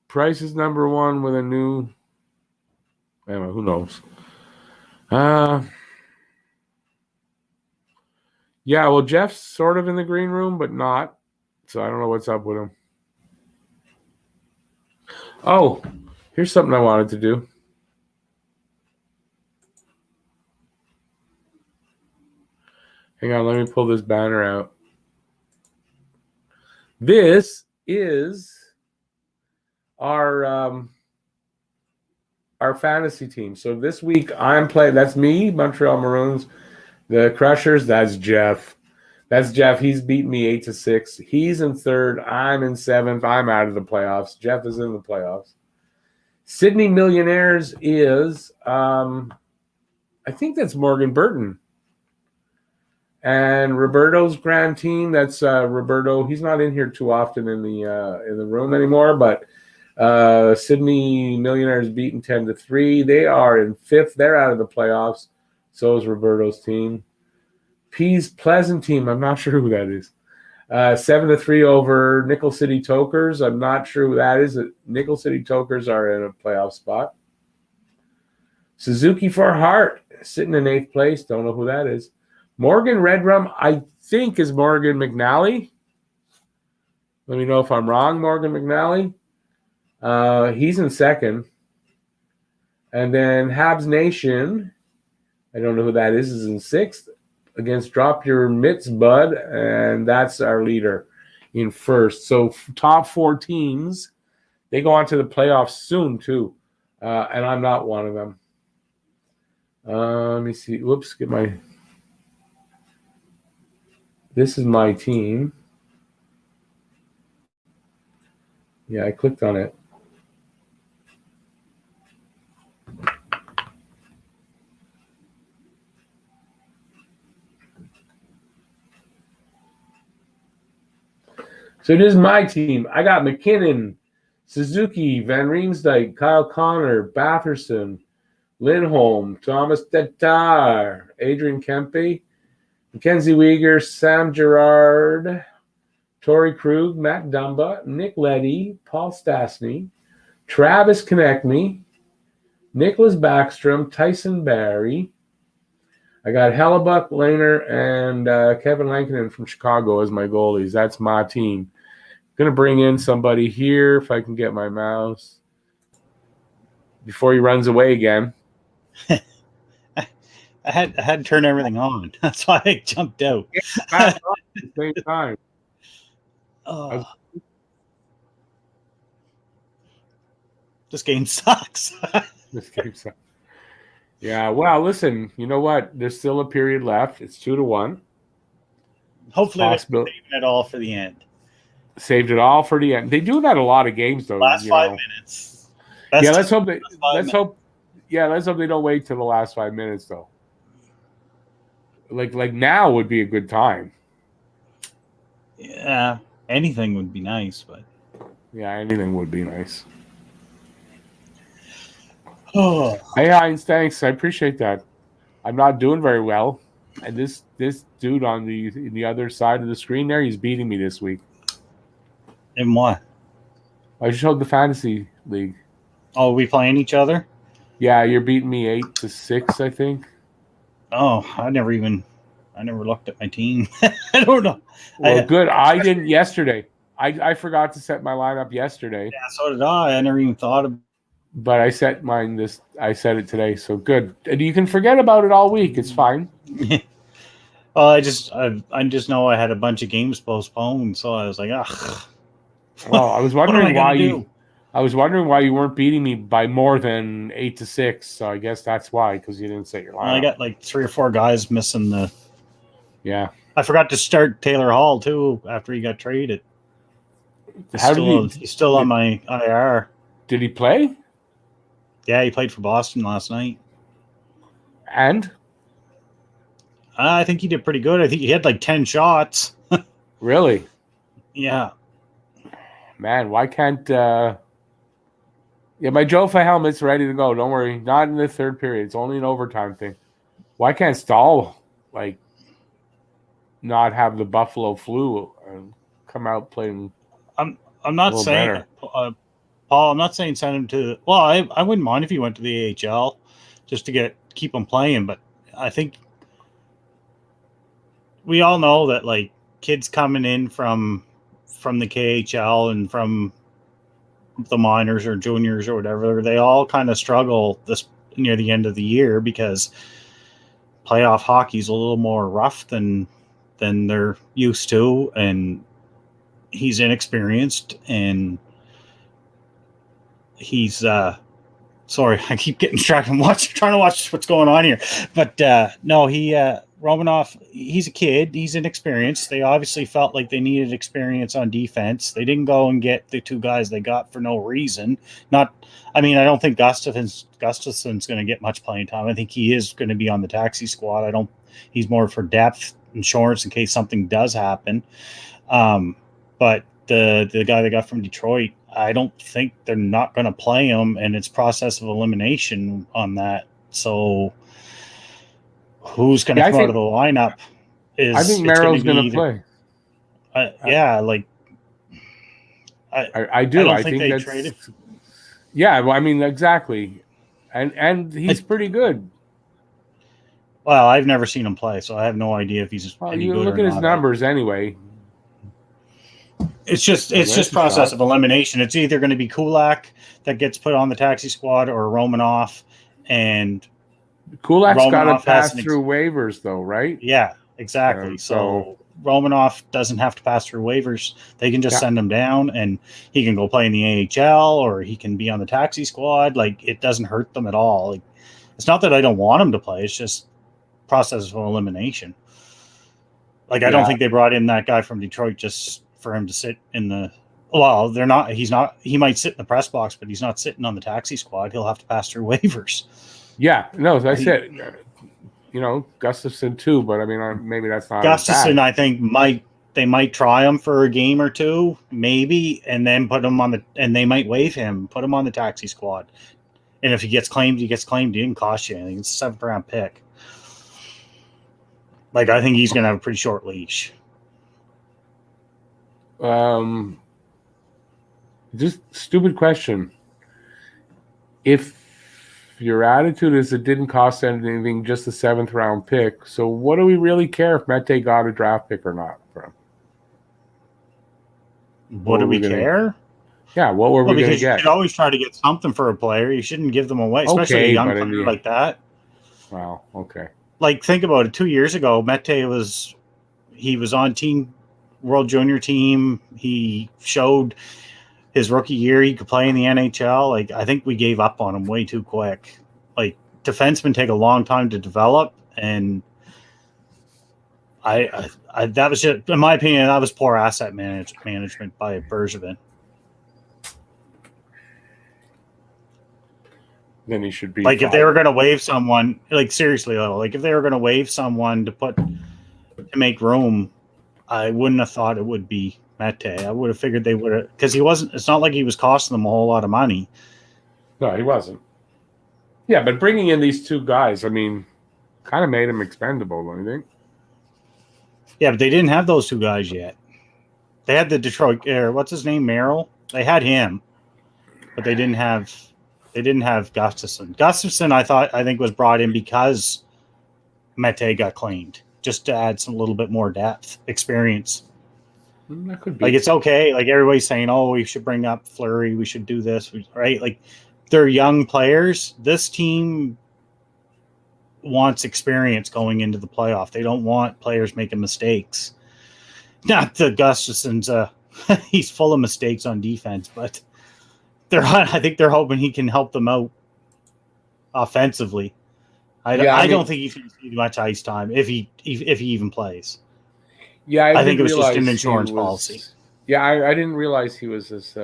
Price is number one with a new? Anyway, who knows? Yeah, well, Jeff's sort of in the green room, but not. So I don't know what's up with him. Oh, here's something I wanted to do. Hang on, let me pull this banner out. This is our fantasy team. So this week I'm playing. That's me, Montreal Maroons. The Crushers. That's Jeff. He's beaten me 8-6. He's in third. I'm in seventh. I'm out of the playoffs. Jeff is in the playoffs. Sydney Millionaires is, I think that's Morgan Burton. And Roberto's grand team. That's Roberto. He's not in here too often in the room anymore, but Sydney Millionaires beaten 10-3. They are in fifth. They're out of the playoffs. So is Roberto's team. P's Pleasant team. I'm not sure who that is. 7-3 over Nickel City Tokers. I'm not sure who that is. Nickel City Tokers are in a playoff spot. Suzuki for Hart sitting in eighth place. Don't know who that is. Morgan Redrum, I think, is Morgan McNally. Let me know if I'm wrong, Morgan McNally. He's in second. And then Habs Nation, I don't know who that is in sixth. Against Drop Your Mitts, Bud, and that's our leader in first. So top four teams, they go on to the playoffs soon too, and I'm not one of them. Let me see. Whoops, this is my team. Yeah, I clicked on it. So this is my team. I got McKinnon, Suzuki, Van Riemsdyk, Kyle Connor, Batherson, Lindholm, Thomas Tatar, Adrian Kempe, Mackenzie Weegar, Sam Gerard, Torrey Krug, Matt Dumba, Nick Leddy, Paul Stastny, Travis Konechny, Nicholas Backstrom, Tyson Barrie. I got Hellebuck, Lehner, and Kevin Lankinen from Chicago as my goalies. That's my team. Going to bring in somebody here if I can get my mouse before he runs away again. I had to turn everything on. That's why I jumped out. Back up at the same time. This game sucks. This game sucks. Yeah, well, listen, you know what? There's still a period left. It's 2-1. Hopefully they're saving it all for the end. Saved it all for the end. They do that a lot of games, though. Last 5 minutes. Yeah, let's hope they don't wait till the last 5 minutes, though. Like now would be a good time. Yeah, anything would be nice, but yeah, anything would be nice. Oh, hey Heinz, thanks. I appreciate that. I'm not doing very well, and this dude on the other side of the screen there, he's beating me this week. In what? I showed the fantasy league. Oh, we playing each other? Yeah, you're beating me 8-6, I think. Oh, I never looked at my team. I don't know. Well, good. I didn't yesterday. I forgot to set my lineup yesterday. Yeah, so did I. I never even thought of. But I set mine I set it today, so good. And you can forget about it all week. It's fine. Well, I just know I had a bunch of games postponed, so I was like, ugh. Well, I was wondering why you weren't beating me by more than 8-6. So I guess that's why, because you didn't set your lineup. Well, I got like 3 or 4 guys missing the. Yeah. I forgot to start Taylor Hall too after he got traded. He's still on my IR. Did he play? Yeah, he played for Boston last night. And? I think he did pretty good. I think he had like 10 shots. Really? Yeah. Man, why can't... Yeah, my Jofa helmet's ready to go. Don't worry. Not in the third period. It's only an overtime thing. Why can't Stahl, not have the Buffalo flu and come out playing... I'm not saying... Paul, I'm not saying send him to... Well, I wouldn't mind if he went to the AHL just to keep him playing, but I think we all know that, like, kids coming in from the KHL and from the minors or juniors or whatever, they all kind of struggle this near the end of the year because playoff hockey is a little more rough than they're used to, and he's inexperienced, and he's sorry, I keep getting distracted. I'm trying to watch what's going on here. But no, Romanoff, he's a kid. He's inexperienced. They obviously felt like they needed experience on defense. They didn't go and get the 2 guys they got for no reason. I don't think Gustafson's going to get much playing time. I think he is going to be on the taxi squad. He's more for depth insurance in case something does happen. But the guy they got from Detroit, I don't think they're not going to play him, and it's process of elimination on that. So who's going to come out of the lineup? I think Merrill's going to play. I do. I think they traded. Yeah, well, I mean, exactly, and he's pretty good. Well, I've never seen him play, so I have no idea if he's any good or not. Look at his numbers anyway. It's just process of elimination. It's either going to be Kulak that gets put on the taxi squad or Romanoff, and Kulak's got to pass through waivers, though, right? Yeah, exactly. So Romanoff doesn't have to pass through waivers. They can just send him down, and he can go play in the AHL, or he can be on the taxi squad. Like, it doesn't hurt them at all. Like, it's not that I don't want him to play. It's just process of elimination. Like, I don't think they brought in that guy from Detroit just for him to sit in the... Well, he might sit in the press box, but he's not sitting on the taxi squad. He'll have to pass through waivers. Yeah, no, as I said, Gustafson too, but I mean, maybe that's not Gustafson. I think they might try him for a game or 2, maybe, and then put him on and they might waive him, put him on the taxi squad. And if he gets claimed, he gets claimed. He didn't cost you anything. It's a 7th round pick. Like, I think he's going to have a pretty short leash. Just stupid question. If your attitude is it didn't cost anything, just a 7th round pick, so what do we really care if Mete got a draft pick or not from? What do we care? Yeah, what were we going to because get? you should always try to get something for a player. You shouldn't give them away, especially a young player like that. Wow, okay. Like, think about it. 2 years ago, Mete was on Team World Junior team. He showed his rookie year he could play in the NHL. Like, I think we gave up on him way too quick. Like, defensemen take a long time to develop, and I that was just, in my opinion, that was poor asset management by Bergevin. Then he should be like, if they were going to waive someone, like, seriously though, like, if they were going to waive someone to make room, I wouldn't have thought it would be Mete. I would have figured they would have, because he wasn't. It's not like he was costing them a whole lot of money. No, he wasn't. Yeah, but bringing in these two guys, I mean, kind of made him expendable, don't you think? Yeah, but they didn't have those two guys yet. They had the Detroit, what's his name, Merrill. They had him, but they didn't have Gustafsson. Gustafsson, I think was brought in because Mete got claimed, just to add some little bit more depth, experience. That could be. Like, it's okay. Like, everybody's saying, oh, we should bring up Fleury, we should do this, right? Like, they're young players. This team wants experience going into the playoff. They don't want players making mistakes. Not that Gustafsson's he's full of mistakes on defense, but I think they're hoping he can help them out offensively. I don't think he can see much ice time if he even plays. Yeah, I think it was just an insurance policy. Yeah, I didn't realize he was this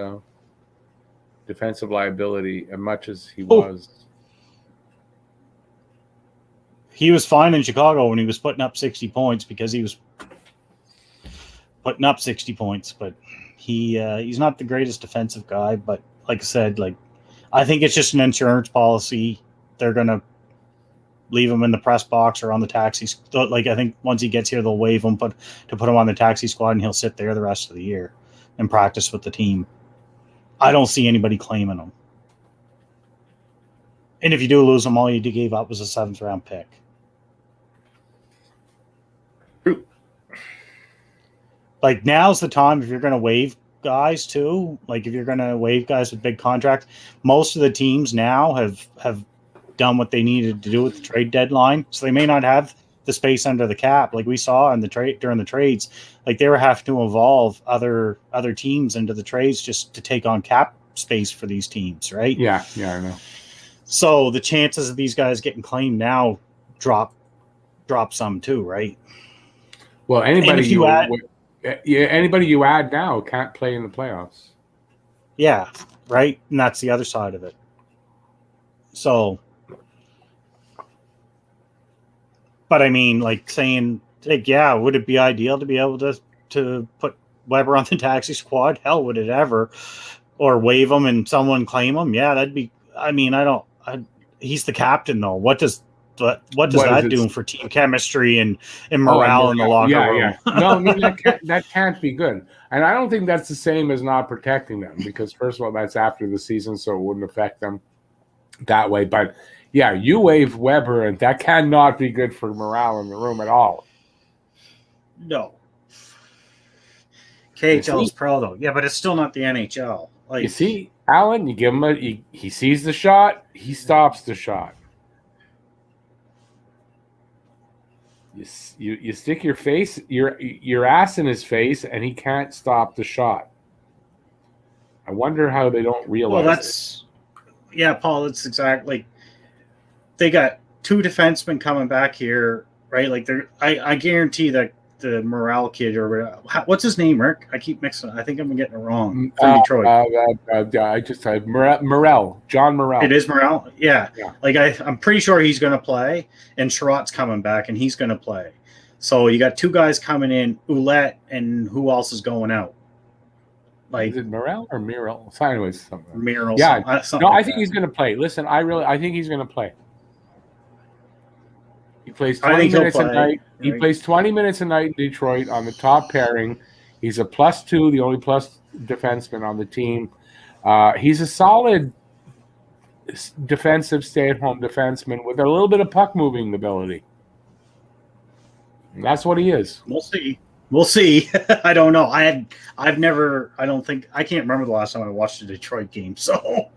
defensive liability as much as he was. He was fine in Chicago when he was putting up 60 points because he was putting up 60 points, but he's not the greatest defensive guy. But like I said, like, I think it's just an insurance policy. They're gonna leave him in the press box or on the taxi. Like, I think once he gets here, they'll waive him, to put him on the taxi squad, and he'll sit there the rest of the year and practice with the team. I don't see anybody claiming him. And if you do lose him, all you gave up was a 7th round pick. Like, now's the time if you're going to waive guys too. Like, if you're going to waive guys with big contracts, most of the teams now have done what they needed to do with the trade deadline. So they may not have the space under the cap, like we saw in the trade during the trades. Like, they were having to involve other teams into the trades just to take on cap space for these teams, right? Yeah, I know. So the chances of these guys getting claimed now drop some too, right? Well, anybody you add now can't play in the playoffs. Yeah, right? And that's the other side of it. So, but I mean, like, saying, like, yeah, would it be ideal to be able to put Weber on the taxi squad? Hell, would it ever? Or waive him and someone claim him? Yeah, that'd be. I mean, he's the captain though. What does that do for team chemistry and morale in the locker room? Yeah. No, I mean, that can't be good. And I don't think that's the same as not protecting them, because first of all, that's after the season, so it wouldn't affect them that way. But yeah, you waive Weber, and that cannot be good for morale in the room at all. No. KHL is pro though. Yeah, but it's still not the NHL. Like, you see, Alan, you give him he sees the shot, he stops the shot. You stick your ass in his face, and he can't stop the shot. I wonder how they don't realize. Yeah, Paul. It's exactly, like, they got 2 defensemen coming back here, right? Like, I guarantee that the Morale kid, or what's his name, Rick? I keep mixing. I think I'm getting it wrong. From Detroit. I just had Morel, John Morel. It is Morel. Yeah. Like, I'm pretty sure he's going to play, and Sherratt's coming back, and he's going to play. So you got 2 guys coming in, Ouellette, and who else is going out? Like, is it Morel or Muriel? So anyways, something. Muriel. Yeah. Something I think he's going to play. Listen, I think he's going to play. He plays 20 minutes a night. Right. He plays 20 minutes a night in Detroit on the top pairing. He's a +2, the only plus defenseman on the team. He's a solid defensive stay-at-home defenseman with a little bit of puck-moving ability. And that's what he is. We'll see. I don't know. I can't remember the last time I watched a Detroit game. So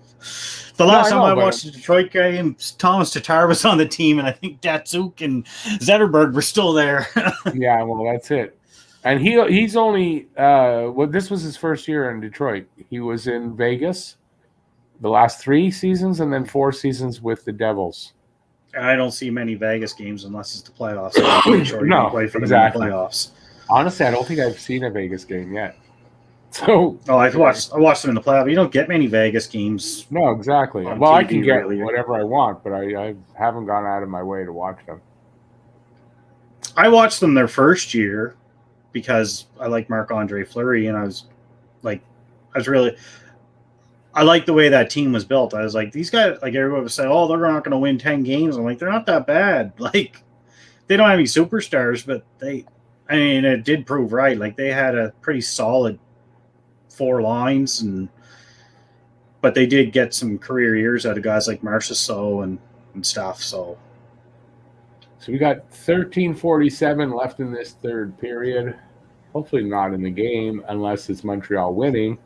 the last time I watched a Detroit game, Thomas Tatar was on the team, and I think Datsuk and Zetterberg were still there. Yeah, well, that's it. And he's only this was his first year in Detroit. He was in Vegas the last 3 seasons and then 4 seasons with the Devils. I don't see many Vegas games unless it's the playoffs. I'm pretty sure he can play for the playoffs. Honestly, I don't think I've seen a Vegas game yet. So I watched them in the playoffs. You don't get many Vegas games. No, exactly. Well, I can get whatever I want, but I haven't gone out of my way to watch them. I watched them their first year because I like Marc-Andre Fleury, and I like the way that team was built. I was like, these guys, like everyone would say, oh, they're not going to win 10 games. I'm like, they're not that bad. Like, they don't have any superstars, but it did prove right. Like, they had a pretty solid 4 lines, but they did get some career years out of guys like Marchessault and stuff. So we got 13:47 left in this third period. Hopefully not in the game unless it's Montreal winning,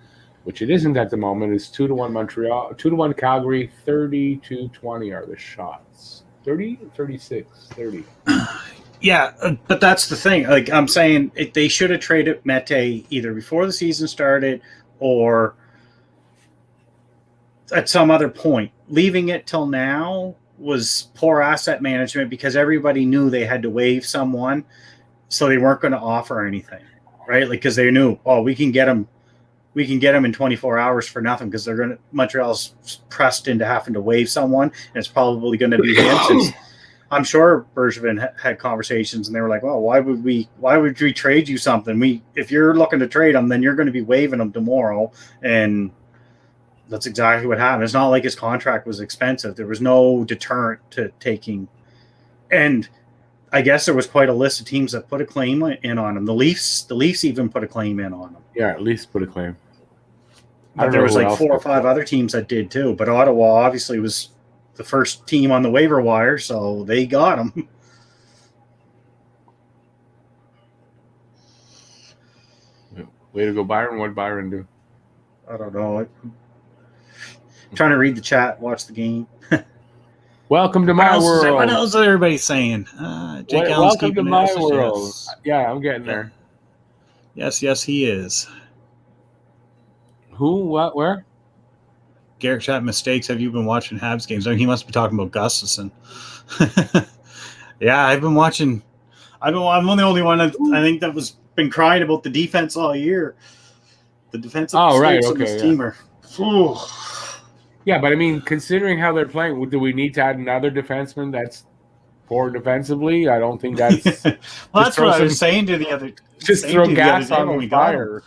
which it isn't at the moment. It's 2-1 Montreal, 2-1 Calgary, 30-20 are the shots. 30, 36, 30. Yeah, but that's the thing. Like I'm saying, they should have traded Mete either before the season started or at some other point. Leaving it till now was poor asset management because everybody knew they had to waive someone, so they weren't going to offer anything, right? Like because they knew, we can get them in 24 hours for nothing because Montreal's pressed into having to waive someone, and it's probably going to be him since. I'm sure Bergevin had conversations, and they were like, "Well, why would we trade you something? If you're looking to trade him, then you're going to be waiving him tomorrow." And that's exactly what happened. It's not like his contract was expensive. There was no deterrent to taking. And I guess there was quite a list of teams that put a claim in on him. The Leafs even put a claim in on him. Yeah, at least put a claim. But there was like 4 or 5 other teams that did too. But Ottawa obviously was the first team on the waiver wire, so they got him. Way to go, Byron. What'd Byron do? I don't know. I'm trying to read the chat, watch the game. Welcome to my world. What else is everybody saying? Jake Allen's welcome to my world. Yes. Yeah, I'm getting there. Yes, he is. Who? What? Where? Garrett Chat mistakes. Have you been watching Habs games? I mean, he must be talking about Gustafson. Yeah, I've been watching. I'm the only one I think that was been crying about the defense all year. The defensive mistakes on this team. Yeah, but I mean, considering how they're playing, do we need to add another defenseman that's poor defensively? I don't think that's. Well, that's what I was saying to the other. Just throw gas on the fire.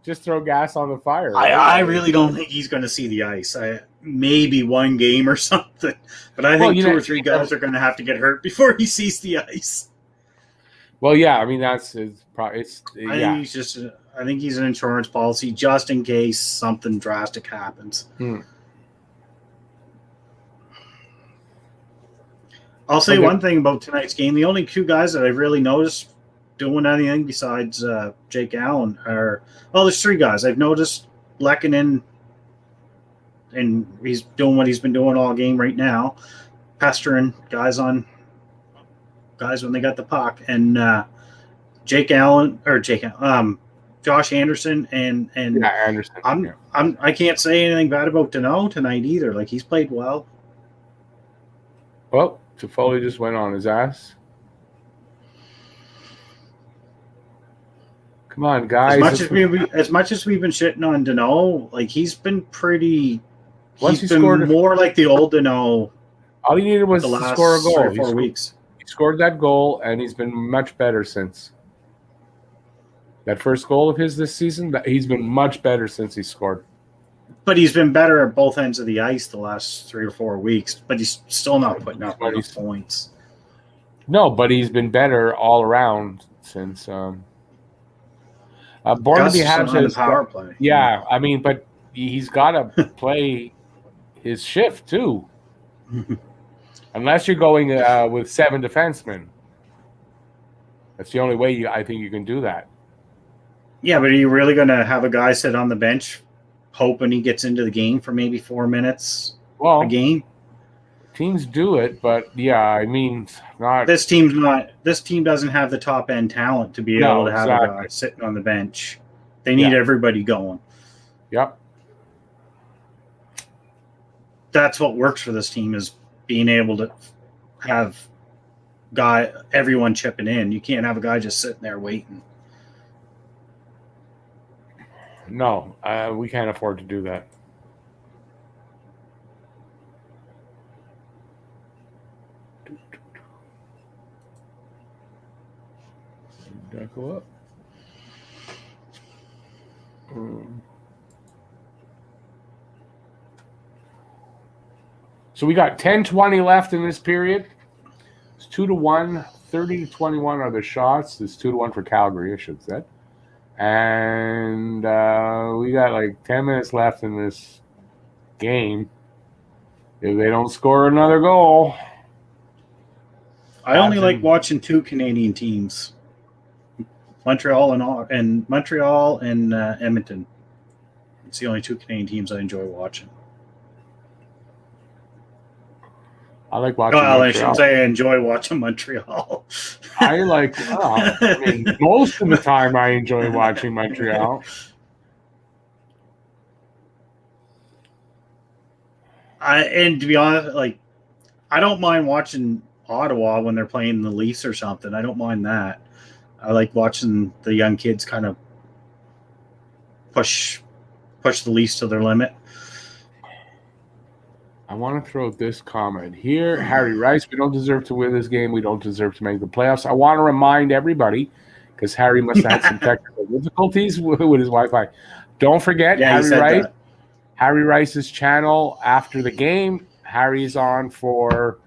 Just throw gas on the fire. Right? I really don't think he's going to see the ice. Maybe one game or something, but I think 2 or 3 guys are going to have to get hurt before he sees the ice. Well, yeah, I mean I think he's an insurance policy just in case something drastic happens. I'll say one thing about tonight's game. The only 2 guys that I've really noticed doing anything besides Jake Allen there's 3 guys. I've noticed Lehkonen, and he's doing what he's been doing all game right now, pestering guys when they got the puck, and Josh Anderson and Anderson. I can't say anything bad about Danault tonight either. Like he's played well. Well, Toffoli just went on his ass. Come on, guys. As much as we've been shitting on Danault, like he's been pretty. Once he's been more like the old Danault. All he needed was to score a goal. 4 weeks. He scored that goal, and he's been much better since. That first goal of his this season, he's been much better since he scored. But he's been better at both ends of the ice the last 3 or 4 weeks. But he's still not putting up any points. No, but he's been better all around since. Barnaby Habs on the power play. Yeah, I mean, but he's got to play his shift too. Unless you're going with 7 defensemen. That's the only way I think you can do that. Yeah, but are you really going to have a guy sit on the bench hoping he gets into the game for maybe 4 minutes a game? Teams do it, but yeah, I mean, not this team doesn't have the top end talent to be able to have a guy sitting on the bench. They need everybody going. Yep. That's what works for this team, is being able to have everyone chipping in. You can't have a guy just sitting there waiting. No, we can't afford to do that. Did that go up? So we got 10-20 left in this period. It's 2-1, 30-21 are the shots. It's 2-1 for Calgary, I should say. And we got like 10 minutes left in this game. If they don't score another goal. I only like watching 2 Canadian teams. Montreal and Edmonton. It's the only 2 Canadian teams I enjoy watching. I like watching Montreal. I should say I enjoy watching Montreal. Most of the time I enjoy watching Montreal. And to be honest, I don't mind watching Ottawa when they're playing the Leafs or something. I don't mind that. I like watching the young kids kind of push the Leafs to their limit. I want to throw this comment here. Harry Rice, we don't deserve to win this game. We don't deserve to make the playoffs. I want to remind everybody, because Harry must have had some technical difficulties with his Wi-Fi. Don't forget Harry Rice's channel after the game. Harry's on for,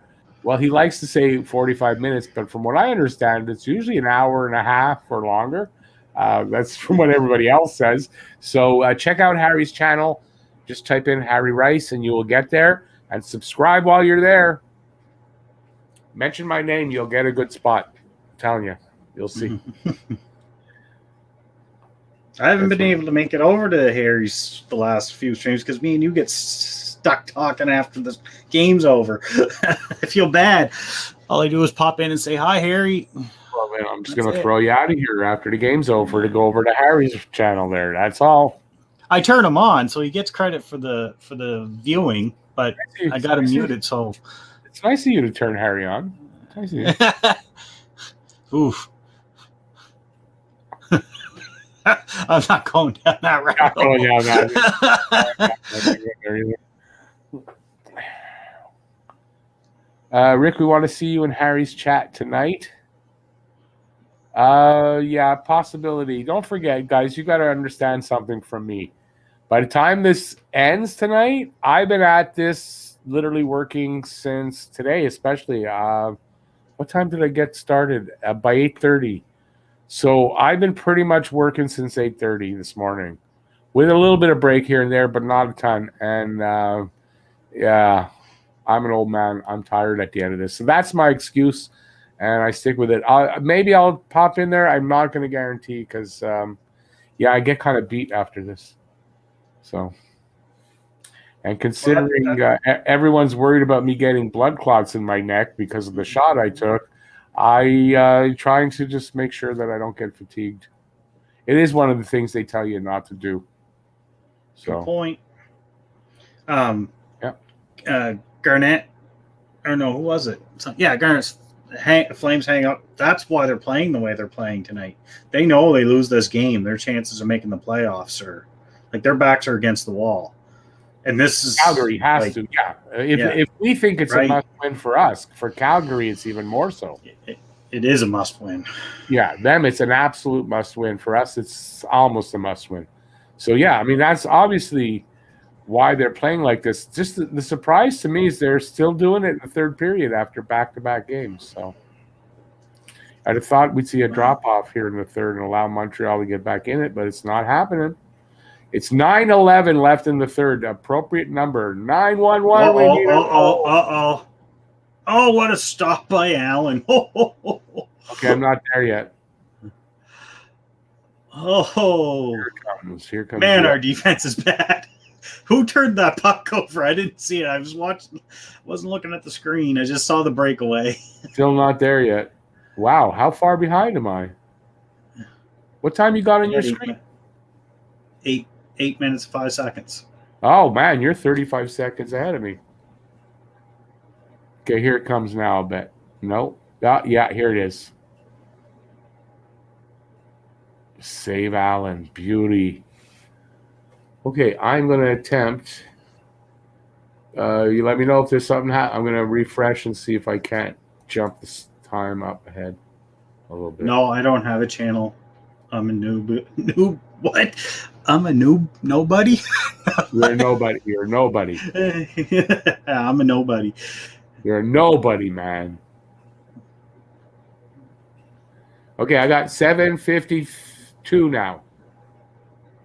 well, he likes to say 45 minutes, but from what I understand, it's usually an hour and a half or longer. That's from what everybody else says. So check out Harry's channel. Just type in Harry Rice and you will get there. And subscribe while you're there. Mention my name, you'll get a good spot. I'm telling you. You'll see. I haven't been able to make it over to Harry's the last few streams because me and you get stuck talking after the game's over. I feel bad. All I do is pop in and say, "Hi, Harry." Well, man, I'm just going to throw you out of here after the game's over to go over to Harry's channel there. That's all. I turn him on, so he gets credit for the viewing, but I got him muted, so it's nice of you to turn Harry on. It's nice of you. Oof. I'm not going down that route. Not going down that. Rick, we want to see you in Harry's chat tonight. Yeah, possibility. Don't forget, guys, you got to understand something from me. By the time this ends tonight, I've been at this literally working since today, especially. What time did I get started? By 8:30. So I've been pretty much working since 8:30 this morning, with a little bit of break here and there, but not a ton. And yeah, I'm an old man. I'm tired at the end of this. So that's my excuse, and I stick with it. Maybe I'll pop in there. I'm not going to guarantee because, yeah, I get kind of beat after this. So, and considering everyone's worried about me getting blood clots in my neck because of the shot I took, I trying to just make sure that I don't get fatigued. It is one of the things they tell you not to do. So, good point. Yeah. Garnett, or no, who was it? Garnett's Flames hang up. That's why they're playing the way they're playing tonight. They know they lose this game, their chances of making the playoffs are their backs are against the wall. And this is Calgary has to, yeah. If we think it's a must win for us, for Calgary, it's even more so. It is a must win. Yeah, them, it's an absolute must win. For us, it's almost a must win. So, yeah, I mean, that's obviously why they're playing like this. Just the surprise to me is they're still doing it in the third period after back-to-back games. So, I'd have thought we'd see a drop-off here in the third and allow Montreal to get back in it, but it's not happening. It's 9:11 left in the third. Appropriate number 911. We need a goal. Oh, what a stop by Allen. Okay, I'm not there yet. Oh, Here comes. Man, our defense is bad. Who turned that puck over? I didn't see it. I was watching. Wasn't looking at the screen. I just saw the breakaway. Still not there yet. Wow, how far behind am I? What time you got on your screen? 8 minutes 5 seconds. Oh man, you're 35 seconds ahead of me. Okay, here it comes now. I bet. No. Yeah, here it is. Save Allen. Beauty. Okay, I'm going to attempt. You let me know if there's something. I'm going to refresh and see if I can't jump this time up ahead a little bit. No, I don't have a channel. I'm a noob. What? I'm a noob. Nobody? You're a nobody. You're a nobody. I'm a nobody. You're a nobody, man. Okay, I got 752 now.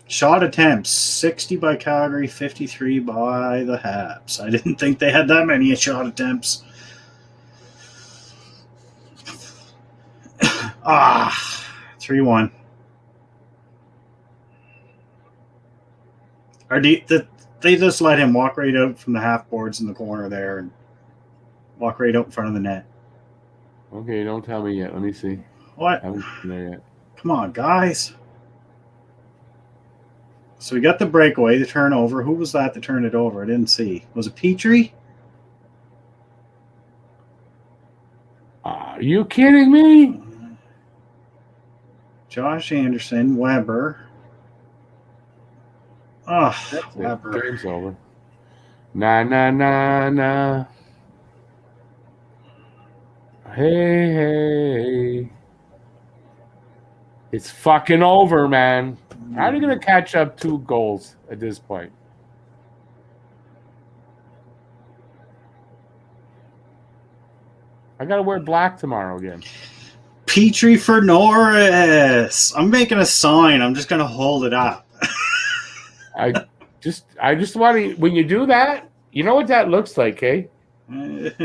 Shot attempts, 60 by Calgary, 53 by the Habs. I didn't think they had that many shot attempts. 3-1. They just let him walk right out from the half boards in the corner there and walk right out in front of the net. Okay, don't tell me yet. Let me see. What? I haven't seen there yet. Come on, guys. So we got the breakaway, the turnover. Who was that turned it over? I didn't see. Was it Petrie? Are you kidding me? Josh Anderson, Weber. Oh, Weber. Game's over. Nah. Hey. It's fucking over, man. How are you going to catch up 2 goals at this point? I got to wear black tomorrow again. Petrie for Norris. I'm making a sign. I'm just going to hold it up. I just want to, when you do that, you know what that looks like, eh? I don't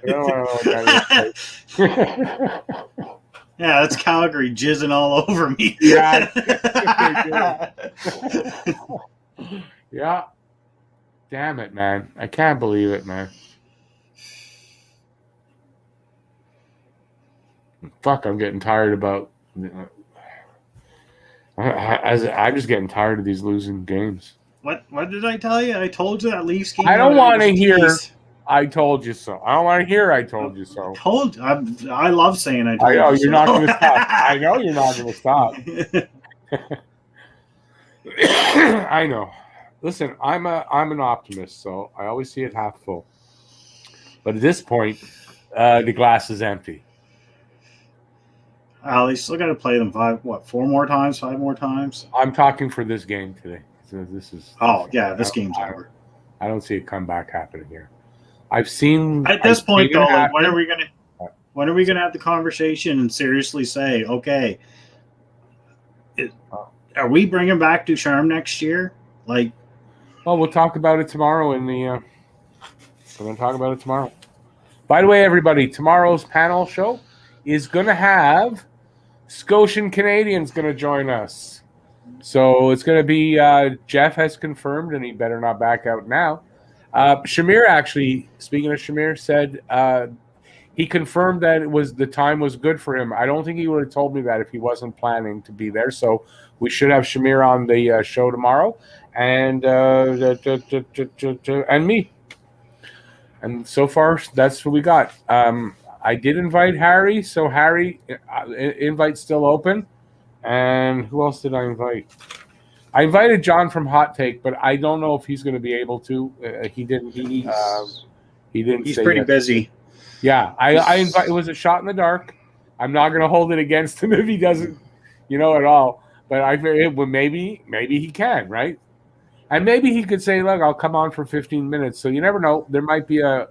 know what that looks like. Yeah, that's Calgary jizzing all over me. Yeah. Yeah. Damn it, man. I can't believe it, man. Fuck, I'm getting tired about... I'm just getting tired of these losing games. What did I tell you? I told you that Leafs game. I don't want to hear... I told you so. I don't want to hear I told you so. I love saying I told you so. I know you're not going to stop. I know you're not going to stop. I know. Listen, I'm an optimist, so I always see it half full. But at this point, the glass is empty. They still got to play them 5 more times? I'm talking for this game today. So this is. This game's over. I don't see a comeback happening here. I've seen at this point though. Like, when are we gonna have the conversation and seriously say, okay, are we bringing back Ducharme next year? Like, well, we'll talk about it tomorrow. We're going to talk about it tomorrow. By the way, everybody, tomorrow's panel show is going to have Scotian Canadians going to join us. So it's going to be Jeff has confirmed, and he better not back out now. Shamir actually, speaking of Shamir, said he confirmed that the time was good for him. I don't think he would have told me that if he wasn't planning to be there. So we should have Shamir on the show tomorrow, and me. And so far, that's what we got. I did invite Harry, so Harry, invite's still open. And who else did I invite? I invited John from Hot Take, but I don't know if he's going to be able to. He didn't. He didn't. He's pretty busy. Yeah, I invite. It was a shot in the dark. I'm not going to hold it against him if he doesn't, at all. But maybe he can, right? And maybe he could say, "Look, I'll come on for 15 minutes." So you never know. There might be a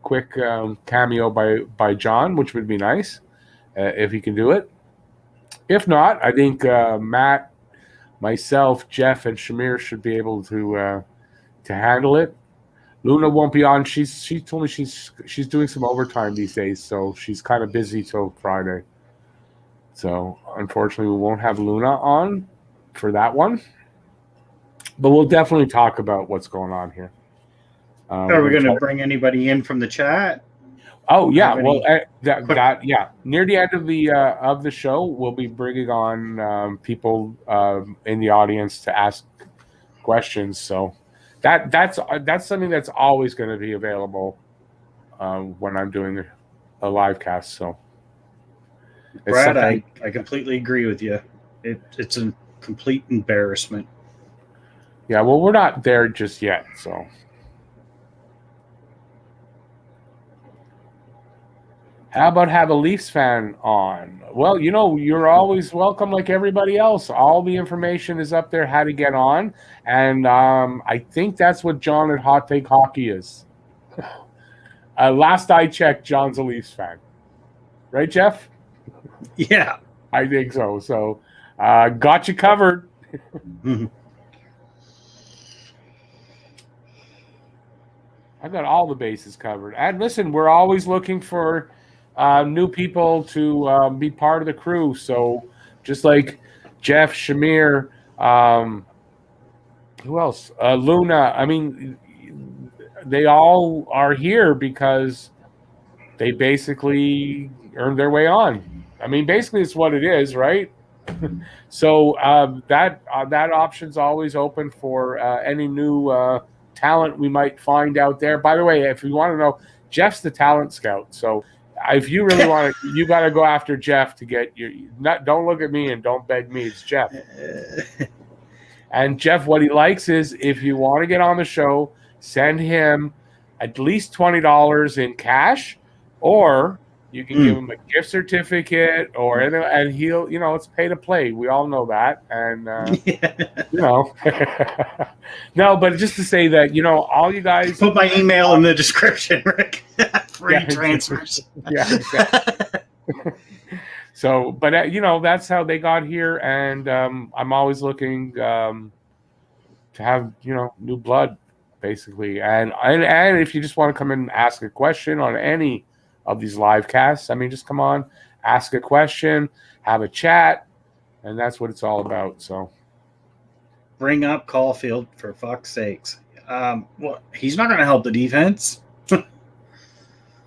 quick cameo by John, which would be nice if he can do it. If not, I think Matt myself, Jeff, and Shamir should be able to handle it. Luna won't be on. She told me she's doing some overtime these days, so she's kind of busy till Friday. So unfortunately, we won't have Luna on for that one. But we'll definitely talk about what's going on here. Are we going to bring anybody in from the chat? Oh yeah, well near the end of the show, we'll be bringing on people in the audience to ask questions. So that's something that's always going to be available when I'm doing a live cast. So Brad, I completely agree with you. It's a complete embarrassment. Yeah, well, we're not there just yet, so. How about have a Leafs fan on? Well, you're always welcome like everybody else. All the information is up there how to get on. And I think that's what John at Hot Take Hockey is. Last I checked, John's a Leafs fan. Right, Jeff? Yeah. I think so. So got you covered. I got all the bases covered. And listen, we're always looking for new people to be part of the crew. So just like Jeff, Shamir, who else? Luna. I mean, they all are here because they basically earned their way on. I mean, basically it's what it is, right? So that option's always open for any new talent we might find out there. By the way, if you want to know, Jeff's the talent scout. So if you really want to, you got to go after Jeff to get your. Don't look at me and don't beg me. It's Jeff. And Jeff, what he likes is if you want to get on the show, send him at least $20 in cash, or you can give him a gift certificate, or anything, and he'll, it's pay to play. We all know that, and no, but just to say that, all you guys put my email in the description, Rick. Free transfers. Yeah, exactly. So, but that's how they got here, and I'm always looking to have new blood, basically, and if you just want to come in and ask a question on any of these live casts, I mean, just come on, ask a question, have a chat, and that's what it's all about. So, bring up Caulfield for fuck's sakes. Well, he's not going to help the defense.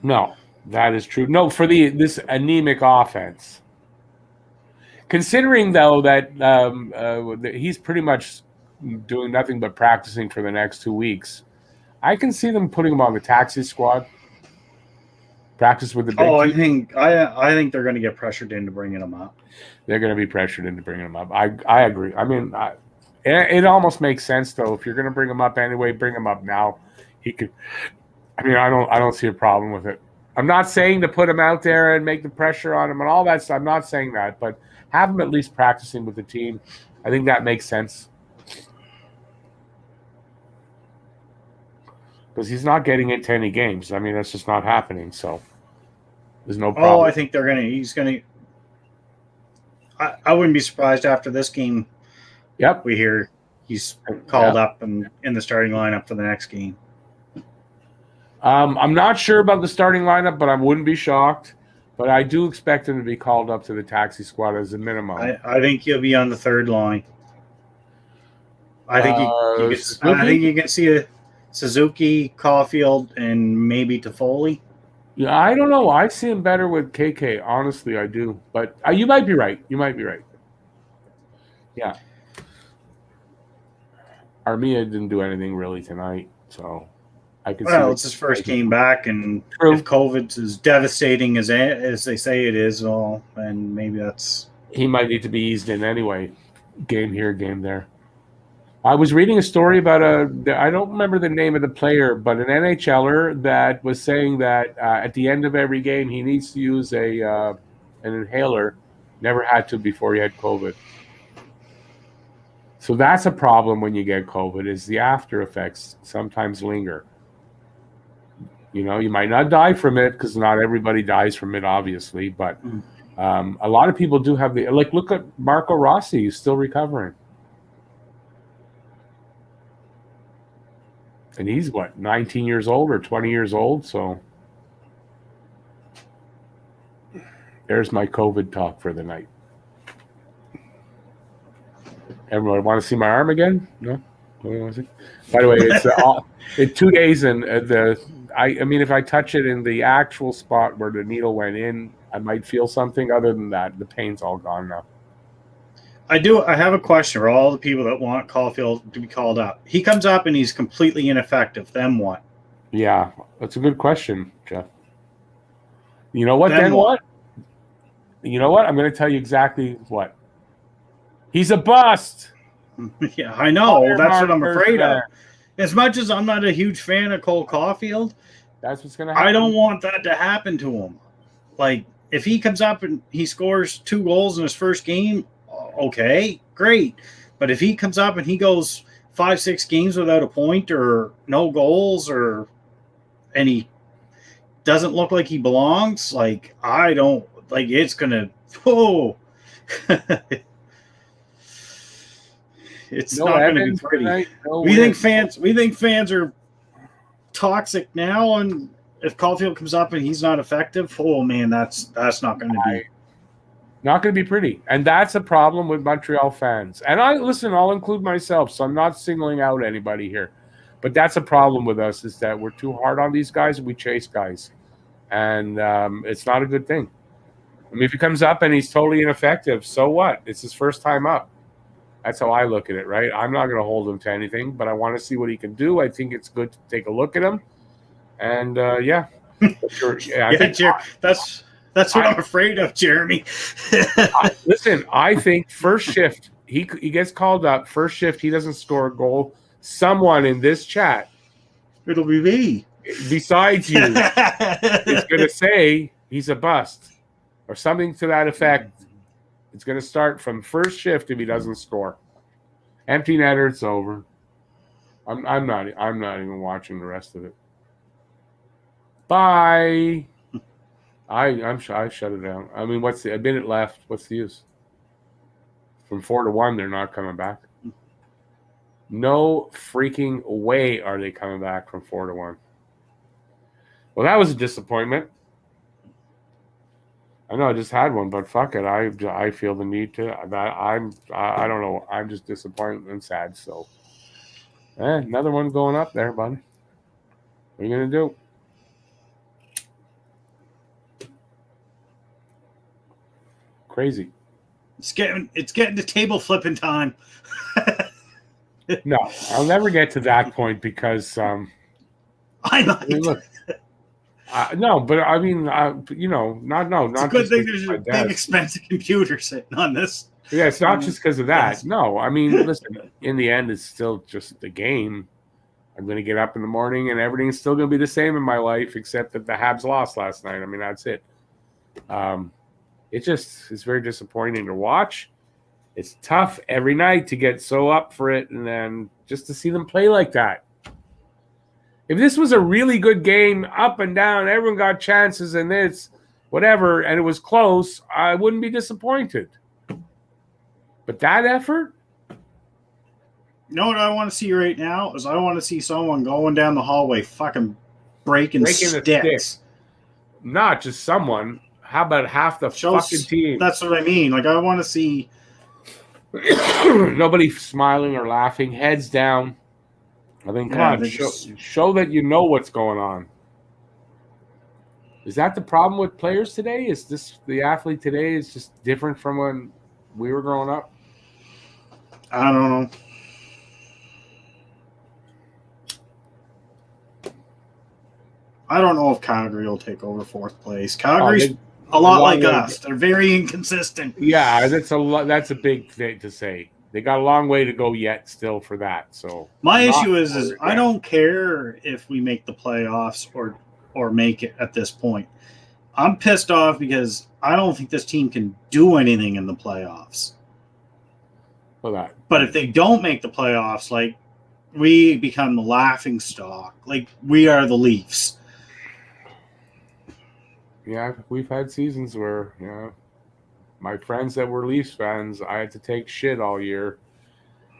No, that is true. No, for this anemic offense. Considering, though, that he's pretty much doing nothing but practicing for the next 2 weeks, I can see them putting him on the taxi squad. Practice with the big team. I think they're going to get pressured into bringing him up. They're going to be pressured into bringing him up. I agree. I mean, it almost makes sense, though. If you're going to bring him up anyway, bring him up now. He could. I mean, I don't see a problem with it. I'm not saying to put him out there and make the pressure on him and all that stuff. I'm not saying that, but have him at least practicing with the team. I think that makes sense. Because he's not getting into any games. I mean, that's just not happening. So there's no problem. Oh, I think he's going to. I wouldn't be surprised after this game. Yep. We hear he's called up and in the starting lineup for the next game. I'm not sure about the starting lineup, but I wouldn't be shocked. But I do expect him to be called up to the taxi squad as a minimum. I think he'll be on the third line. I think you can see a Suzuki, Caulfield, and maybe Toffoli. Yeah, I don't know. I see him better with KK. Honestly, I do. But you might be right. Yeah. Armia didn't do anything really tonight, so I can see. Well, it's his first game back, and if COVID's as devastating as they say it is, well, then maybe he might need to be eased in anyway. Game here, game there. I was reading a story about I don't remember the name of the player, but an NHLer that was saying that at the end of every game he needs to use an inhaler. Never had to before he had COVID. So that's a problem when you get COVID, is the after effects sometimes linger. You might not die from it because not everybody dies from it, obviously, but a lot of people do have look at Marco Rossi, he's still recovering. And he's, what, 19 years old or 20 years old? So there's my COVID talk for the night. Everyone want to see my arm again? No? By the way, it's in 2 days, and I mean, if I touch it in the actual spot where the needle went in, I might feel something. Other than that, the pain's all gone now. I have a question for all the people that want Caulfield to be called up. He comes up and he's completely ineffective. Then what? Yeah, that's a good question, Jeff. You know what? Then what? You know what? I'm going to tell you exactly what. He's a bust. Yeah, I know. That's what I'm afraid of. As much as I'm not a huge fan of Cole Caulfield, that's what's going to happen. I don't want that to happen to him. Like, if he comes up and he scores 2 goals in his first game, okay, great. But if he comes up and he goes 5-6 games without a point or no goals and he doesn't look like he belongs, like, I don't, like, it's going to, whoa. It's not going to be pretty. We think fans are toxic now, and if Caulfield comes up and he's not effective, oh man, that's not going to be pretty. And that's a problem with Montreal fans. And I'll include myself, so I'm not singling out anybody here. But that's a problem with us, is that we're too hard on these guys and we chase guys. And it's not a good thing. I mean, if he comes up and he's totally ineffective, so what? It's his first time up. That's how I look at it, right? I'm not going to hold him to anything, but I want to see what he can do. I think it's good to take a look at him. And, yeah. That's what I'm afraid of, Jeremy. Listen, I think first shift, he gets called up. First shift, he doesn't score a goal. Someone in this chat, it'll be me, besides you, is going to say he's a bust or something to that effect. It's going to start from first shift if he doesn't score. Empty netter, it's over. I'm not even watching the rest of it. Bye. I shut it down. I mean, what's a minute left? What's the use? From 4-1, they're not coming back. No freaking way are they coming back from 4-1. Well, that was a disappointment. I know I just had one, but fuck it. I feel the need to. I don't know. I'm just disappointed and sad. So, another one going up there, buddy. What are you gonna do? Crazy. It's getting to table flipping time. No, I'll never get to that point because I might. Look. No, but I mean, not. It's a good thing there's a big expensive computer sitting on this. Yeah, it's not just because of that. Yes. No, I mean, listen. In the end, it's still just the game. I'm going to get up in the morning, and everything's still going to be the same in my life, except that the Habs lost last night. I mean, that's it. It's very disappointing to watch. It's tough every night to get so up for it, and then just to see them play like that. If this was a really good game, up and down, everyone got chances and it's whatever, and it was close, I wouldn't be disappointed. But that effort? You know what I want to see right now is I want to see someone going down the hallway fucking breaking sticks. Not just someone. How about half the fucking team? That's what I mean. Like, I want to see nobody smiling or laughing, heads down. I mean, come on, show that you know what's going on. Is that the problem with players today? Is this the athlete today is just different from when we were growing up? I don't know. I don't know if Calgary will take over 4th place. Calgary's a lot like us. They're very inconsistent. Yeah, that's a big thing to say. They got a long way to go yet still for that. So my issue is I don't care if we make the playoffs or make it at this point. I'm pissed off because I don't think this team can do anything in the playoffs. But if they don't make the playoffs, like, we become the laughing stock. Like, we are the Leafs. Yeah, we've had seasons where, my friends that were Leafs fans, I had to take shit all year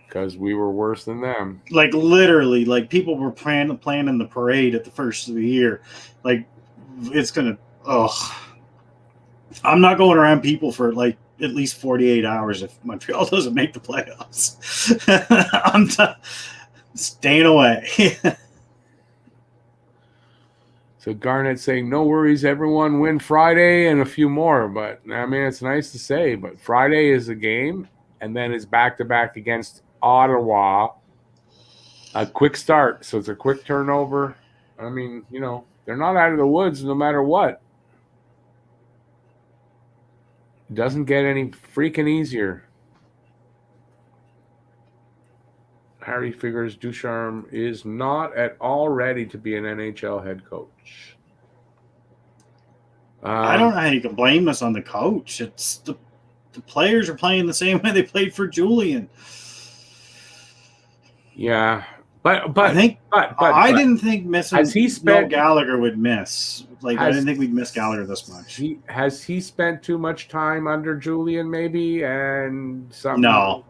because we were worse than them. Like literally, like people were planning the parade at the first of the year. Like it's gonna. I'm not going around people for like at least 48 hours if Montreal doesn't make the playoffs. I'm staying away. So Garnett saying, no worries, everyone, win Friday and a few more. But, I mean, it's nice to say, but Friday is a game, and then it's back-to-back against Ottawa. A quick start, so it's a quick turnover. I mean, you know, they're not out of the woods no matter what. It doesn't get any freaking easier. Harry figures Ducharme is not at all ready to be an NHL head coach. I don't know how you can blame us on the coach. It's the players are playing the same way they played for Julian. Yeah, but I didn't think missing Gallagher would miss. Like I didn't think we'd miss Gallagher this much. Has he spent too much time under Julian? Maybe and something. No.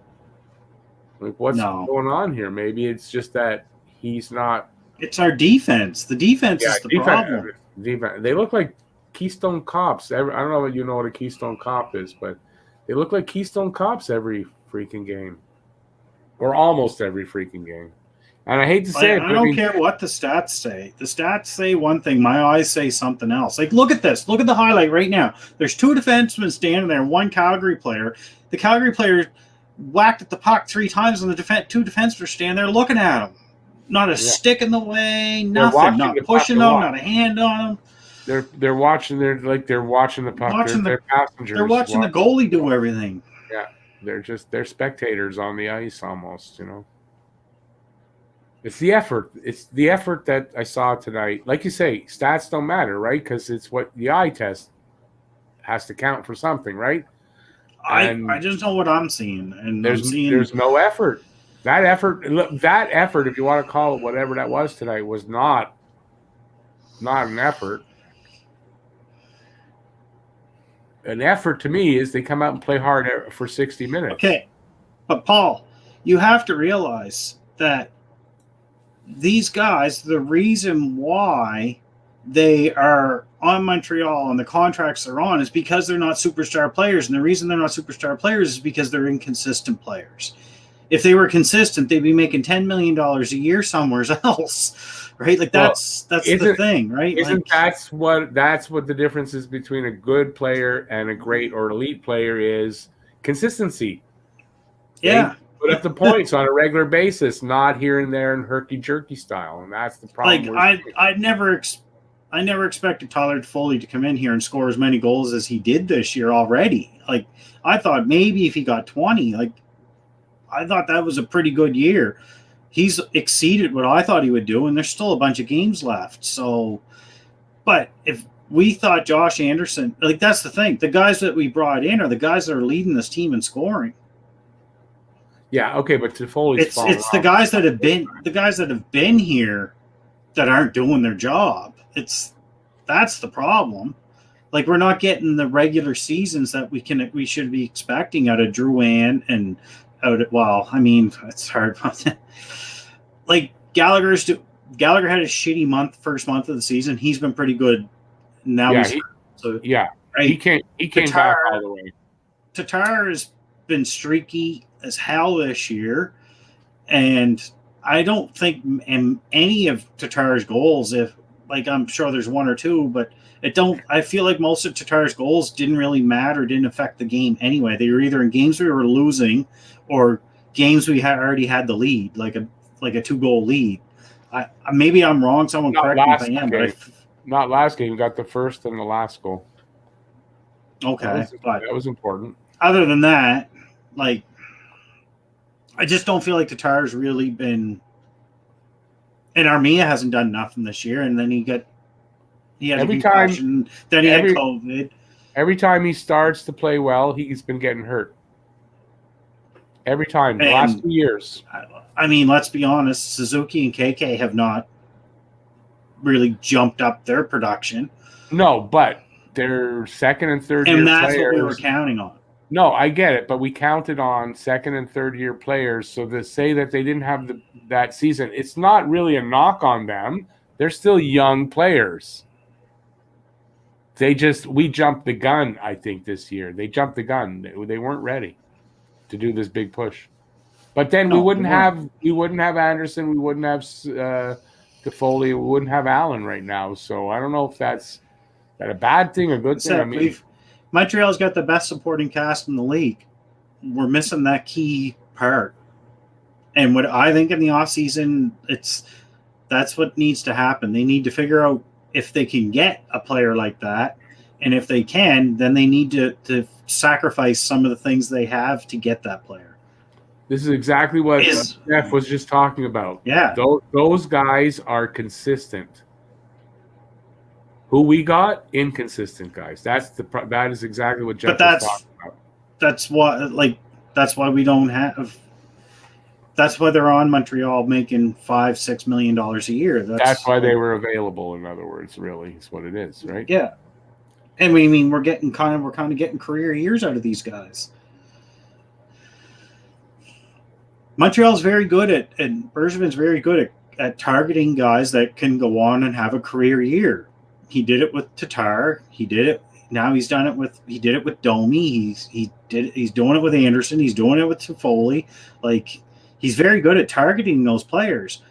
Like what's going on here? Maybe it's just that he's not. It's our defense. The defense is the problem. Defense. They look like Keystone Cops. I don't know if you know what a Keystone Cop is, but they look like Keystone Cops every freaking game, or almost every freaking game. And I hate to say it, I don't care what the stats say. The stats say one thing. My eyes say something else. Like, look at this. Look at the highlight right now. There's two defensemen standing there, one Calgary player. The Calgary player whacked at the puck 3 times, and the two defensemen are standing there looking at him. Not a stick in the way, nothing. Not pushing them, not a hand on them. They're watching. They're watching the puck. They're passengers. They're watching the goalie do everything. Yeah, they're spectators on the ice almost. You know, it's the effort. It's the effort that I saw tonight. Like you say, stats don't matter, right? Because it's what the eye test has to count for something, right? I just know what I'm seeing, and there's no effort. That effort, if you want to call it whatever that was tonight, was not an effort. An effort to me is they come out and play hard for 60 minutes. Okay, but Paul, you have to realize that these guys, the reason why they are on Montreal and the contracts they're on is because they're not superstar players. And the reason they're not superstar players is because they're inconsistent players. If they were consistent, they'd be making $10 million a year somewhere else, right? Like that's the thing, right? That's what the difference is between a good player and a great or elite player is consistency. Yeah. Put up the points on a regular basis, not here and there in herky-jerky style. And that's the problem. Like I never expected Tyler Toffoli to come in here and score as many goals as he did this year already. Like, I thought maybe if he got 20, like, I thought that was a pretty good year. He's exceeded what I thought he would do, and there's still a bunch of games left. So, but if we thought Josh Anderson, like, that's the thing. The guys that we brought in are the guys that are leading this team in scoring. Yeah, okay, but Toffoli's it's the guys that have been here that aren't doing their job. That's the problem. Like, we're not getting the regular seasons that we should be expecting out of Drouin and out of, well, I mean, it's hard. Like Gallagher had a shitty first month of the season. He's been pretty good. Now right? He came back all the way. Tatar has been streaky as hell this year, and I don't think any of Tatar's goals, I'm sure there's one or two, but I feel like most of Tatar's goals didn't really matter, didn't affect the game anyway. They were either in games we were losing or games we already had the lead, like a 2-goal lead. Maybe I'm wrong. Someone correct me if I am. But not last game. We got the first and the last goal. Okay. That was important. Other than that, like, I just don't feel like Tatar's really been. And Armia hasn't done nothing this year, and then he had COVID. Every time he starts to play well, he's been getting hurt. Every time, the last 2 years. I mean, let's be honest, Suzuki and KK have not really jumped up their production. No, but they're second and third year and that's players. what we were counting on. No, I get it, but we counted on second and third year players. So to say that they didn't have that season, it's not really a knock on them. They're still young players. We jumped the gun, I think, this year. They jumped the gun. They weren't ready to do this big push. But then we No, they wouldn't weren't. have Anderson, we wouldn't have Toffoli, we wouldn't have Allen right now. So I don't know if that's a bad thing or good thing. I mean, Montreal's got the best supporting cast in the league. We're missing that key part. And what I think in the offseason, that's what needs to happen. They need to figure out if they can get a player like that. And if they can, then they need to sacrifice some of the things they have to get that player. this is exactly what Jeff was just talking about. Yeah. Those guys are consistent. Who we got? Inconsistent guys. That is exactly what Jeff was talking about. That's why we don't have. That's why they're on Montreal making $5-6 million a year. That's why they were available. In other words, really, is what it is, right? Yeah, and we mean we're kind of getting career years out of these guys. Montreal's very good and Bergevin's very good at targeting guys that can go on and have a career year. He did it with Tatar. He did it. Now he did it with Domi. He's doing it with Anderson. He's doing it with Toffoli. Like, he's very good at targeting those players.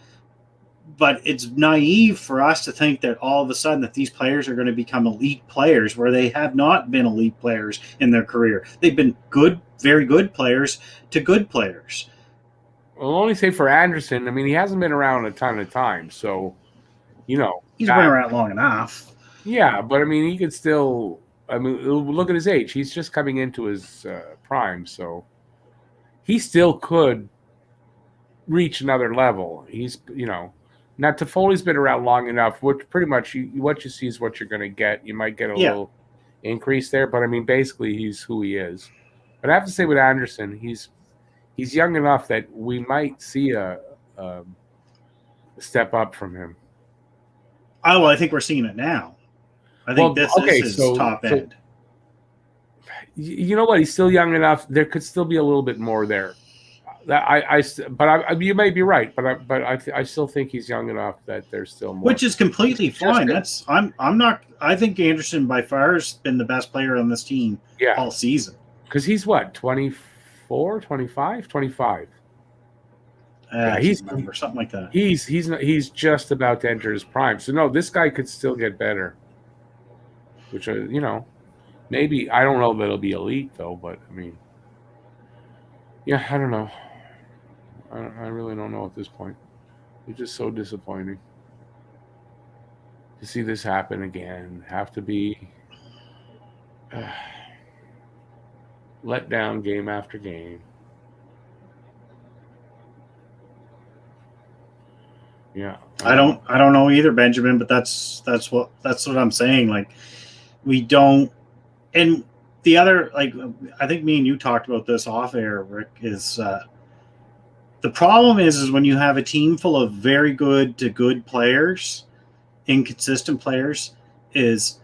But it's naive for us to think that all of a sudden that these players are going to become elite players where they have not been elite players in their career. They've been good, very good players to good players. I'll only say for Anderson, I mean, he hasn't been around a ton of time, so, he's been around long enough. Yeah, but I mean, he could still. I mean, look at his age. He's just coming into his prime, so he still could reach another level. He's, now Toffoli's been around long enough. Which pretty much what you see is what you're going to get. You might get a little increase there, but I mean, basically, he's who he is. But I have to say, with Anderson, he's young enough that we might see a step up from him. Oh, well, I think we're seeing it now. I think this is top end. You know what? He's still young enough. There could still be a little bit more there. You may be right, but I still think he's young enough that there's still more. Which is completely fine. I'm not. I think Anderson by far has been the best player on this team all season. Because he's what, 24, 25, 25. He's something like that. He's just about to enter his prime. So no, this guy could still get better. Which maybe I don't know that it'll be elite though, but I mean, yeah, I don't know. I really don't know at this point. It's just so disappointing to see this happen again. Have to be let down game after game. Yeah, I don't know either, Benjamin. But that's what I'm saying. Like, we don't. And the other, I think me and you talked about this off air, Rick, is the problem is when you have a team full of very good to good players, inconsistent players, is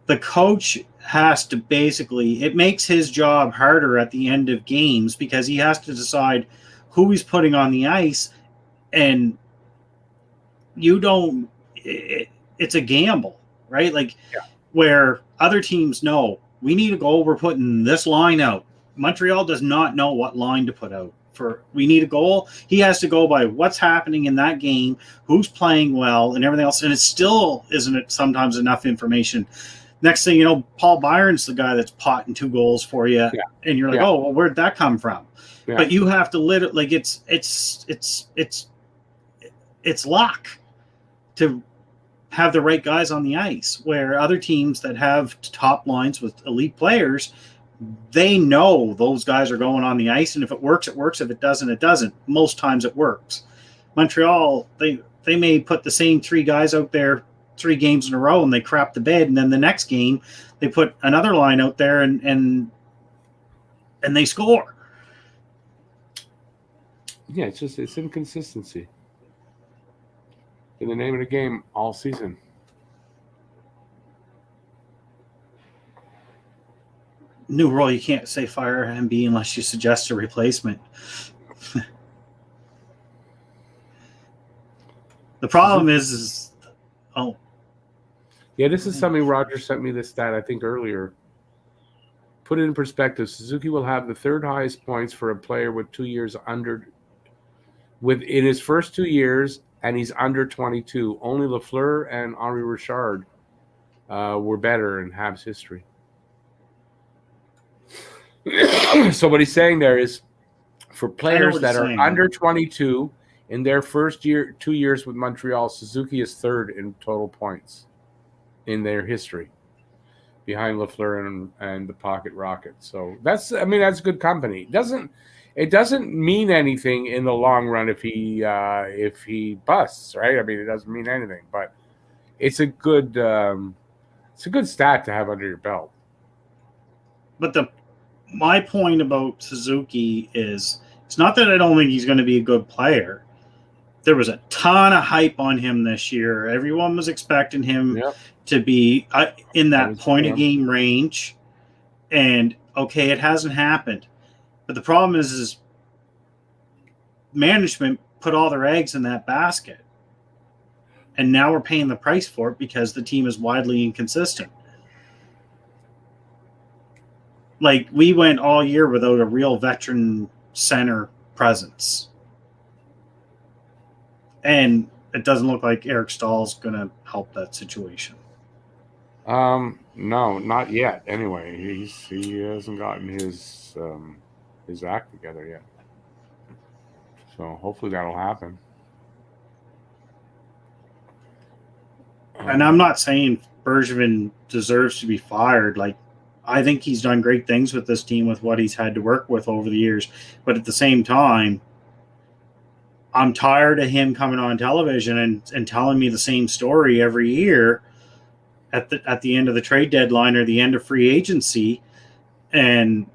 the coach has to basically, it makes his job harder at the end of games because he has to decide who he's putting on the ice, and it's a gamble, right? Where other teams know we need a goal, we're putting this line out. Montreal does not know what line to put out. We need a goal. He has to go by what's happening in that game, who's playing well, and everything else. And it still isn't sometimes enough information. Next thing you know, Paul Byron's the guy that's potting 2 goals for you, and you're like, oh, well, where'd that come from? Yeah. But you have to it's luck to have the right guys on the ice, where other teams that have top lines with elite players, they know those guys are going on the ice, and if it works, it works. If it doesn't, it doesn't. Most times it works. Montreal, they may put the same 3 guys out there 3 games in a row, and they crap the bed, and then the next game they put another line out there and they score. Yeah, it's inconsistency in the name of the game all season. new rule, you can't say fire MB unless you suggest a replacement. The problem is yeah, this is something Roger sent me this stat, I think, earlier. Put it in perspective, Suzuki will have the third highest points for a player with 2 years under, in his first 2 years, and he's under 22. Only Lafleur and Henri Richard were better in Habs history. So what he's saying there is, for players that are under 22 in their first 2 years with Montreal, Suzuki is third in total points in their history, behind Lafleur and the Pocket Rocket. So that's good company. It doesn't mean anything in the long run if he busts, right? I mean, it doesn't mean anything, but it's a good stat to have under your belt. But my point about Suzuki is, it's not that I don't think he's going to be a good player. There was a ton of hype on him this year. Everyone was expecting him to be in that point-of-game range. And, okay, it hasn't happened. But the problem is management put all their eggs in that basket. And now we're paying the price for it because the team is widely inconsistent. Like, we went all year without a real veteran center presence. And it doesn't look like Eric Stahl's going to help that situation. No, not yet. Anyway, he hasn't gotten his act together yet. So hopefully that'll happen. And I'm not saying Bergevin deserves to be fired. Like, I think he's done great things with this team with what he's had to work with over the years. But at the same time, I'm tired of him coming on television and telling me the same story every year at the end of the trade deadline or the end of free agency. And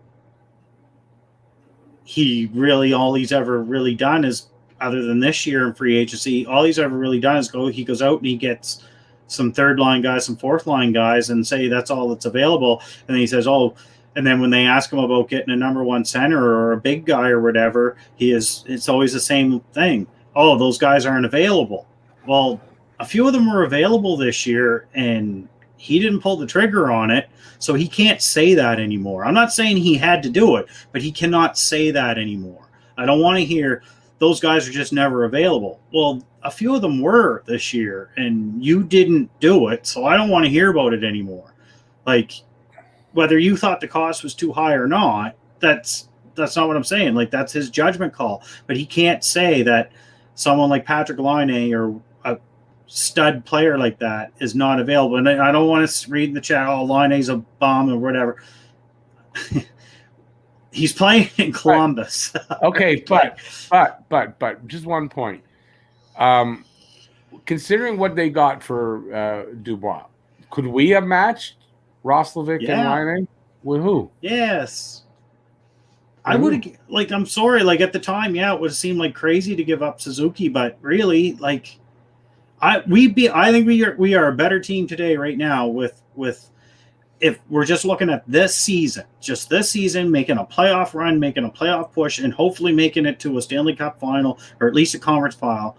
all he's ever really done is, other than this year in free agency, all he's ever really done is he goes out and he gets some third line guys, some fourth line guys, and say that's all that's available. And then he says, and then when they ask him about getting a number one center or a big guy or whatever, it's always the same thing. Oh, those guys aren't available. Well, a few of them were available this year, and he didn't pull the trigger on it, so he can't say that anymore. I'm not saying he had to do it, but he cannot say that anymore. I don't want to hear those guys are just never available. Well, a few of them were this year, and you didn't do it, so I don't want to hear about it anymore. Like, whether you thought the cost was too high or not, that's not what I'm saying. Like, that's his judgment call. But he can't say that someone like Patrick Laine or a stud player like that is not available. And I don't want to read in the chat, Laine's a bomb or whatever. He's playing in Columbus. Okay, but just one point. Considering what they got for Dubois, could we have matched Roslovic and Laine? With who? Yes. I would have, like, I'm sorry, like, at the time, it would have seemed like crazy to give up Suzuki, but really, like, I think we are a better team today right now with if we're just looking at this season, making a playoff run, making a playoff push, and hopefully making it to a Stanley Cup final or at least a conference final.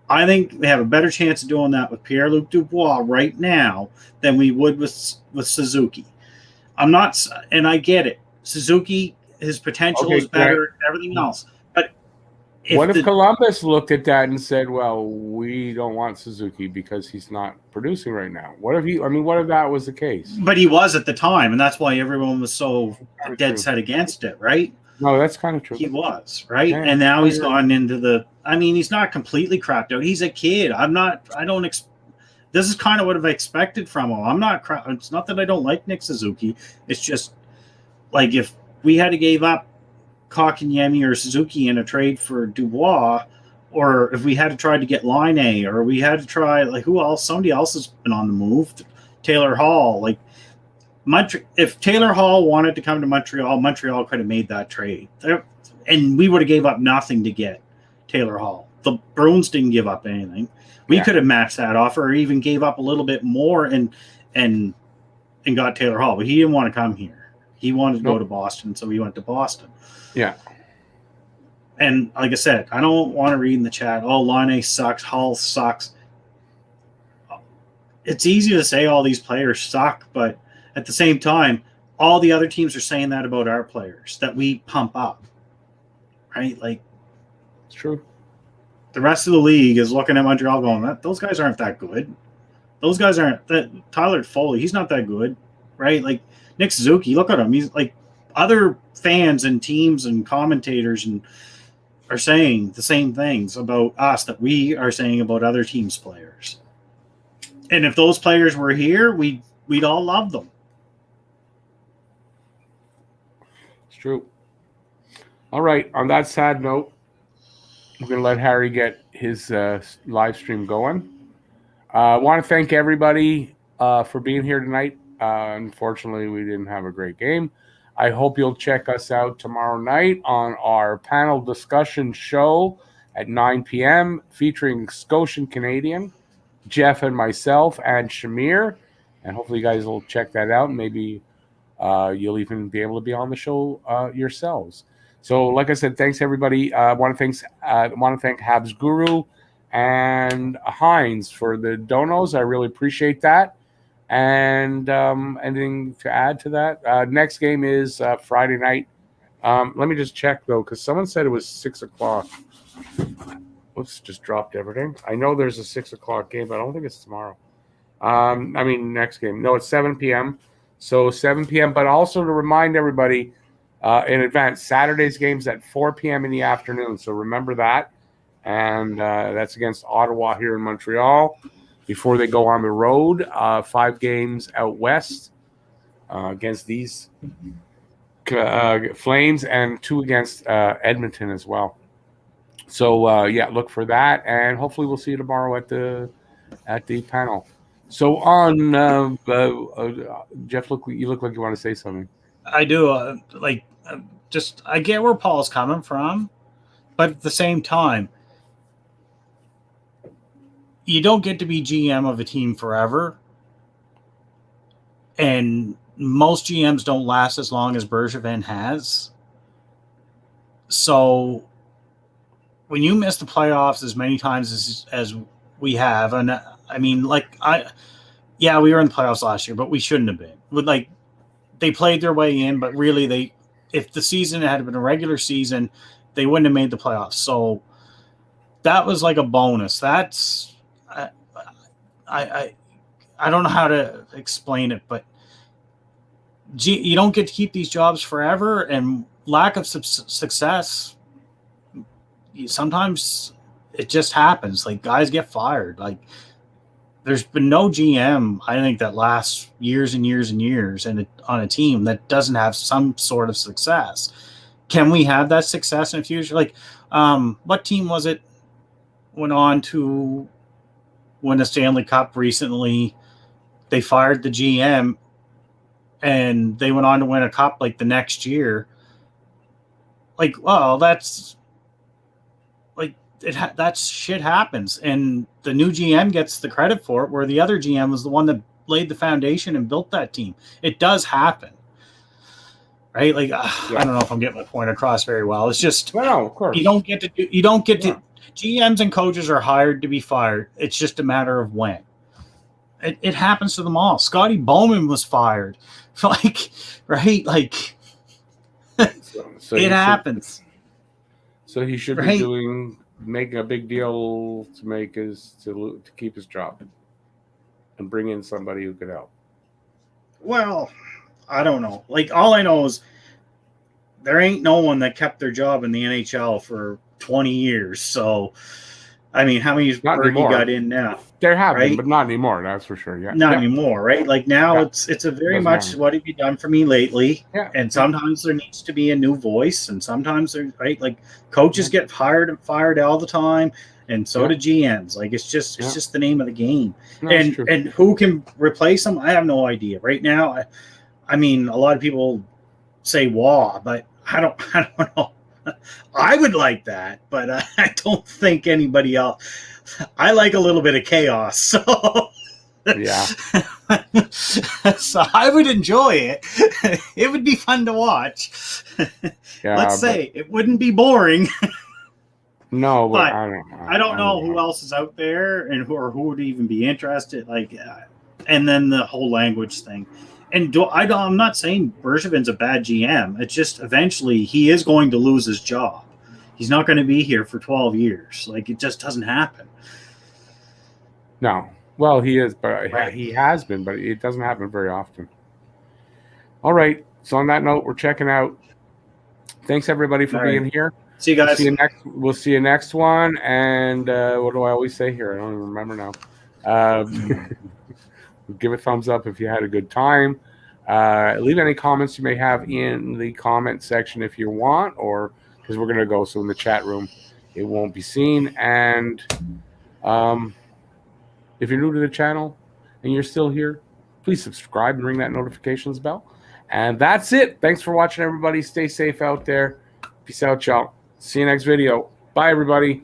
I think we have a better chance of doing that with Pierre-Luc Dubois right now than we would with Suzuki. I'm not, and I get it. Suzuki, his potential is better than everything else. But if Columbus looked at that and said, well, we don't want Suzuki because he's not producing right now? What if that was the case? But he was at the time, and that's why everyone was so dead set against it, right? No, that's kind of true. He was, right? Yeah, and now he's gone into he's not completely crapped out. He's a kid. This is kind of what I've expected from him. It's not that I don't like Nick Suzuki. It's just, like, if we had to give up Kotkaniemi or Suzuki in a trade for Dubois, or if we had to try to get Laine, or we had to try, like, who else? Somebody else has been on the move. Taylor Hall. Like, if Taylor Hall wanted to come to Montreal, Montreal could have made that trade. And we would have gave up nothing to get Taylor Hall. The Bruins didn't give up anything. We could have matched that offer or even gave up a little bit more and got Taylor Hall. But he didn't want to come here. He wanted to go to Boston, so he went to Boston. Yeah. And like I said, I don't want to read in the chat, oh, Laine sucks, Hull sucks. It's easy to say all these players suck, but at the same time, all the other teams are saying that about our players that we pump up, right? Like, it's true. The rest of the league is looking at Montreal going, those guys aren't that good. Those guys aren't that. Tyler Foley, he's not that good, right? Like Nick Suzuki, look at him. He's like, other fans and teams and commentators and are saying the same things about us that we are saying about other teams' players. And if those players were here, we'd all love them. It's true. All right. On that sad note, we're going to let Harry get his live stream going. I want to thank everybody for being here tonight. Unfortunately, we didn't have a great game. I hope you'll check us out tomorrow night on our panel discussion show at 9 p.m. featuring Scotian Canadian, Jeff and myself, and Shamir. And hopefully you guys will check that out. Maybe you'll even be able to be on the show yourselves. So, like I said, thanks everybody. I want to thank Habs Guru and Heinz for the donos. I really appreciate that. And anything to add to that? Next game is Friday night. Let me just check though, because someone said it was 6 o'clock. Whoops, just dropped everything. I know there's a 6 o'clock game, but I don't think it's tomorrow. Next game. No, it's 7 p.m. So 7 p.m. But also to remind everybody in advance, Saturday's game's at 4 p.m. in the afternoon. So remember that. And that's against Ottawa here in Montreal before they go on the road. 5 games out west against these Flames and 2 against Edmonton as well. So, look for that. And hopefully we'll see you tomorrow at the panel. So on, Jeff, you look like you want to say something. I do. I get where Paul's coming from, but at the same time, you don't get to be GM of a team forever. And most GMs don't last as long as Bergevin has. So when you miss the playoffs as many times as we have, and we were in the playoffs last year, but we shouldn't have been. They played their way in, but really if the season had been a regular season, they wouldn't have made the playoffs. So that was like a bonus. That's I don't know how to explain it, but you don't get to keep these jobs forever, and lack of success, sometimes it just happens. Like, guys get fired. Like, there's been no GM, I think, that lasts years and years and years on a team that doesn't have some sort of success. Can we have that success in the future? Like, what team was it went on to win a Stanley Cup recently? They fired the GM and they went on to win a cup like the next year. Like, well, that's like that shit happens, and the new GM gets the credit for it, where the other GM was the one that laid the foundation and built that team. It does happen, right? Like, I don't know if I'm getting my point across very well. It's just, well, of course, you don't get to. GMs and coaches are hired to be fired. It's just a matter of when. It happens to them all. Scotty Bowman was fired. Like, right? Like, so it happens. So he should be making a big deal to keep his job and bring in somebody who could help. Well, I don't know. Like, all I know is there ain't no one that kept their job in the NHL for 20 years. So, I mean, how many Bergie got in now? There have been, but not anymore. That's for sure. Yeah, not anymore, right? Like, now it's a very much what have you done for me lately? Yeah. And sometimes there needs to be a new voice, and sometimes like coaches get hired and fired all the time, and so do GMs. Like, it's just the name of the game. No, and who can replace them? I have no idea. Right now, I mean, a lot of people say Waugh, but I don't know. I would like that, but I don't think anybody else. I like a little bit of chaos. So Yeah. So I would enjoy it. It would be fun to watch. Yeah, Let's say it wouldn't be boring. No, but I don't know who else is out there and who would even be interested. And then the whole language thing. And I'm not saying Bergevin's a bad GM. It's just eventually he is going to lose his job. He's not going to be here for 12 years. It just doesn't happen. No. Well, he is, but Right. he has been, but it doesn't happen very often. All right. So on that note, we're checking out. Thanks everybody for being here. See you guys. We'll see you next one. And what do I always say here? I don't even remember now. Give a thumbs up if you had a good time. Leave any comments you may have in the comment section if you want, or because we're going to go so in the chat room it won't be seen. And if you're new to the channel and you're still here, please subscribe and ring that notifications bell. And that's it. Thanks for watching, everybody. Stay safe out there. Peace out, y'all. See you next video. Bye, everybody.